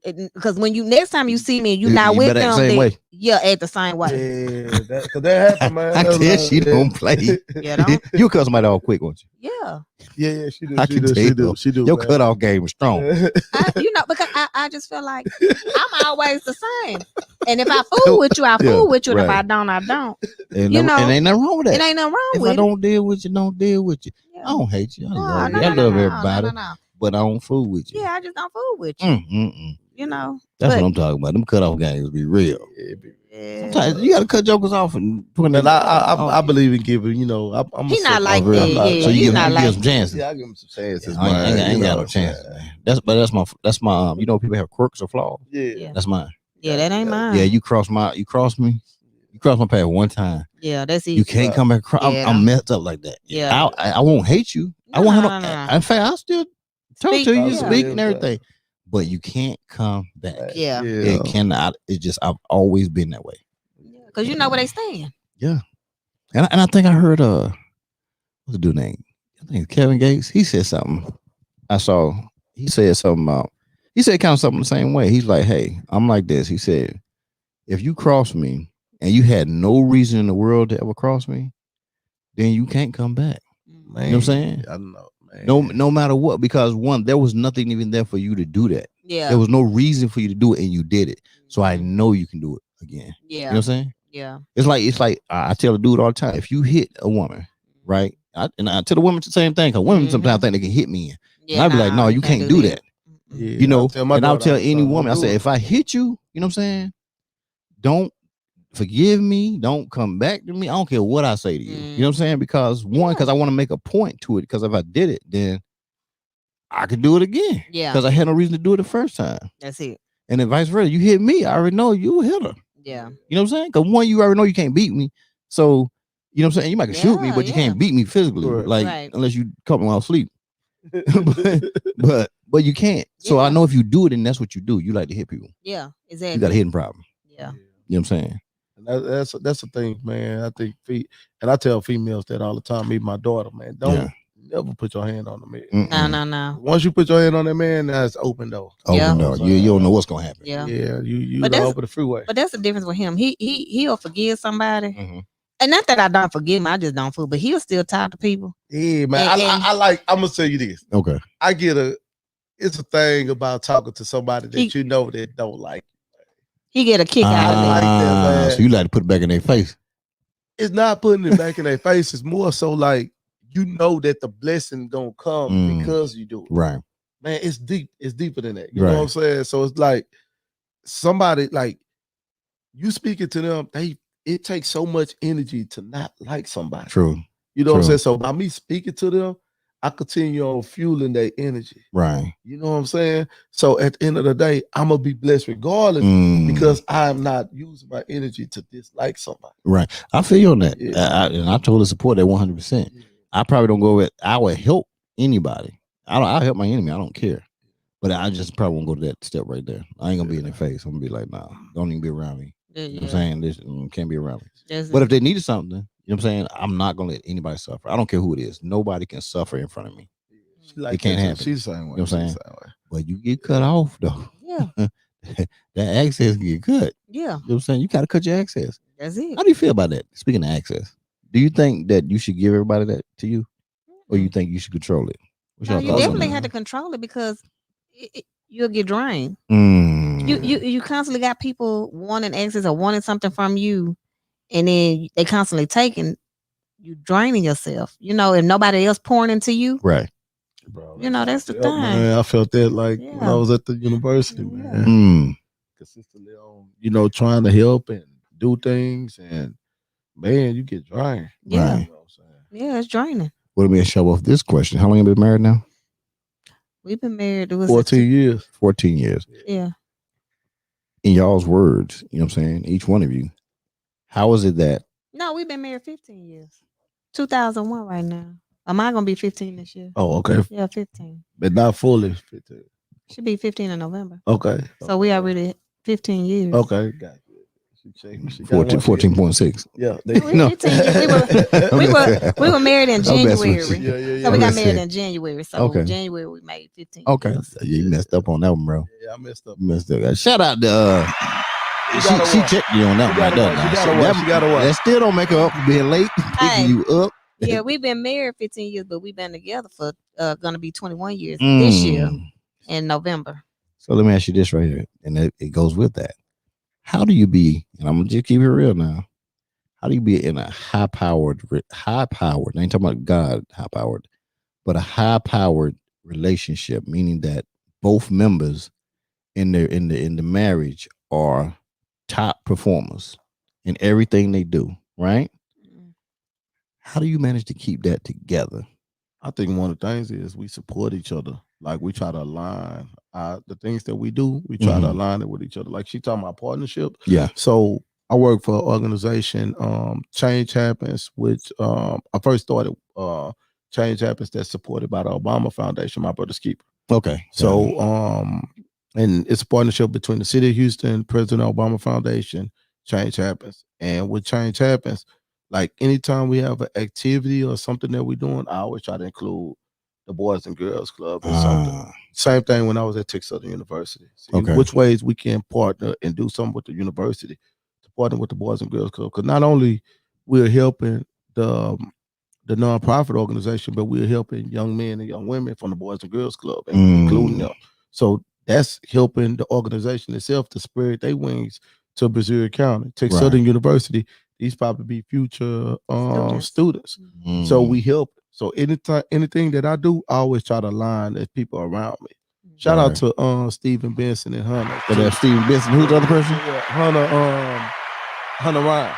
Because when you next time you see me, you You- not you with better act them. the same way. Yeah, act the same way. Yeah, that happened, man. I That's tell like, she don't play. Yeah, don't. You cut somebody off quick, won't you? Yeah. Yeah, she do. I She can do. tell She you. do. She do. Your man. cutoff game was strong. Because I just feel like I'm always the same. And if I fool with you, I fool with you. And if I don't, I don't. And You know, and ain't nothing wrong with that. It ain't nothing wrong If with I don't deal with you, don't deal with you. it. I don't hate you. I love you. No, I love everybody, No. but I don't fool with you. Yeah, I just don't fool with you. Mm-mm-mm. You know. That's what I'm talking about. Them cutoff games be real. Yeah. Sometimes you gotta cut jokers off and put And them. I believe in giving. You know, I'm. He not like real. that. Yeah, So you he's give not him like some chances. Yeah, I give him some chances. I ain't got no chances, man. That's my. You know, people have quirks or flaws. Yeah. That's mine. Yeah, that ain't mine. Yeah, you cross me. You cross my path one time. Yeah, that's easy. You can't come back. I'm messed up like that. Yeah. I won't hate you. I won't have no. In fact, I'll still talk to you, speak and everything. But you can't come back. Yeah. It cannot. It's just I've always been that way. Because you know where they stand. Yeah. And I think I heard what's the dude name? I think it's Kevin Gates. He said something. I saw he said something about he said kind of something the same way. He's like, hey, I'm like this. He said, if you cross me and you had no reason in the world to ever cross me, then you can't come back. Man, you know what I'm saying? I don't know, man. No matter what, because one, there was nothing even there for you to do that. Yeah. There was no reason for you to do it, and you did it. So I know you can do it again. Yeah. You know what I'm saying? Yeah. It's like I tell a dude all the time, if you hit a woman, right? I tell the women the same thing, because women sometimes think they can hit me in. Yeah, and I'd be like, no, you can't do that. Yeah, You know, I'll tell any son, woman, I say, if I hit you, you know what I'm saying? Don't forgive me. Don't come back to me. I don't care what I say to you. You know what I'm saying? Because because I want to make a point to it. Because if I did it, then I could do it again. Yeah. Because I had no reason to do it the first time. That's it. And then vice versa. You hit me, I already know you a hitter. Yeah. You know what I'm saying? Because one, you already know you can't beat me. So, you know what I'm saying? You might can shoot me, but you can't beat me physically. Right. Like, unless you caught me while asleep. but you can't. So I know if you do it, and that's what you do. You like to hit people. Yeah, exactly. You got a hitting problem. Yeah. You know what I'm saying? And that's the thing, man. I think and I tell females that all the time. Me, my daughter, man, don't never put your hand on the man. No. Once you put your hand on that man, that's open door. Open door. You don't know what's gonna happen. Yeah. Yeah. You But go over the freeway. But that's the difference with him. He'll forgive somebody. Mm-hmm. And not that I don't forgive him, I just don't fool. But he'll still talk to people. Yeah, man. I'm gonna tell you this. Okay. It's a thing about talking to somebody that you know that don't like. He get a kick out of it. Like that, man. So you like to put it back in their face. It's not putting it back in their face. It's more so like you know that the blessing gonna come because you do it. Right. Man, it's deep. It's deeper than that. You know what I'm saying? So it's like somebody like you speaking to them, it takes so much energy to not like somebody. True. You know what I'm saying? So by me speaking to them, I continue on fueling their energy. Right. You know what I'm saying? So at the end of the day, I'm gonna be blessed regardless because I'm not using my energy to dislike somebody. Right. I feel you on that. Yeah. And I totally support that 100%. I probably don't go with I would help anybody. I'll help my enemy. I don't care. But I just probably won't go to that step right there. I ain't gonna be in their face. I'm gonna be like, nah, don't even be around me. You know what I'm saying? This can't be around me. But if they needed something, you know what I'm saying? I'm not gonna let anybody suffer. I don't care who it is. Nobody can suffer in front of me. It can't happen. She's the same way. You know what I'm saying? But you get cut off though. Yeah. That access can get cut. Yeah. You know what I'm saying? You gotta cut your access. That's it. How do you feel about that? Speaking of access, do you think that you should give everybody that to you? Or you think you should control it? No, you definitely have to control it because you'll get drained. You constantly got people wanting access or wanting something from you, and then they constantly taking. You draining yourself. You know, if nobody else pouring into you, right? Bro, you know that's the thing. Man, I felt that like when I was at the university, man. Consistently on, trying to help and do things, and man, you get drained. Yeah, right. You know what I'm saying? Yeah, it's draining. What do we show off this question? How long have you been married now? We've been married 14 years. 14 years. Yeah. In y'all's words, you know what I'm saying? Each one of you. How is it that? No, we've been married 15 years. 2001 right now. Am I gonna be 15 this year? Oh, okay. Yeah, 15. But not fully 15. Should be 15 in November. Okay. So we already 15 years. Okay, got you. She got 14.6. Yeah. No. 15 years. We were married in January. Yeah. So we got I'm married saying. in January. So Okay. January we made 15 Okay. years. Yeah, you messed up on that one, bro. Yeah, I messed up. Shout out to she checked you on that one. She got a wife. That still don't make her up for being late, picking you up. Yeah, we've been married 15 years, but we've been together for gonna be 21 years this year in November. So let me ask you this right here, and it goes with that. How do you be, and I'm gonna just keep it real now, how do you be in a high-powered, I ain't talking about God high-powered, but a high-powered relationship, meaning that both members in the marriage are top performers in everything they do, right? How do you manage to keep that together? I think one of the things is we support each other. Like we try to align the things that we do. We try to align it with each other. Like she talking about partnership. Yeah. So I work for an organization, Change Happens, which I first started Change Happens that's supported by the Obama Foundation, my brother's keeper. Okay. So and it's a partnership between the city of Houston, President Obama Foundation, Change Happens. And with Change Happens, like anytime we have an activity or something that we're doing, I always try to include the Boys and Girls Club or something. Same thing when I was at Texas Southern University. Which ways we can partner and do something with the university to partner with the Boys and Girls Club. Because not only we're helping the nonprofit organization, but we're helping young men and young women from the Boys and Girls Club, and including them. So that's helping the organization itself to spread their wings to Brazoria County. Texas Southern University, these probably be future students. So we help. So anything that I do, I always try to align the people around me. Shout out to Stephen Benson and Hunter. So that's Stephen Benson. Who's the other person? Hunter Ryan.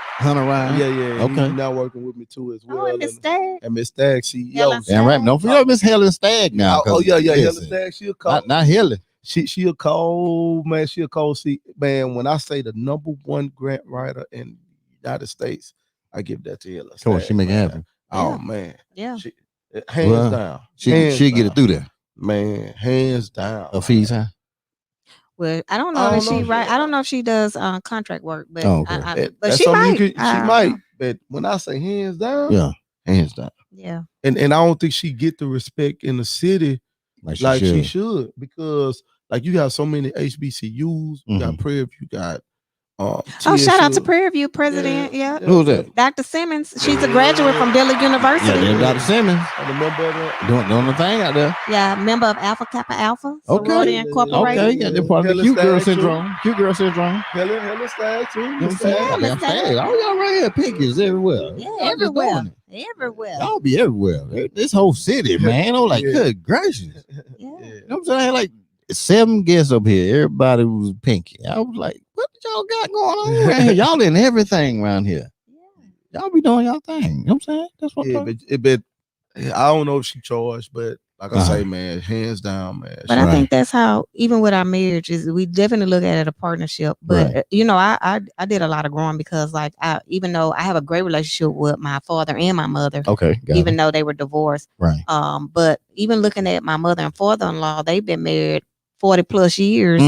Yeah. Okay. He's now working with me too as well. And Miss Stagg. And Miss Stagg, CEO. Damn right. Don't forget Miss Helen Stagg now. Helen Stagg. She'll call. Not Helen. She'll call, man. She'll call. See, man, when I say the #1 grant writer in the United States, I give that to Helen. Come on, she make it happen. Oh man. Yeah. Hands down. She get it through there. Man, hands down. A fees, huh? Well, I don't know I don't know if she does contract work, but but she might. She might. But when I say hands down, yeah, hands down. Yeah. And I don't think she get the respect in the city like she should, because like you have so many HBCUs, you got Prairie View, you got shout out to Prairie View president. Yeah. Who's that? Dr. Simmons. She's a graduate from Dillard University. Yeah, Dr. Simmons. Doing the thing out there. Yeah, member of Alpha Kappa Alpha. Okay. Incorporated. Okay, they're part of the cute girl syndrome. Cute girl syndrome. Helen Stagg too. I'm saying, all y'all right here, pinkies everywhere. Yeah, everywhere. Everywhere. Y'all be everywhere. This whole city, man. I'm like, good gracious. Yeah. You know what I'm saying? I had like 7 guests up here. Everybody was pinky. I was like, what y'all got going on around here? Y'all in everything around here. Yeah. Y'all be doing y'all thing. You know what I'm saying? That's what I don't know if she charged, but like I say, man, hands down, man. But I think that's how, even with our marriages, we definitely look at it a partnership. But I did a lot of growing, because like even though I have a great relationship with my father and my mother, even though they were divorced, but even looking at my mother and father-in-law, they've been married 40 plus years,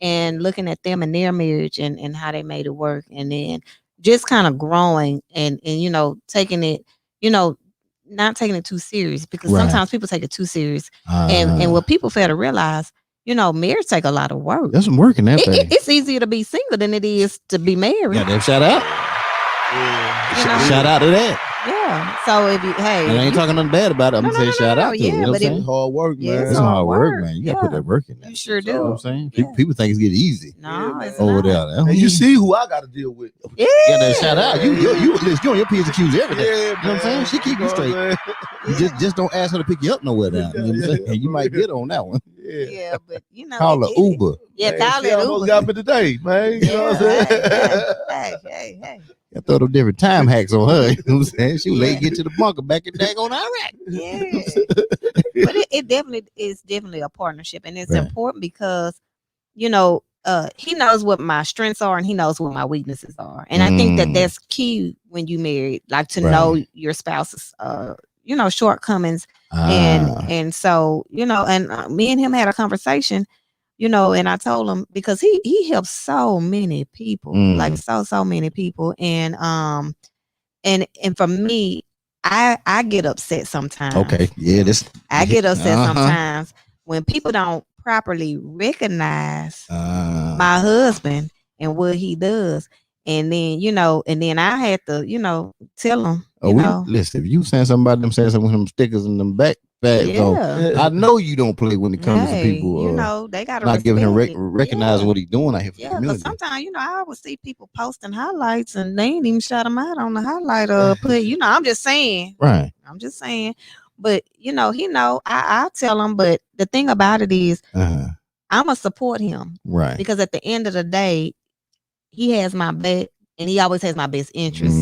and looking at them and their marriage and how they made it work, and then just kind of growing and taking it, not taking it too serious, because sometimes people take it too serious, and what people fail to realize, marriage take a lot of work. There's some work in that thing. It's easier to be single than it is to be married. Yeah, shout out. Shout out to that. Yeah. So if you, and I ain't talking nothing bad about it. I'm saying shout out to it. You know what I'm saying? Hard work, man. It's hard work, man. You gotta put that work in there. You sure do. You know what I'm saying? People think it's getting easy. No, it's over not. there. And you see who I gotta deal with. Yeah. You gotta shout out. You on your P's and Q's every day. You know what I'm saying? She keep you straight. You just don't ask her to pick you up nowhere now. You know what I'm saying? And you might get on that one. Yeah, but call her Uber. Yeah, call it Uber. Got me today, man. You know what I'm saying? Hey. I throw them different time hacks on her. You know what I'm saying? She was late to get to the bunker back in daggone Iraq. Yeah. But it definitely is a partnership, and it's important because, he knows what my strengths are and he knows what my weaknesses are. And I think that that's key when you married, like to know your spouse's shortcomings. And so, and me and him had a conversation, you know, and I told him because he helps so many people, like so many people, and for me, I get upset sometimes. Okay, yeah, I get upset sometimes when people don't properly recognize my husband and what he does. And then, you know, I had to, you know, tell him, listen, if you saying something about them saying something with them stickers in them bags, I know you don't play when it comes to people. You know, they got to not giving him recognizing what he's doing out here for the community. Because sometimes, you know, I would see people posting highlights and they ain't even shout them out on the highlight put, you know, I'm just saying. Right. I'm just saying. But, you know, I tell him, but the thing about it is I'm going to support him. Right. Because at the end of the day, he has my back and he always has my best interest.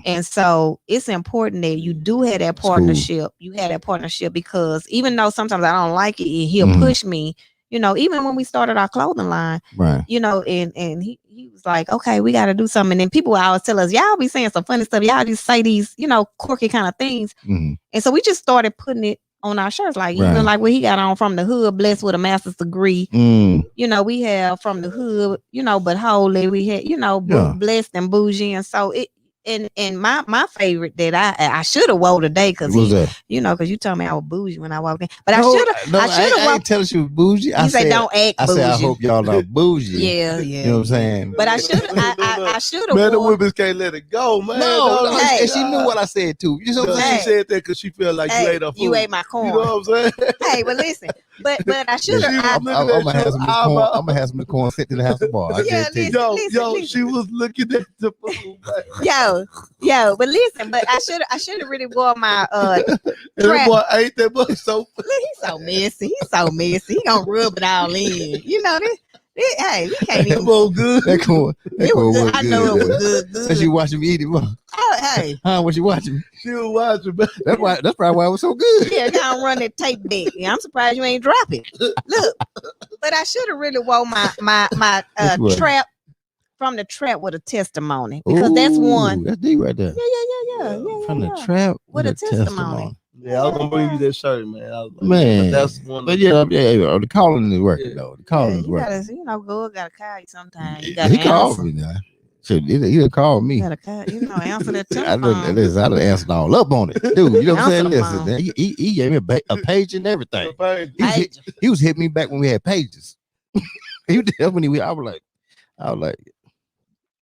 And so it's important that you do have that partnership. Cool. You have that partnership because even though sometimes I don't like it, he'll push me, you know, even when we started our clothing line, right? You know, and he was like, okay, we got to do something. And then people would always tell us, y'all be saying some funny stuff. Y'all just say these, you know, quirky kind of things. And so we just started putting it on our shirts, like even like what he got on from the hood, blessed with a master's degree. You know, we have from the hood, you know, but holy, we had, you know, blessed and bougie. And so it, and my favorite that I should have wore today because you know, because you told me I was bougie when I walked in, but I should have. I ain't telling you bougie. You say don't act bougie. I said I hope y'all are bougie. Yeah. You know what I'm saying? But I should have. Man, the women can't let it go, man. No, and she knew what I said too. You know what I'm saying? She said that because she felt like you ate her food. You ate my corn. You know what I'm saying? Hey, but listen, but I should have. I'm gonna have some corn sent to the house of bar. Yo, she was looking at the food. Yo, but listen, but I should have really wore my that boy ate that boy so. He's so messy. He gonna rub it all in. You know this. Hey, we can't even. Good. That corn was good. I know it was good. Cause you watching me eat it. Oh, hey. What you watching? She was watching. That's probably why it was so good. Yeah, now run that tape back. Yeah, I'm surprised you ain't drop it. Look, but I should have really wore my trap. From the trap with a testimony because that's one. That's deep right there. Yeah. From the trap with a testimony. Yeah, I was gonna bring you that shirt, man. Man, that's one. But the calling is working though. The calling is working. Gotta, you know, God gotta call you sometimes. You he called me now. So he called me. You gotta call, you know, answer that telephone. I done answered all up on it, dude. You know what I'm saying? Listen, he gave me a page and everything. He was hitting me back when we had pages. I was like.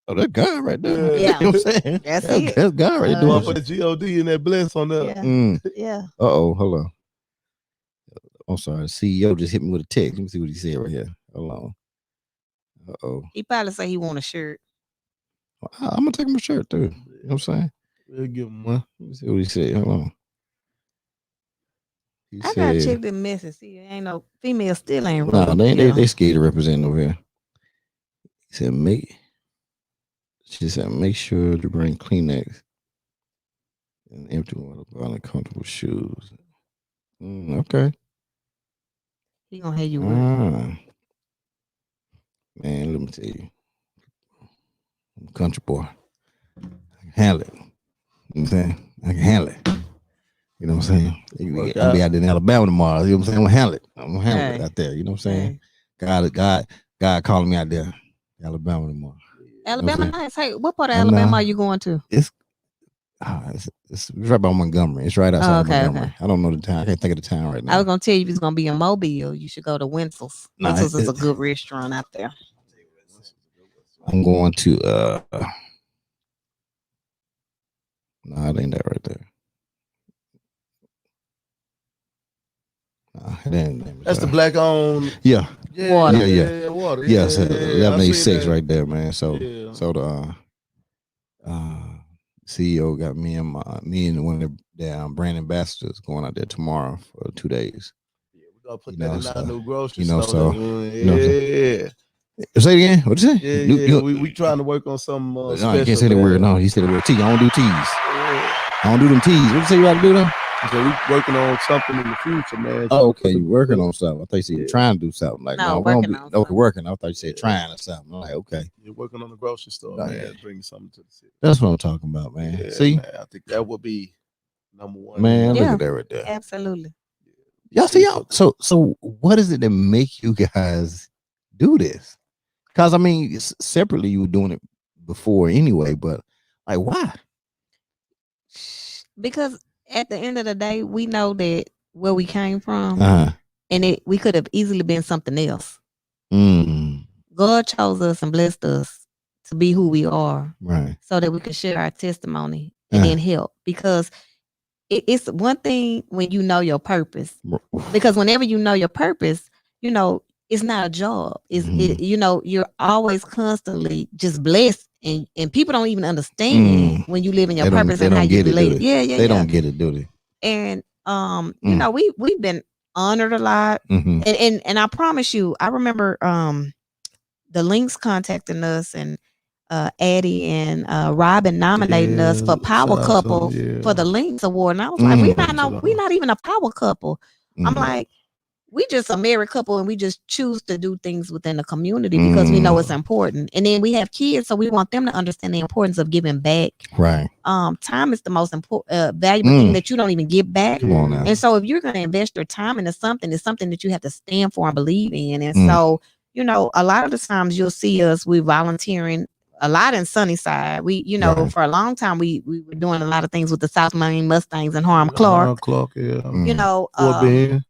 Oh, that God right there. Yeah. You know what I'm saying? That's it. That's God right there. For the God and that bless on that. Yeah. Uh-oh, hold on. I'm sorry. The CEO just hit me with a text. Let me see what he said right here. Hold on. Uh-oh. He probably say he want a shirt. I'm going to take him a shirt, too. You know what I'm saying? We'll give him one. Let me see what he said. Hold on. I got to check the message. See, ain't no female still ain't right. No, they scared to represent over here. He said, She said, make sure to bring Kleenex and empty water bottle and comfortable shoes. Okay. He gonna have you work. Man, let me tell you. I'm a country boy. I can handle it. You know what I'm saying? I can handle it. You know what I'm saying? I'll be out there in Alabama tomorrow. You know what I'm saying? I'm gonna handle it. I'm gonna handle it out there. You know what I'm saying? God calling me out there, Alabama tomorrow. Alabama, nice. Hey, what part of Alabama are you going to? It's right by Montgomery. It's right outside Montgomery. Okay. I don't know the town. I can't think of the town right now. I was gonna tell you if it's gonna be in Mobile, you should go to Winsel's. Winsel's is a good restaurant out there. I'm going to no, it ain't that right there. That's the black on. Yeah. Water. Water. Yes, 1186 right there, man. So the CEO got me and one of the brand ambassadors going out there tomorrow for 2 days. Yeah, we gotta put that in our new grocery store. Yeah. Say it again. What'd you say? Yeah. We trying to work on some. No, you can't say the word. No, he said the word T. I don't do T's. I don't do them T's. What you say you got to do them? So we working on something in the future, man. Oh, okay. You working on something. I thought you said you're trying to do something. Like, working. I thought you said trying or something. I'm like, okay. You're working on the grocery store, man. Bringing something to the city. That's what I'm talking about, man. Yeah, See? Man, I think that would be number one. Man, look at that right there. Absolutely. Y'all see y'all. So what is it that make you guys do this? Because I mean, separately you were doing it before anyway, but like why? Because at the end of the day, we know that where we came from, and we could have easily been something else. God chose us and blessed us to be who we are, right? So that we can share our testimony and then help. Because it's one thing when you know your purpose. Because whenever you know your purpose, it's not a job. You're always constantly just blessed, and people don't even understand when you live in your purpose and how you live. Yeah. They don't get it, do they? And we've been honored a lot, and I promise you, I remember the Links contacting us and Addie and Robin nominating us for Power Couple for the Links Award, and I was like, we're not even a power couple. I'm like, we just a married couple, and we just choose to do things within the community because we know it's important. And then we have kids, so we want them to understand the importance of giving back. Right. Time is the most important, valuable thing that you don't even get back. Come on now. And so if you're going to invest your time into something, it's something that you have to stand for and believe in. And so, a lot of the times you'll see us, we volunteering a lot in Sunnyside. We, for a long time, we were doing a lot of things with the South Miami Mustangs and Harlem Clark. Fort Bend.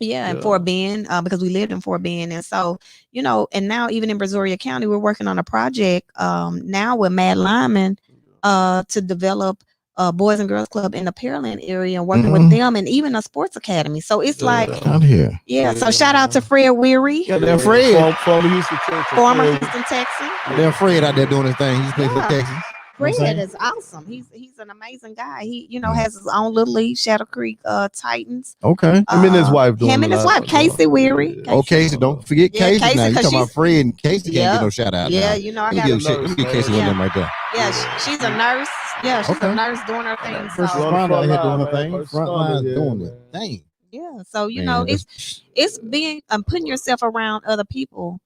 Yeah, in Fort Bend, because we lived in Fort Bend. And so, and now even in Brazoria County, we're working on a project now with Mad Lyman to develop a Boys and Girls Club in the Pearland area and working with them, and even a sports academy. So it's like out here. So shout out to Fred Weary. Yeah, they're Fred. Former Houston Texas. Former Huston Texas. They're Fred out there doing his thing. He's playing for Texas. Fred is awesome. He's an amazing guy. He has his own little league, Shadow Creek Titans. Okay. Him and his wife doing him and his wife, Casey Weary. Casey, don't forget Casey. Casey, now you talking about Fred and Casey can't get no shout out. Yeah, now. I got to get Casey one of them right there. Yeah, she's a nurse. Yeah, she's a nurse doing her thing. First responder out here doing her thing. Front line doing it. Dang. Yeah, so it's being putting yourself around other people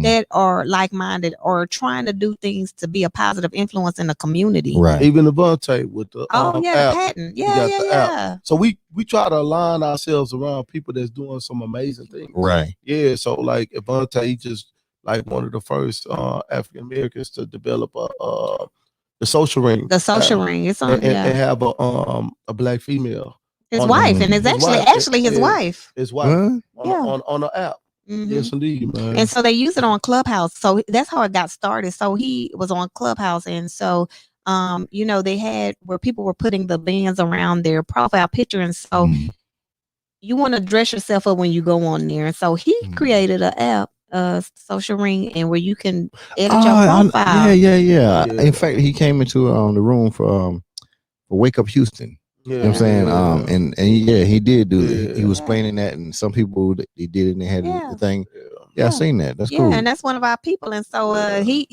that are like-minded or trying to do things to be a positive influence in the community. Right. Even Devontae with the the app. patent. Yeah. So we try to align ourselves around people that's doing some amazing things. Right. Yeah. So like Devontae, just like one of the first African Americans to develop the social ring. The social ring. It's on and have a black female. His wife, and it's actually his wife. His wife on the app. Yes, indeed, man. And so they use it on Clubhouse. So that's how it got started. So he was on Clubhouse, and so they had where people were putting the bands around their profile picture, and so you want to dress yourself up when you go on there. And so he created an app, social ring, and where you can edit your profile. Yeah. In fact, he came into the room for Wake Up Houston. You know what I'm saying? And he did do it. He was explaining that, and some people they did it and they had the thing. Yeah, I seen that. That's cool. And that's one of our people. And so he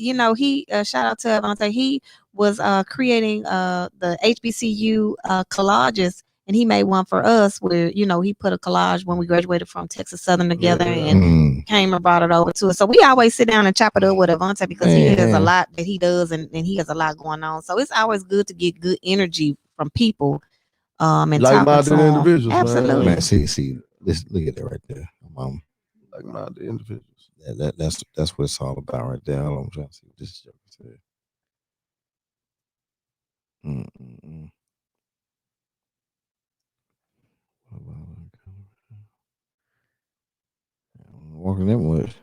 shout out to Avante. He was creating the HBCU collages, and he made one for us where he put a collage when we graduated from Texas Southern together and came and brought it over to us. So we always sit down and chop it up with Avante because he has a lot that he does, and he has a lot going on. So it's always good to get good energy from people. And like-minded individuals, absolutely. Man, see, look at that right there. Like-minded individuals. That's what it's all about right there. I'm trying to see what this joke said. Walking that much.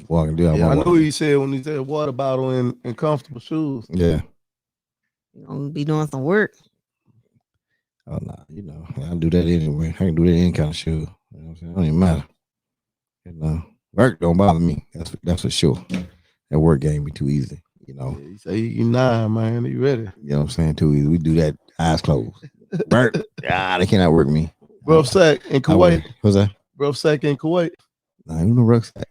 Walking down. I know he said when he said water bottle and comfortable shoes. Yeah. You're gonna be doing some work. Oh no, I do that anyway. I can do that in any kind of shoe. You know what I'm saying? It don't even matter. Work don't bother me. That's for sure. That work game be too easy. You say you 9, man. You ready? You know what I'm saying? Too easy. We do that eyes closed. Work. They cannot work me. Rough sack in Kuwait. What's that? Rough sack in Kuwait. Nah, you know rucksack.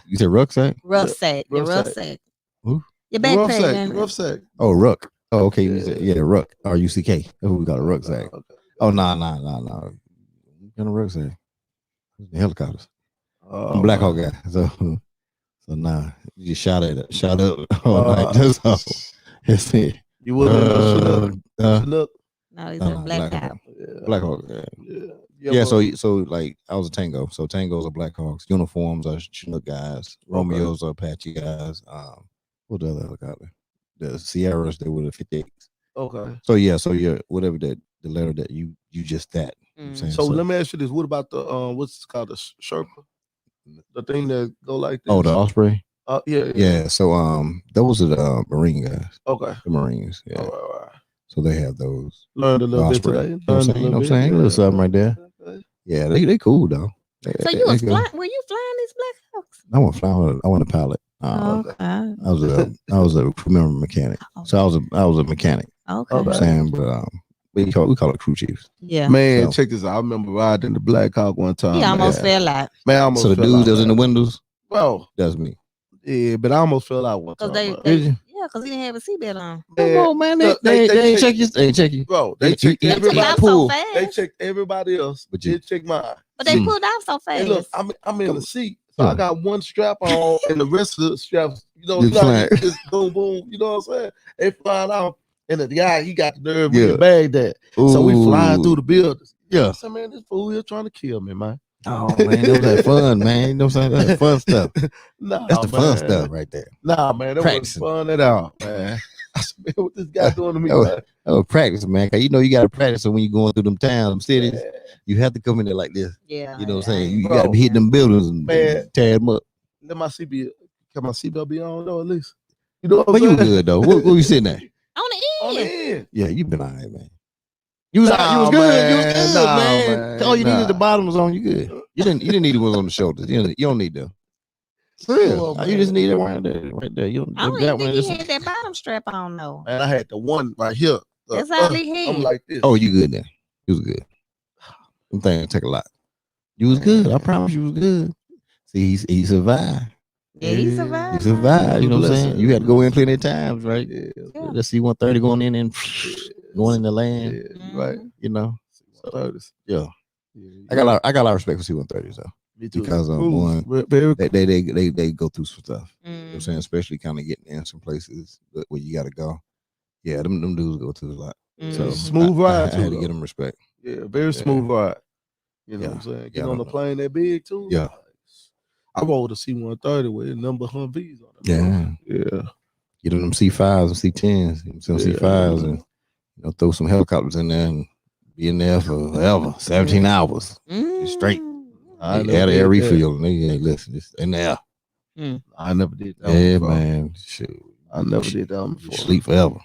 You said rucksack? Rucksack. Your rucksack. Who? Your backpack. Rucksack. Oh, ruck. Oh, okay. You said, ruck. R-U-C-K. That's what we got a rucksack. Okay. Oh, no. What kind of rucksack? The helicopters. I'm a Black Hawk guy. So nah. You just shout up all night. That's all. That's it. You wouldn't know Chinook. No, he's a black cop. Black Hawk. Yeah. So like I was a Tango. So Tangos are Black Hawks. Uniforms are Chinook guys. Romeos are Apache guys. What the other helicopter? The Sierras, they were the 58s. Okay. So you're whatever the letter that you just that. So let me ask you this: what about the what's it called, the Sherpa, the thing that go like this? Oh, the Osprey. Yeah. So those are the Marine guys. Okay. The Marines. Yeah. All right. So they have those. Learned a little bit today. You know what I'm saying? A little something right there. Okay. Yeah, they cool though. So you was flying? Were you flying these Black Hawks? I wasn't flying. I wasn't a pilot. Okay. I was a crew member mechanic. So I was a mechanic. Okay. You know what I'm saying, but we call it crew chiefs. Yeah. Man, check this out. I remember riding the Black Hawk one time. He almost fell out. Man, so the dude that was in the windows, bro, that's me. Yeah, but I almost fell out one time. Because he didn't have a seatbelt on. Come on, man. They check you. They check you. Bro, they checked everybody. So fast. They checked everybody else, but they checked mine. But they pulled out so fast. Hey, look, I'm in the seat. So I got one strap on and the rest of the straps, just boom, boom. You know what I'm saying? They flying out. And the guy, he got the nerve to bag that. Ooh. So we flying through the buildings. Yeah. I said, man, this fool here trying to kill me, man. Oh, man, that was that fun, man. You know what I'm saying? That's the fun stuff. That's the fun stuff right there. Nah, man, that wasn't fun at all, man. I said, man, what this guy doing to me, man? That was practice, man. Cause you know you got to practice. So when you're going through them towns, them cities, you have to come in there like this. Yeah. You know what I'm saying? You got to be hitting them buildings and tear them up. Let my seatbelt be on though, at least. You know what I'm saying? But you good though. Where you sitting at? On the end. Yeah, you been all right, man. You was good. Man. You was good, man. All you needed the bottom was on. You good. You didn't need the ones on the shoulders. You don't need them. For real. You just need it right there. You don't I don't think he had that bottom strap on though. And I had the one right here. That's all he had. I'm like this. Oh, you good then? You was good. Them things take a lot. You was good. I promise you was good. See, he survived. Yeah, he survived. He survived. You know what I'm saying? You had to go in plenty of times, right? Yeah. Let's see 130 going in and going in the land. Yeah, right. You know. Yeah. I got a lot of respect for C-130s though. Me too. Because one, they go through some stuff. You know what I'm saying? Especially kind of getting in some places where you gotta go. Yeah, them dudes go through a lot. So smooth ride. I had to get them respect. Yeah, very smooth ride. You know what I'm saying? Get on the plane that big too. Yeah. I rode a C-130 with a number of Humvees on it. Yeah. Get on them C5s and C10s, some C5s, and throw some helicopters in there and be in there forever, 17 hours straight. I had an air refill, and they listen, just in there. I never did that. Yeah, man. Shoot. I never did that before. Sleep forever.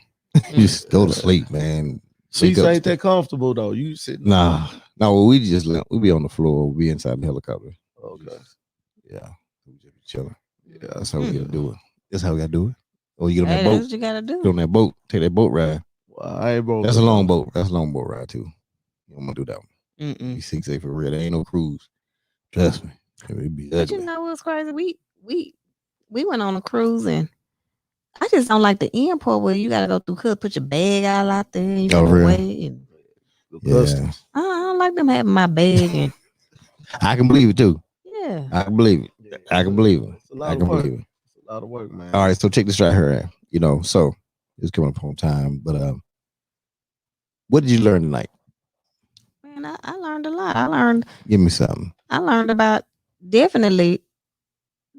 Just go to sleep, man. Seats ain't that comfortable though. You sitting? Nah. No, we be on the floor. We be inside the helicopter. Okay. Yeah, we just be chilling. Yeah, that's how we gotta do it. That's how we gotta do it. Or you get on that boat. That's what you gotta do. Get on that boat. Take that boat ride. Well, I ain't That's a long boat. That's a long boat ride too. You don't want to do that one. Mm-mm. You 6'8" for real. There ain't no cruise. Trust me. It'd be ugly. But you know what's crazy? We went on a cruise and I just don't like the end part where you gotta go through put your bag out there and you gotta wait. And I don't like them having my bag and I can believe it too. Yeah. I can believe it. I can believe it. I can believe it. It's a lot of work, man. All right, so check this right here. So it's coming up on time, but what did you learn tonight? Man, I learned a lot. Give me something. I learned about definitely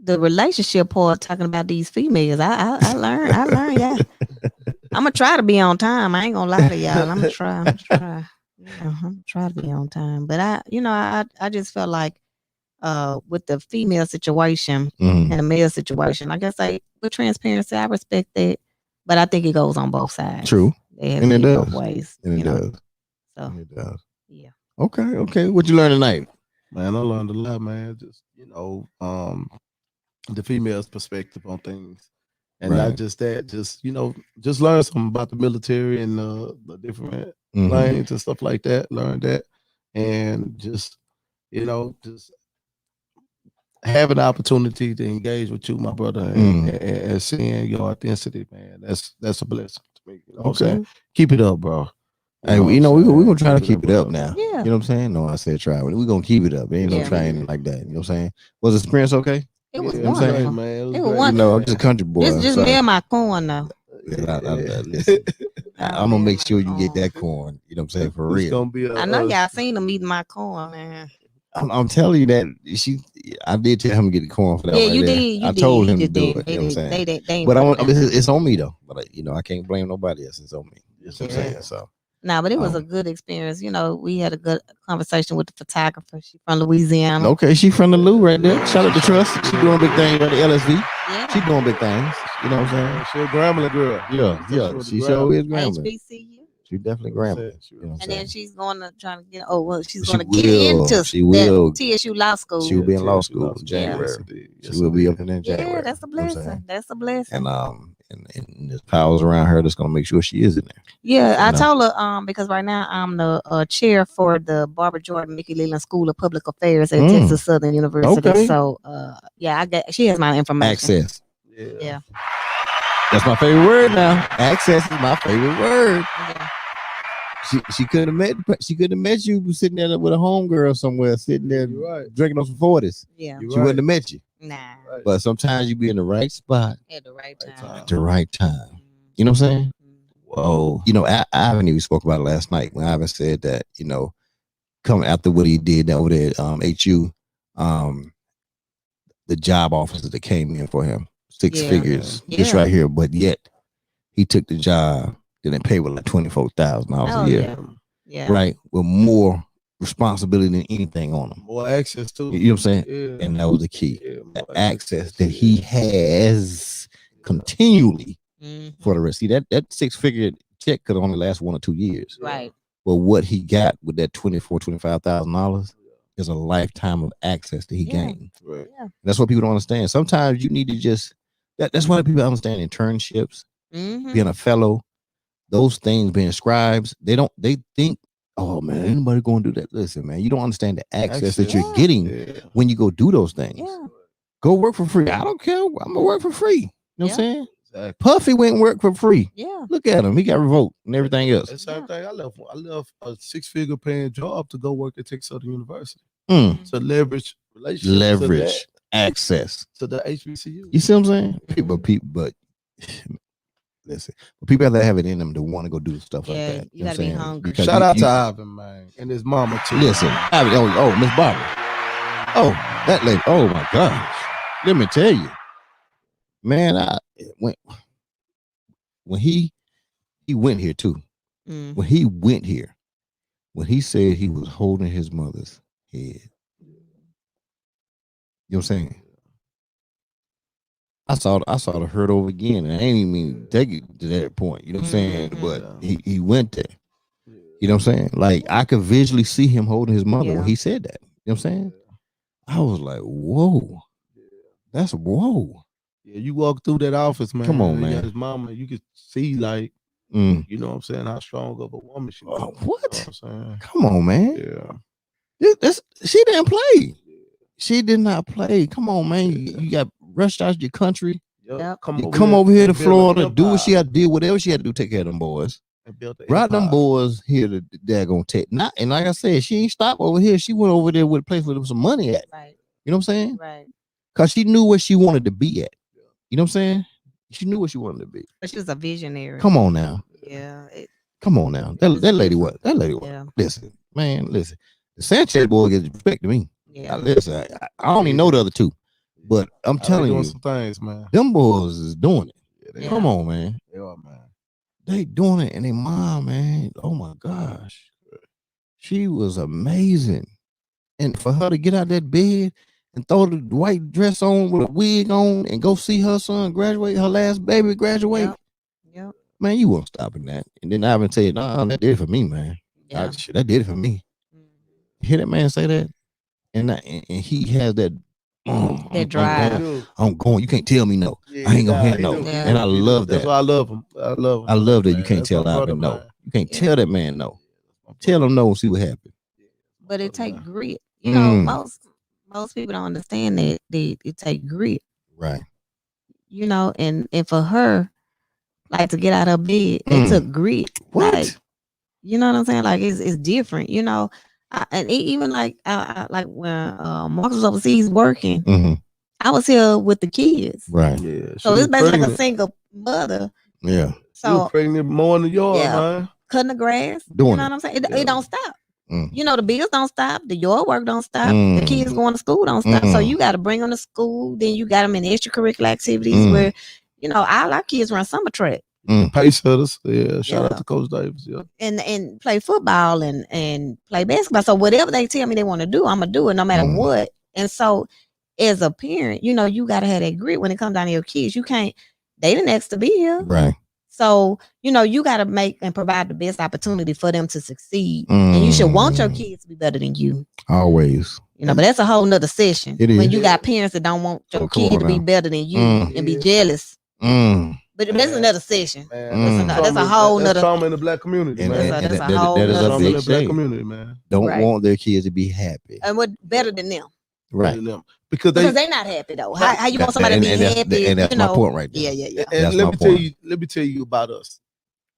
the relationship part, talking about these females. I learned, yeah. I'm gonna try to be on time. I ain't gonna lie to y'all. I'm gonna try. Yeah, I'm gonna try to be on time. But I just felt like with the female situation and the male situation, I guess with transparency, I respect that. But I think it goes on both sides. True. And it does. Ways, and it does. So and it does. Yeah. Okay. What you learn tonight? Man, I learned a lot, man. Just the female's perspective on things. And not just that, just learn something about the military and the different lanes and stuff like that. Learn that. And just have an opportunity to engage with you, my brother, and seeing your authenticity, man. That's a blessing to me. You know what I'm saying? Keep it up, bro. Hey, we're gonna try to keep it up now. Yeah. You know what I'm saying? No, I said try. We're gonna keep it up. There ain't no trying like that. You know what I'm saying? Was the experience okay? It was wonderful, man. It was wonderful. I'm just a country boy. It's just me and my corn now. Listen, I'm gonna make sure you get that corn. You know what I'm saying? For It's real. gonna be I know y'all seen them eating my corn, man. I'm telling you that I did tell him to get the corn for that. Yeah, right you there. did. You I did. told You him to just do didn't. it. You know what I'm saying? They ain't But put it down. it's on me though. But I can't blame nobody else. It's on me. You know what I'm saying? So. No, but it was a good experience. You know, we had a good conversation with the photographer. She's from Louisiana. Okay, she from the Lou right there. Shout out to Trust. She doing big things at the LSV. Yeah. She doing big things. You know what I'm saying? She a Grambling girl. Yeah. She sure is Grambling. HBCU. She definitely Grambling. You know what I'm And saying? then she's going to try to get. Oh well, she's She going to get into TSU Law School. She will be in law school in January. She will be up in January. Yeah, that's a blessing. That's a blessing. And there's powers around her that's gonna make sure she is in there. Yeah, I told her because right now I'm the chair for the Barbara Jordan Mickey Leland School of Public Affairs at Texas Southern University. Okay. So she has my information. Access. Yeah. That's my favorite word now. Access is my favorite word. Yeah. She could have met you sitting there with a homegirl somewhere, sitting there drinking on some 40s. Yeah. She wouldn't have met you. Nah. But sometimes you be in the right spot at the right time. At the right time. You know what I'm saying? Whoa. You know, Ivan even spoke about it last night when Ivan said that, you know, coming after what he did over there at HU, the job offers that came in for him, 6 figures, just right here, but yet he took the job. Then pay with like $24,000 a year. Yeah. Right. With more responsibility than anything on them. More access to. You know what I'm saying? Yeah. And that was the key. Yeah, the access that he has continually for the rest. See, that 6-figure check could only last 1 or 2 years. Right. But what he got with that $25,000 is a lifetime of access that he gained. Right. Yeah. That's what people don't understand. Sometimes you need to just that's why people understand internships, being a fellow. Those things being scribes, they think, oh man, anybody going to do that? Listen, man, you don't understand the access that you're getting when you go do those things. Yeah. Go work for free. I don't care. I'm gonna work for free. You know what I'm saying? Exactly. Puffy went and worked for free. Yeah. Look at him. He got revoked and everything else. That's the same thing. I left a 6-figure paying job to go work at Texas Southern University. To leverage relationships. Leverage access to the HBCU. You see what I'm saying? But listen, but people have to have it in them to want to go do stuff like that. You gotta be hungry. Shout out to Ivan, man, and his mama too. Listen, Ivan, Miss Barbara. Oh, that lady. Oh my gosh. Let me tell you, man. When he went here too. When he went here, when he said he was holding his mother's head. You know what I'm saying? I saw the hurt over again, and I ain't even mean to take it to that point. You know what I'm saying? But he went there. You know what I'm saying? Like I could visually see him holding his mother when he said that. You know what I'm saying? I was like, whoa, that's whoa. Yeah, you walk through that office, man. Come on, man. His mama, you could see like, you know what I'm saying, how strong of a woman she was. What? You know what I'm saying? Come on, man. Yeah. She didn't play. She did not play. Come on, man. You got rushed out of your country. Yep. Come over here to Florida, do what she had to do, whatever she had to do, take care of them boys. Brought them boys here to daggone Tech. And like I said, she ain't stopped over here. She went over there with a place with some money at. Right. You know what I'm saying? Right. Because she knew where she wanted to be at. You know what I'm saying? She knew what she wanted to be. But she was a visionary. Come on now. Yeah. Come on now. That lady what? That lady what? Yeah. Listen. The Sanchez boy gets respect to me. Yeah. Listen, I don't even know the other two. But I'm telling you, some things, man. Them boys is doing it. Yeah, Come on, man. They are, man. They doing it, and their mom, man. Oh my gosh, she was amazing. And for her to get out that bed and throw the white dress on with a wig on and go see her son graduate, her last baby graduate. Yep. Man, you weren't stopping that. And then Ivan said, "Nah, that did it for me, man. Yeah. That did it for me." You hear that man say that? And he has that. That drive. I'm going. You can't tell me no. I ain't gonna hear no. Yeah. And I love that. That's why I love him. I love that. You can't tell Ivan no. You can't tell that man no. Tell him no and see what happens. But it take grit. You know, most people don't understand that it take grit. Right. You know, and for her, like to get out of bed, it took grit. What? Like, you know what I'm saying? Like it's different. You know. And even like when Marcus was overseas working, I was here with the kids. Right. Yeah. So it's basically like a single mother. Yeah. So pregnant more in the yard, man. Cutting the grass. Doing you know what I'm saying? It don't stop. Mm. You know, the bills don't stop. The yard work don't stop. The kids going to school don't stop. So you got to bring them to school. Then you got them in extracurricular activities where, you know, all our kids run summer track. Pace hitters. Yeah. Shout out to Coach Davis. Yeah. And play football and play basketball. So whatever they tell me they want to do, I'm going to do it no matter what. And so as a parent, you know, you got to have that grit when it comes down to your kids. You can't, they didn't ask to be here. Right. So, you know, you got to make and provide the best opportunity for them to succeed. And you should want your kids to be better than you. Always. You know, but that's a whole nother session. It is. When you got parents that don't want your kid to be better than you and be jealous. But that's another session. That's a whole nother trauma in the black community, man. That's a whole that is a nother big black shame. community, man. Don't want their kids to be happy. And what better than them? Right. Because they're not happy though. How you want somebody to be happy? And that's my point right there. Yeah. And let me tell you about us.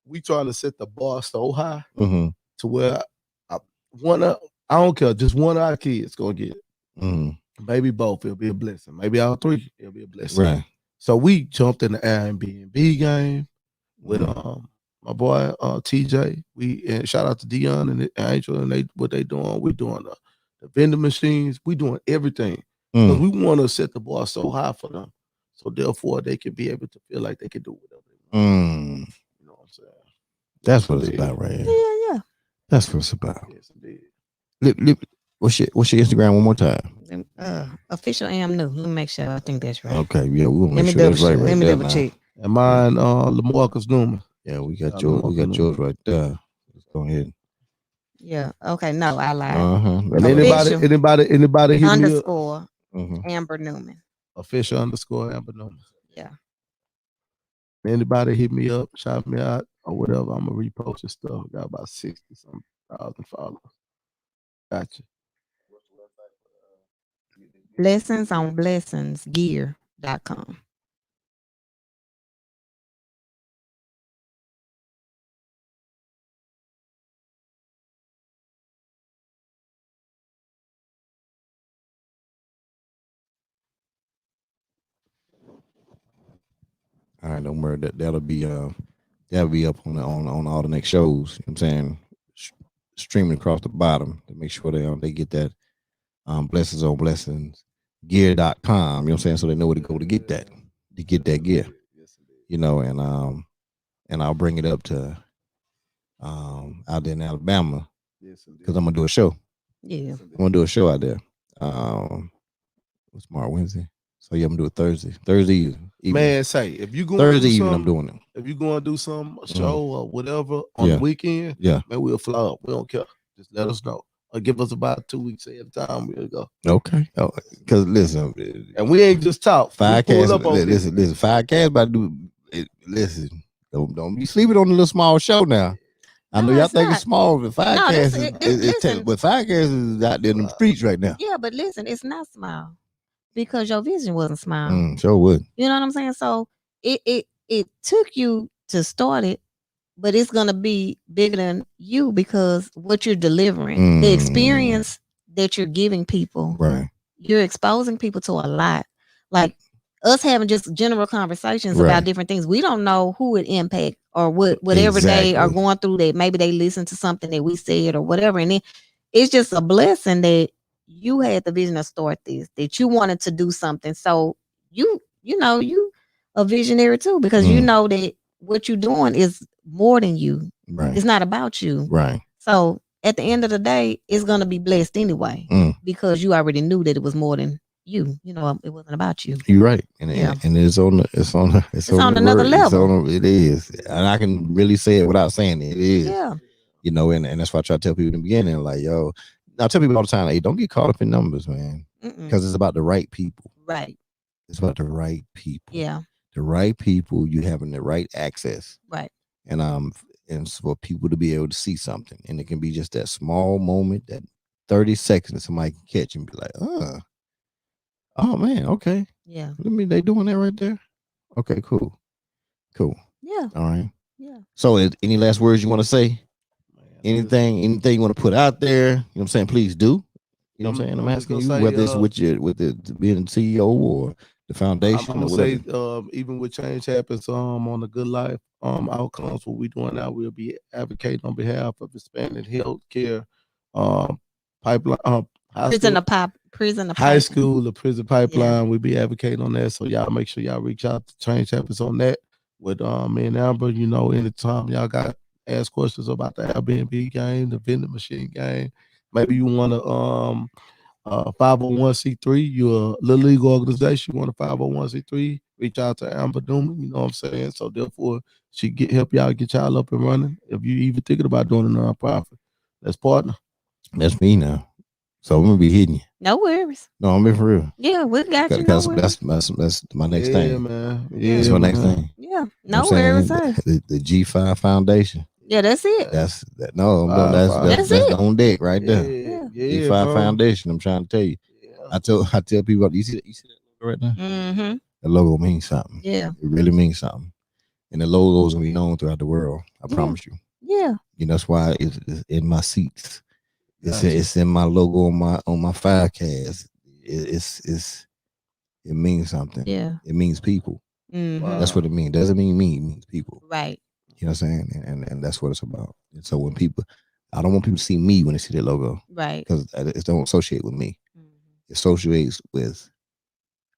We trying to set the bar so high to where I don't care, just one of our kids gonna get it. Maybe both, it'll be a blessing. Maybe all three, it'll be a blessing. Right. So we jumped in the Airbnb game with my boy TJ. And shout out to Dion and Angel and what they doing. We doing the vending machines. We doing everything. Because we want to set the bar so high for them. So therefore they can be able to feel like they can do whatever they want. You know what I'm saying? That's what it's about, right here. Yeah. That's what it's about. Yes, indeed. What's your Instagram one more time? Official am new. Let me make sure I think that's right. Okay, yeah, we'll Let make me sure that's right. Let me double check. And mine, LaMarcus Newman. Yeah, we got yours. We got yours right there. Let's go ahead. Yeah. Okay. No, I lied. And anybody hit underscore Amber Newman. Official underscore Amber Newman. Yeah. Anybody hit me up, shout me out, or whatever, I'm gonna repost your stuff. Got about 60-some thousand followers. Gotcha. Blessingsonblessingsgear.com. All right, don't worry. That'll be up on all the next shows. You know what I'm saying, streaming across the bottom to make sure they get that blessingsonblessingsgear.com. You know what I'm saying, so they know where to go to get that gear. You know, and I'll bring it up to out there in Alabama because I'm gonna do a show. Yeah, I'm gonna do a show out there. What's tomorrow, Wednesday? So yeah, I'm gonna do it Thursday evening. Man, say if you going Thursday evening, I'm doing it. If you going to do some show or whatever on the weekend, man, we'll fly up. We don't care. Just let us know. Or give us about 2 weeks ahead of time. We'll go. Okay. Because listen, and we ain't just talk. Listen, 5Cast about to do it. Listen, don't be sleeping on the little small show now. I know y'all think it's small, but 5Cast but 5Cast is out there in the streets right now. Yeah, but listen, it's not small. Because your vision wasn't small. Sure would. You know what I'm saying? So it took you to start it, but it's gonna be bigger than you because what you're delivering, the experience that you're giving people, right? You're exposing people to a lot. Like us having just general conversations about different things. We don't know who it impact or whatever they are going through. That maybe they listen to something that we said or whatever, and then it's just a blessing that you had the vision to start this, that you wanted to do something. So you a visionary too, because you know that what you're doing is more than you. Right. It's not about you. Right. So at the end of the day, it's gonna be blessed anyway, because you already knew that it was more than you. You know, it wasn't about you. You're right, and it's on another level. It is, and I can really say it without saying it. It is. Yeah. You know, and that's why I try to tell people in the beginning, like, yo. I tell people all the time, hey, don't get caught up in numbers, man, because it's about the right people. Right. It's about the right people. Yeah. The right people, you having the right access. Right. And for people to be able to see something, and it can be just that small moment, that 30 seconds that somebody can catch and be like, oh man, okay. Yeah. They doing that right there. Okay, cool. Yeah. All right. Yeah. So, any last words you want to say? Anything you want to put out there, you know what I'm saying, please do. You know what I'm saying? I'm asking you whether it's with it being CEO or the foundation. I'm gonna say, even with change happens, on the good life, outcomes, what we doing now, we'll be advocating on behalf of expanding health care, pipeline, high school, the prison pipeline. Yeah. We'll be advocating on that. So y'all make sure y'all reach out to change happens on that with me and Amber. You know, anytime y'all got ask questions about the Airbnb game, the vending machine game, maybe you want to 501c3, you're a little league organization, you want a 501c3, reach out to Amber Newman, you know what I'm saying? So therefore, she help y'all get y'all up and running. If you even thinking about doing a nonprofit, let's partner. That's me now. So I'm gonna be hitting you. No worries. No, I'm being for real. Yeah, we got you. That's my next thing. Man. That's my next thing. Yeah, no worries. The G5 Foundation. Yeah, that's it. That's on deck right there. Yeah, G5 Foundation. I'm trying to tell you. Yeah. I tell people, you see that logo right now? Mm-hmm. The logo means something. Yeah, it really means something, and the logo is gonna be known throughout the world. I promise you. Yeah. You know, that's why it's in my seats. It's in my logo on my Firecast. It means something. Yeah. It means people. Mm-hmm. Wow. That's what it means. It doesn't mean me. It means people. Right. You know what I'm saying? And that's what it's about. And so when people, I don't want people to see me when they see that logo. Right. Because it don't associate with me. Mm-hmm. It associates with,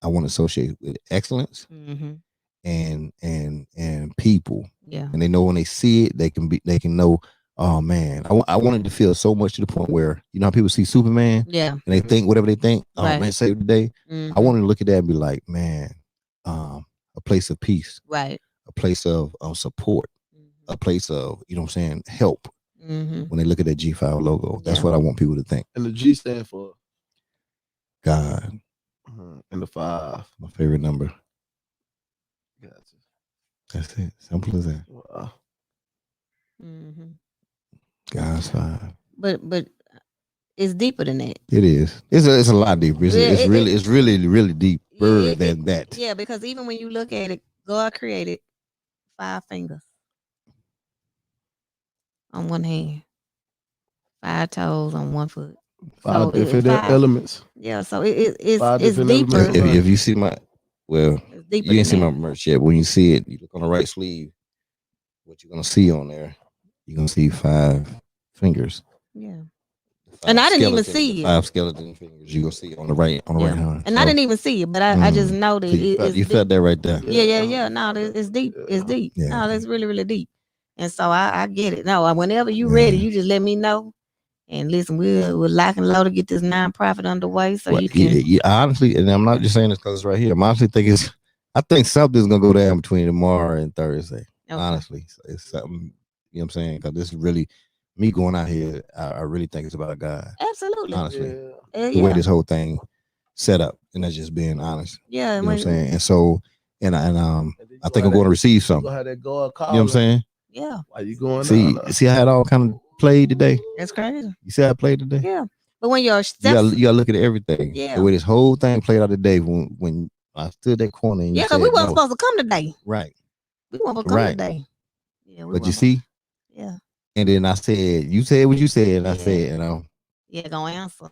I want to associate with excellence and people. Yeah. And they know when they see it, they can know, oh man, I wanted to feel so much to the point where, you know how people see Superman? Yeah. And they think whatever they think, oh right. man, save the day. I wanted to look at that and be like, man, a place of peace. Right. A place of support. A place of, you know what I'm saying, help. When they look at that G5 logo. That's what I want people to think. And the G stand for God. And the 5. My favorite number. Gotcha. That's it. Simple as that. Wow. God's 5. But it's deeper than that. It is. It's a lot deeper. It's really deeper than that. Yeah, because even when you look at it, God created 5 fingers on one hand, 5 toes on one foot. 5 different elements. Yeah, so it's deeper. If you see you didn't see my merch yet. When you see it, you look on the right sleeve. What you're gonna see on there, you're gonna see 5 fingers. Yeah. And I didn't even see it. 5 skeleton fingers. You gonna see on the right hand. And I didn't even see it, but I just know that you felt that right there. Yeah. No, it's deep. It's deep. Yeah. No, that's really, really deep. And so I get it. No, whenever you ready, you just let me know. And listen, we're lock and low to get this nonprofit underway. So you can. Yeah, honestly, and I'm not just saying this because it's right here. I'm honestly thinking I think something's gonna go down between tomorrow and Thursday. Okay. Honestly, it's something. You know what I'm saying? Because this is really me going out here. I really think it's about God. Absolutely. Honestly, the way this whole thing set up, and that's just being honest. Yeah, you know what I'm saying. And so, I think I'm going to receive something. You know what I'm saying? Yeah. Why you going? See how it all kind of played today. That's crazy. You see how it played today? Yeah. But when you're you gotta look at everything. Yeah. The way this whole thing played out today when I stood that corner. And because we weren't supposed to come today. Right. We weren't supposed to come today. Yeah. But you see. Yeah. And then I said, you said what you said, and I said, yeah, gonna answer.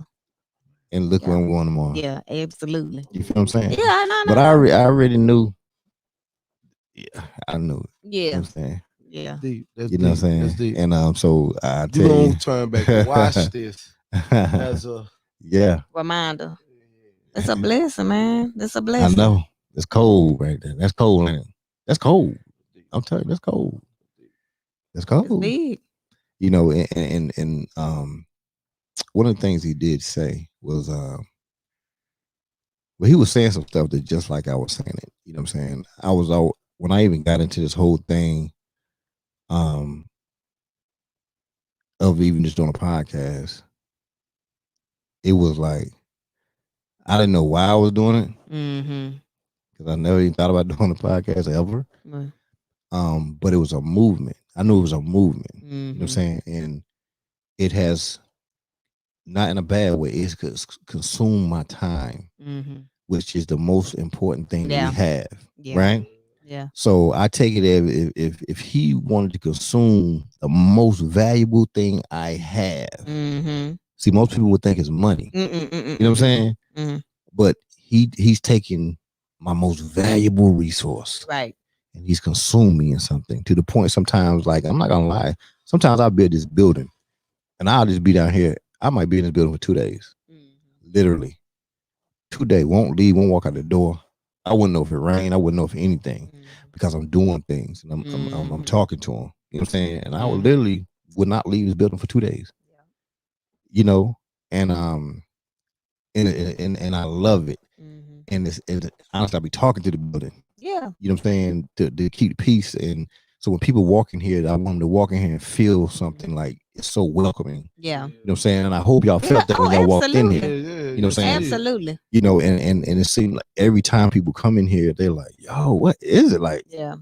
And look where I'm going tomorrow. Yeah, absolutely. You feel what I'm saying? Yeah, I know. But I already knew. Yeah, I knew it. Yeah. You know what I'm saying? Yeah. Deep. That's you know deep. what I'm saying? That's deep. And so I tell you you. Don't turn back and watch this as a reminder. It's a blessing, man. It's a blessing. I know. It's cold right there. That's cold, man. That's cold. I'm telling you, that's cold. That's cold. It's big. You know, and one of the things he did say was he was saying some stuff that just like I was saying it. You know what I'm saying? I was all when I even got into this whole thing of even just doing a podcast, it was like I didn't know why I was doing it. Because I never even thought about doing a podcast ever. But it was a movement. I knew it was a movement. You know what I'm saying? And it has, not in a bad way, it's consumed my time, which is the most important thing that we have. Right? Yeah. So I take it if he wanted to consume the most valuable thing I have. See, most people would think it's money. You know what I'm saying? But he's taking my most valuable resource. Right. And he's consumed me in something to the point sometimes, like, I'm not gonna lie, sometimes I'll be at this building and I'll just be down here. I might be in this building for 2 days. Literally. 2 days. Won't leave, won't walk out the door. I wouldn't know if it rained. I wouldn't know if anything because I'm doing things and I'm talking to him. You know what I'm saying? And I would literally would not leave this building for 2 days. You know, and I love it. And it's honestly, I'll be talking to the building. Yeah. You know what I'm saying? To keep peace. And so when people walk in here, I want them to walk in here and feel something like it's so welcoming. Yeah. You know what I'm saying? And I hope y'all felt that when y'all walked in here. Yeah, You know what I'm saying? Absolutely. You know, and it seemed like every time people come in here, they're like, yo, what is it like? Yeah.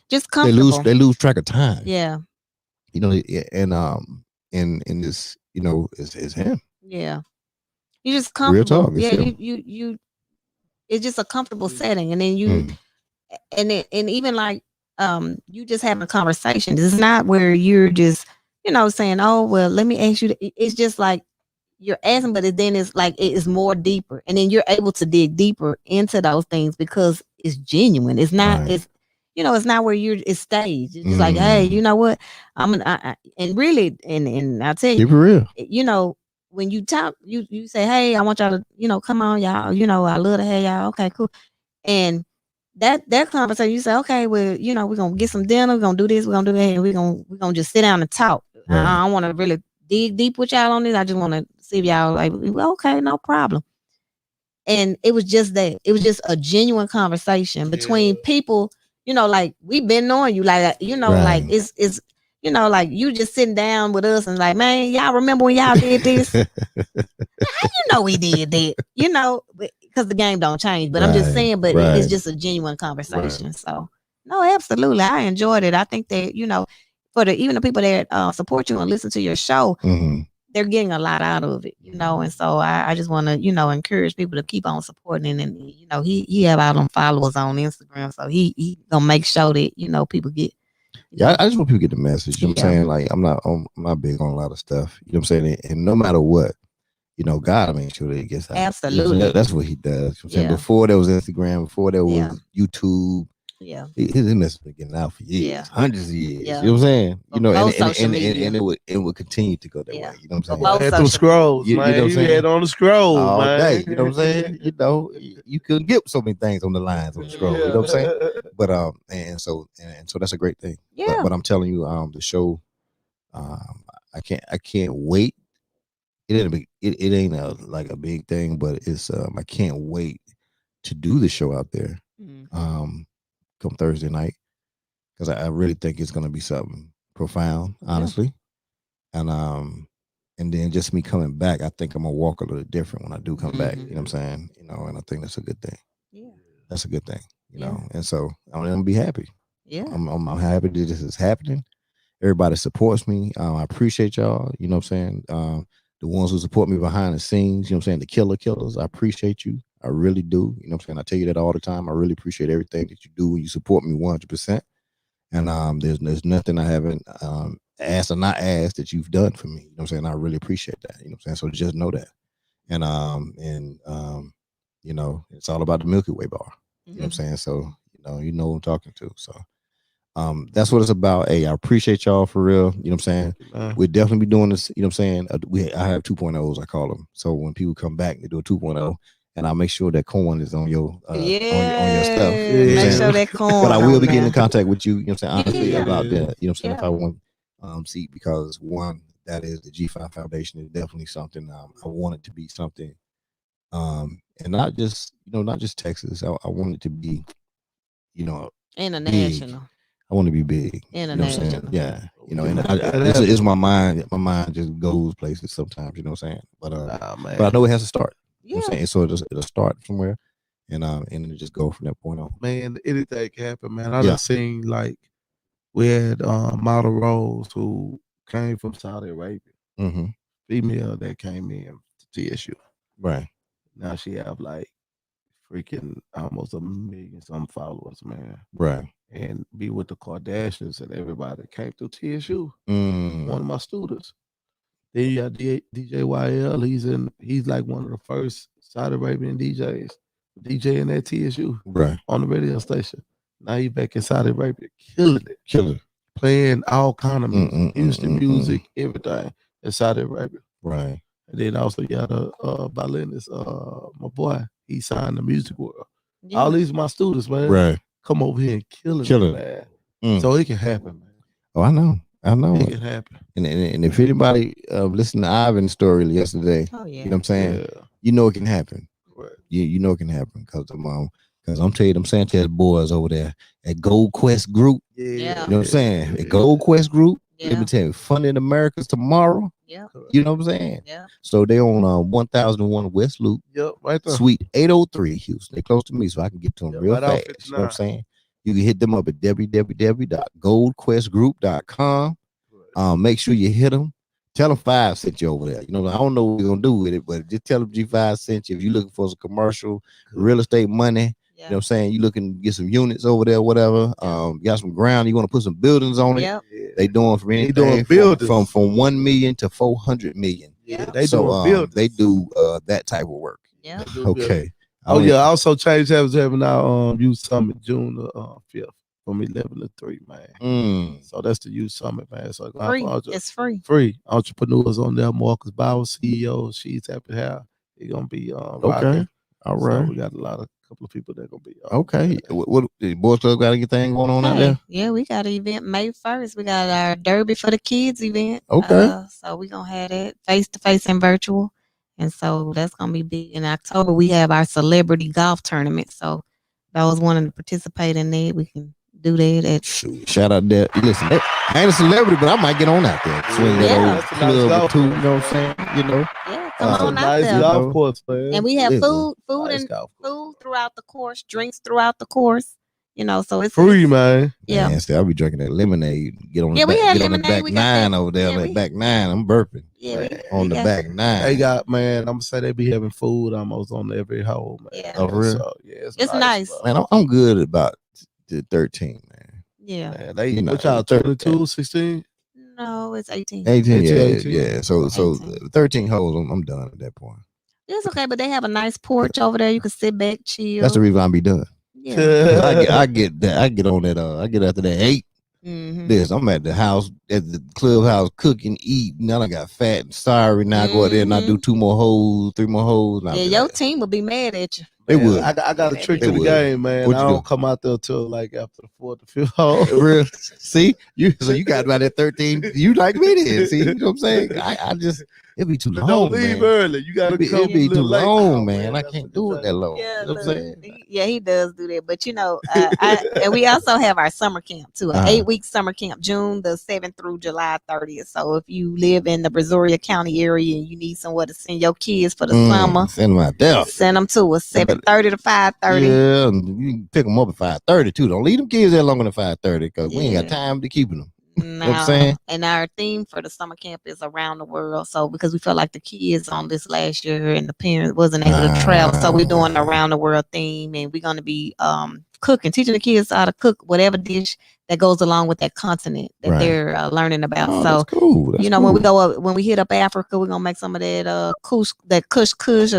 Just comfortable. They lose track of time. Yeah. You know, and this, you know, is him. Yeah. You just comfortable. Real talk. Yeah, you it's just a comfortable setting. And then you and even like you just having a conversation. It's not where you're just, you know, saying, oh well, let me ask you. It's just like you're asking, but then it's like it is more deeper, and then you're able to dig deeper into those things because it's genuine. It's not it's you know, it's not where it's staged. It's just like, hey, you know what, and really and I'll tell you, keep it real. You know, when you talk, you say, hey, I want y'all to, you know, come on, y'all, you know, I love to have y'all. Okay, cool. And that conversation, you say, okay, well, you know, we're gonna get some dinner, we're gonna do this, we're gonna do that, and we're gonna just sit down and talk. I don't want to really dig deep with y'all on this. I just want to see if y'all like, well, okay, no problem. And it was just that. It was just a genuine conversation between people, you know, like we've been knowing you, like, you know, like it's you know, like you just sitting down with us and like, man, y'all remember when y'all did this? How you know we did that? You know, because the game don't change. But I'm just saying, but it's just a genuine conversation. So no, absolutely. I enjoyed it. I think that, you know, for even the people that support you and listen to your show, they're getting a lot out of it, you know. And so I just want to, you know, encourage people to keep on supporting. And you know, he have all them followers on Instagram, so he gonna make sure that, you know, people get. Yeah, I just want people to get the message. You know what I'm saying? Like, I'm not big on a lot of stuff. You know what I'm saying? And no matter what, you know, God will make sure that it gets out. Absolutely. You know, that's what he does. You know what I'm saying? Before there was Instagram, before there was YouTube, his message been getting out for years, hundreds of years. You know what I'm saying? You know, and it would continue to go that way. You know what I'm saying? Had them scrolls, you know what I'm saying? Had on the scroll all man. day. You know what I'm saying? You know, you couldn't get so many things on the lines on the scroll. You know what I'm saying? But and so that's a great thing. Yeah. But I'm telling you, the show, I can't wait. It ain't like a big thing, but it's I can't wait to do the show out there. Come Thursday night, because I really think it's gonna be something profound, honestly. And then just me coming back, I think I'm gonna walk a little different when I do come back. You know what I'm saying? You know, and I think that's a good thing. Yeah, that's a good thing. You know, and so I'm gonna be happy. Yeah, I'm happy that this is happening. Everybody supports me. I appreciate y'all. You know what I'm saying? The ones who support me behind the scenes, you know what I'm saying? The killers, I appreciate you. I really do. You know what I'm saying? I tell you that all the time. I really appreciate everything that you do when you support me 100%. And there's nothing I haven't asked or not asked that you've done for me. You know what I'm saying? I really appreciate that. You know what I'm saying? So just know that. And you know, it's all about the Milky Way bar. You know what I'm saying? So, you know who I'm talking to. So that's what it's about. Hey, I appreciate y'all for real. You know what I'm saying? We'll definitely be doing this. You know what I'm saying? I have 2.0s, I call them. So when people come back, they do a 2.0. And I'll make sure that corn is on your on your stuff. You know make sure that corn. But I will be getting in contact with you. You know what I'm saying? Honestly, about that. You know what I'm saying? Yeah. If I want see, because one, that is the G5 Foundation is definitely something. I want it to be something, and not just Texas. I want it to be, international. Big. I want to be big. International. You know what I'm saying? Yeah. You know, and it's my mind. My mind just goes places sometimes. You know what I'm saying? But I know it has to start. You know what I'm saying? So it'll start somewhere, and it'll just go from that point on. Man, anything can happen, man. I done seen, like, we had model roles who came from Saudi Arabia. Female that came in to TSU. Right. Now she have like freaking almost 1 million some followers, man. Right. And be with the Kardashians and everybody that came through TSU. One of my students. Then you got DJ YL. He's like one of the first Saudi Arabian DJs DJing at TSU Right. on the radio station. Now he back in Saudi Arabia, killing it. Playing all kind of music, Houston music, everything in Saudi Arabia. Right. And then also you got a violinist, my boy, he signed the music world. Yeah. All these my students, man. Right. Come over here and kill it, man. So it can happen, man. Oh, I know. It can happen. And if anybody listened to Ivan's story yesterday, oh, yeah. you know what I'm saying? Yeah. You know it can happen. Right. You know it can happen because I'm telling you, them Sanchez boys over there at Gold Quest Group. Yeah. You know what I'm saying? At Gold Quest Group. Yeah. Let me tell you, Funding America's tomorrow. Yeah. You know what I'm saying? Yeah. So they on 1001 West Loop. Yep, right there. Suite 803, Houston. They close to me, so I can get to them real fast. You know what I'm saying? You can hit them up at www.goldquestgroup.com. Make sure you hit them. Tell them 5 sent you over there. You know, I don't know what we're gonna do with it, but just tell them G5 sent you. If you're looking for some commercial real estate money, you know what I'm saying? You looking to get some units over there, whatever. You got some ground, you want to put some buildings on it. Yep. They doing from anything from 1 million to 400 million. Yeah, they they do that type of work. Yeah. Okay. Oh yeah. Also, Change Habits having our youth summit June the 5th from 11 to 3, man. So that's the youth summit, man. So free. It's free. Free entrepreneurs on there. Marcus Bauer, CEO. She's happy to have. They're gonna be okay. All right. So we got a couple of people that gonna be okay. What the Boys Club got anything going on out there? Yeah, we got an event May 1st. We got our Derby for the Kids event. Okay. So we're gonna have that face to face and virtual. And so that's gonna be big. In October, we have our celebrity golf tournament. So those wanting to participate in that, we can do that. Shout out there. Listen, I ain't a celebrity, but I might get on out there. Swing that old club or two, you know what I'm saying? You know. Yeah, come on out there. Golf course, man. And we have food throughout the course, drinks throughout the course. You know, so it's free, man. Yeah. Man, I'll be drinking that lemonade. Get on we had lemonade. On the back 9 over there. Yeah, back 9. I'm burping. Yeah, on the back 9. They got, man, I'm gonna say they be having food almost on every hole, man. Yeah. Oh, really? So, yeah, it's nice. Man, I'm good about the 13, man. Yeah. Man, they, what y'all, 22, 16? No, it's 18. 18, yeah. So 13 holes, I'm done at that point. It's okay, but they have a nice porch over there. You can sit back, chill. That's the reason I be done. Yeah. I get that. I get on that. I get after that 8. This I'm at the house at the clubhouse cooking, eat. Now I got fat and sorry. Now I go out there and I do 2 more holes, 3 more holes. Yeah, your team will be mad at you. They would. I got a trick to the game, man. I don't come out there till like after the 4th or 5th hole. Real? See, you got about that 13. You like me then? See, you know what I'm saying? I just it'd be too long. Don't leave early. You gotta come. It'd be too long, man. I can't do it that long. Yeah, you know what I'm saying? He does do that. But you know, and we also have our summer camp too, an 8-week summer camp, June the 7th through July 30th. So if you live in the Brazoria County area and you need somewhere to send your kids for the summer, send them out there. Send them to us 7:30 to 5:30. Yeah, you can pick them up at 5:30 too. Don't leave them kids there longer than 5:30 because we ain't got time to keep them. You know what I'm saying? And our theme for the summer camp is around the world. So because we felt like the kids on this last year and the parents wasn't able to travel, so we're doing an around the world theme, and we're going to be cooking, teaching the kids how to cook whatever dish that goes along with that continent that they're learning about. So that's cool. That's when we go up, when we hit up Africa, we're gonna make some of that kush or that couscous.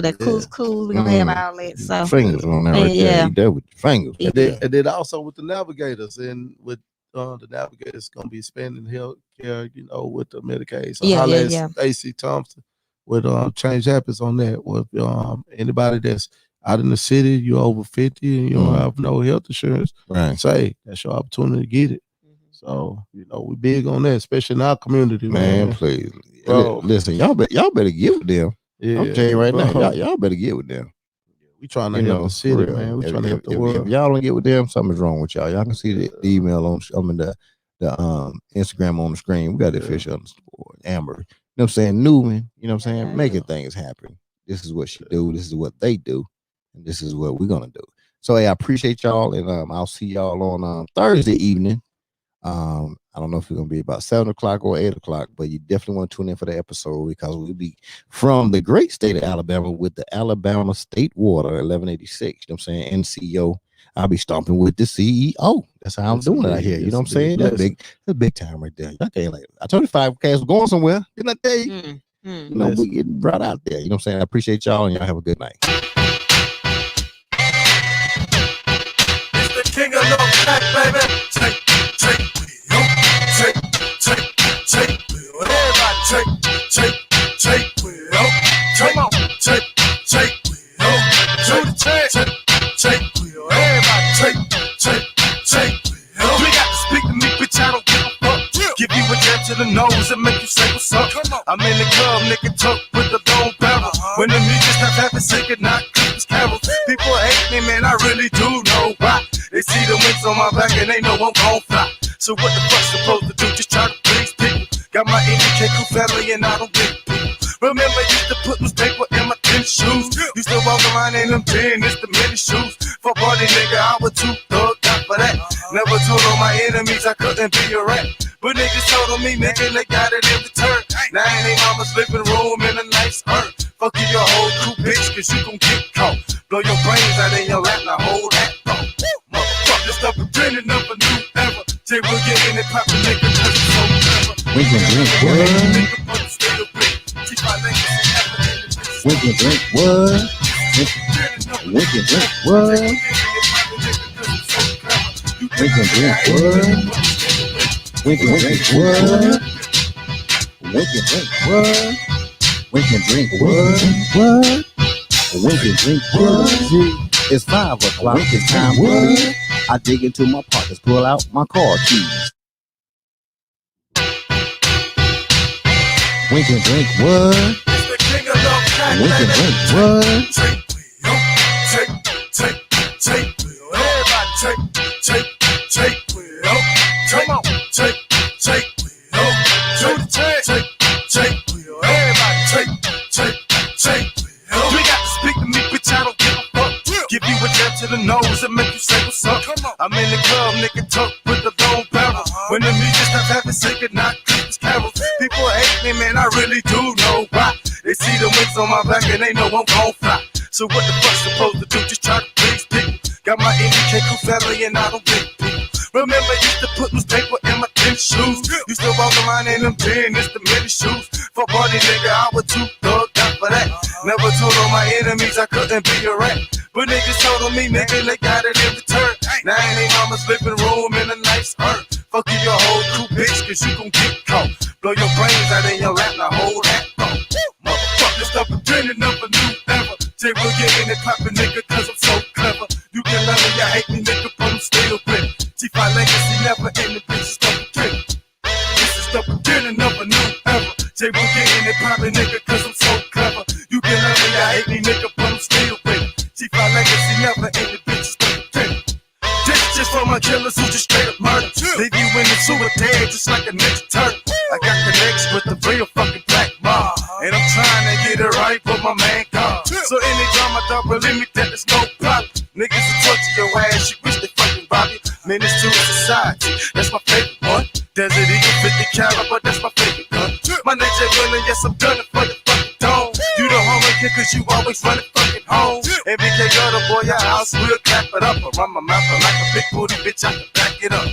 We're gonna have all that. So fingers on that right there. You there with your fingers. And then also with the navigators and with the navigators gonna be spending health care, you know, with the Medicaid. So Stacey Thompson with Change Habits on that. With anybody that's out in the city, you're over 50 and you don't have no health insurance. Right. Say that's your opportunity to get it. So, you know, we big on that, especially in our community, man. Please. Bro. Listen, y'all better get with them. Yeah, I'm telling you right now, y'all better get with them. We trying to help the city, man. We trying to help the world. If y'all don't get with them, something's wrong with y'all. Y'all can see the email on the Instagram on the screen. We got the official underscore Amber. You know what I'm saying? Newman, you know what I'm saying? Making things happen. This is what she do. This is what they do. And this is what we're gonna do. So hey, I appreciate y'all, and I'll see y'all on Thursday evening. I don't know if it's gonna be about 7 o'clock or 8 o'clock, but you definitely want to tune in for the episode because we'll be from the great state of Alabama with the Alabama State Water 1186. You know what I'm saying? NCO. I'll be stomping with the CEO. That's how I'm doing it out here. You know what I'm saying? That's big time right there. Okay, like I told you 5K was going somewhere. Didn't I tell you? You know, we getting brought out there. You know what I'm saying? I appreciate y'all, and y'all have a good night. back, baby. Take, yo. Take, everybody take, yo. Come on, take, yo. To the take, yo. Everybody take, yo. You got to speak to me, bitch, I don't give a fuck. Give you a jab to the nose and make you say what's up. I'm in the club, nigga, tuck with the long barrel. When the music stop having singing, not Christmas carols. People hate me, man, I really do know why. They see the wings on my back and they know I'm gon' fly. So what the fuck's supposed to do? Just try to please people. Got my NDK crew family and I don't get people. Remember, used to put newspaper in my tennis shoes. Used to walk around in them tennis, the mini shoes. For party nigga, I was too thugged out for that. Never told all my enemies I couldn't be a rat. But niggas told on me, nigga, they got it in return. Now in they mama's living room in a nice earth. Fuck you, your whole crew, bitch, cause you gon' get caught. Blow your brains out in your lap, now hold that thought. Motherfucker, stop pretending of a new era. Say we'll get in it, poppin' nigga, cause it's so clever. We can drink what? We can drink what? We can drink what? We can drink what? We can drink what? We can drink what? We can drink what? We can drink what? It's 5 o'clock. It's time what? I dig into my pockets, pull out my car keys. We can drink what? We can drink what? Take, everybody take, yo. Come on, take, yo. To the take, yo. Everybody take, yo. You got to speak to me, bitch, I don't give a fuck. Give you a jab to the nose and make you say what's up. I'm in the club, nigga, tuck with the long barrel. When the music stop having singing, not Christmas carols. People hate me, man, I really do know why. They see the wings on my back and they know I'm gon' fly. So what the fuck's supposed to do? Just try to please people. Got my NDK crew family and I don't get people. Remember, used to put newspaper in my tennis shoes. Used to walk around in them tennis, the mini shoes. For party nigga, I was too thugged out for that. Never told all my enemies I couldn't be a rat. But niggas told on me, nigga, they got it in return. Now in they mama's living room in a nice earth. Fuck you, your whole crew, bitch, cause you gon' get caught. Blow your brains out in your lap, now hold that thought. Motherfuckers, stop pretending of a new era. Say we'll get in it poppin', nigga, cause I'm so clever. You can love me, you hate me, nigga, but I'm still with it. G5 legacy never ending, bitches don't pretend. This is the beginning of a new era. Say we'll get in it poppin', nigga, cause I'm so clever. You can love me, you hate me, nigga, but I'm still with it. G5 legacy never ending, bitches don't pretend. This is just for my killers who just straight up murder. Leave you in the sewer dead just like a nigga turtle. I got connections with the real fucking black mob. And I'm trying to get it right for my man God. So anytime I don't believe me that there's no problem. Niggas will torture your ass, you wish they fucking rob you. Menace to society, that's my favorite one. Desert Eagle 50 caliber, that's my favorite gun. My nature willing, yes I'm gunning for the fucking dome. You the homie kid cause you always running fucking home. MBK got a boy, your house will clap it up. I run my mouth like a big booty bitch, I can back it up.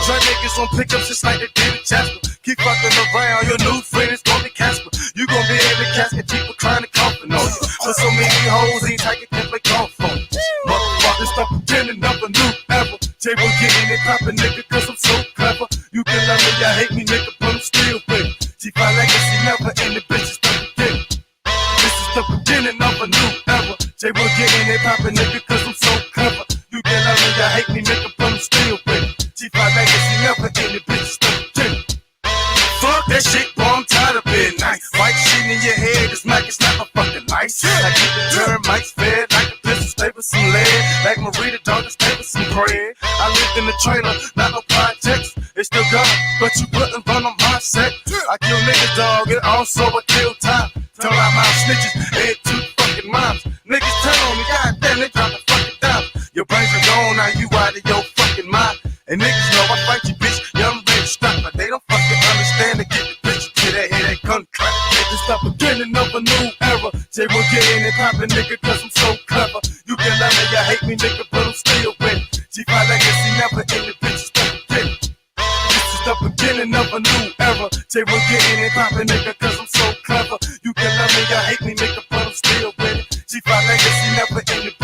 Try niggas on pickups just like they did in Jasper. Keep fucking around, your new friend is gonna be Casper. You gon' be in the casket, people trying to coffin on you. So many hoes, ain't taking can't play golf on you. Motherfuckers, stop pretending of a new era. Say we're getting it poppin', nigga, cause I'm so clever. You can love me, you hate me, nigga, but I'm still with it. G5 legacy never ending, bitches don't forget it. This is the beginning of a new era. Say we're getting it poppin', nigga, cause I'm so clever. You can love me, you hate me, nigga, but I'm still with it. G5 legacy never ending, bitches don't forget it. Fuck that shit, boy, I'm tired of being nice. White shit in your head, this mic is not my fucking lice. I keep the termites fed like a pistol, stay with some lead. Like Marita, dog, stay with some bread. I lived in the trailer, not no projects. It's still got but you wouldn't run on my set. I kill niggas, dog, and also I kill time. Tell out my snitches, head to fucking moms. Niggas tell on me, goddamn, they drop the fucking down. Your brains are gone, now you out of your fucking mind. And niggas know I fight you, bitch, young bitch, stop. But they don't fucking understand to get the bitch to that head, that gun clap. Niggas stop beginning of a new era. Say we're getting it poppin', nigga, cause I'm so clever. You can love me, you hate me, nigga, but I'm still with it. G5 legacy never ending, bitches don't forget it. This is the beginning of a new era. Say we're getting it poppin', nigga, cause I'm so clever. You can love me, you hate me, nigga, but I'm still with it. G5 legacy never ending.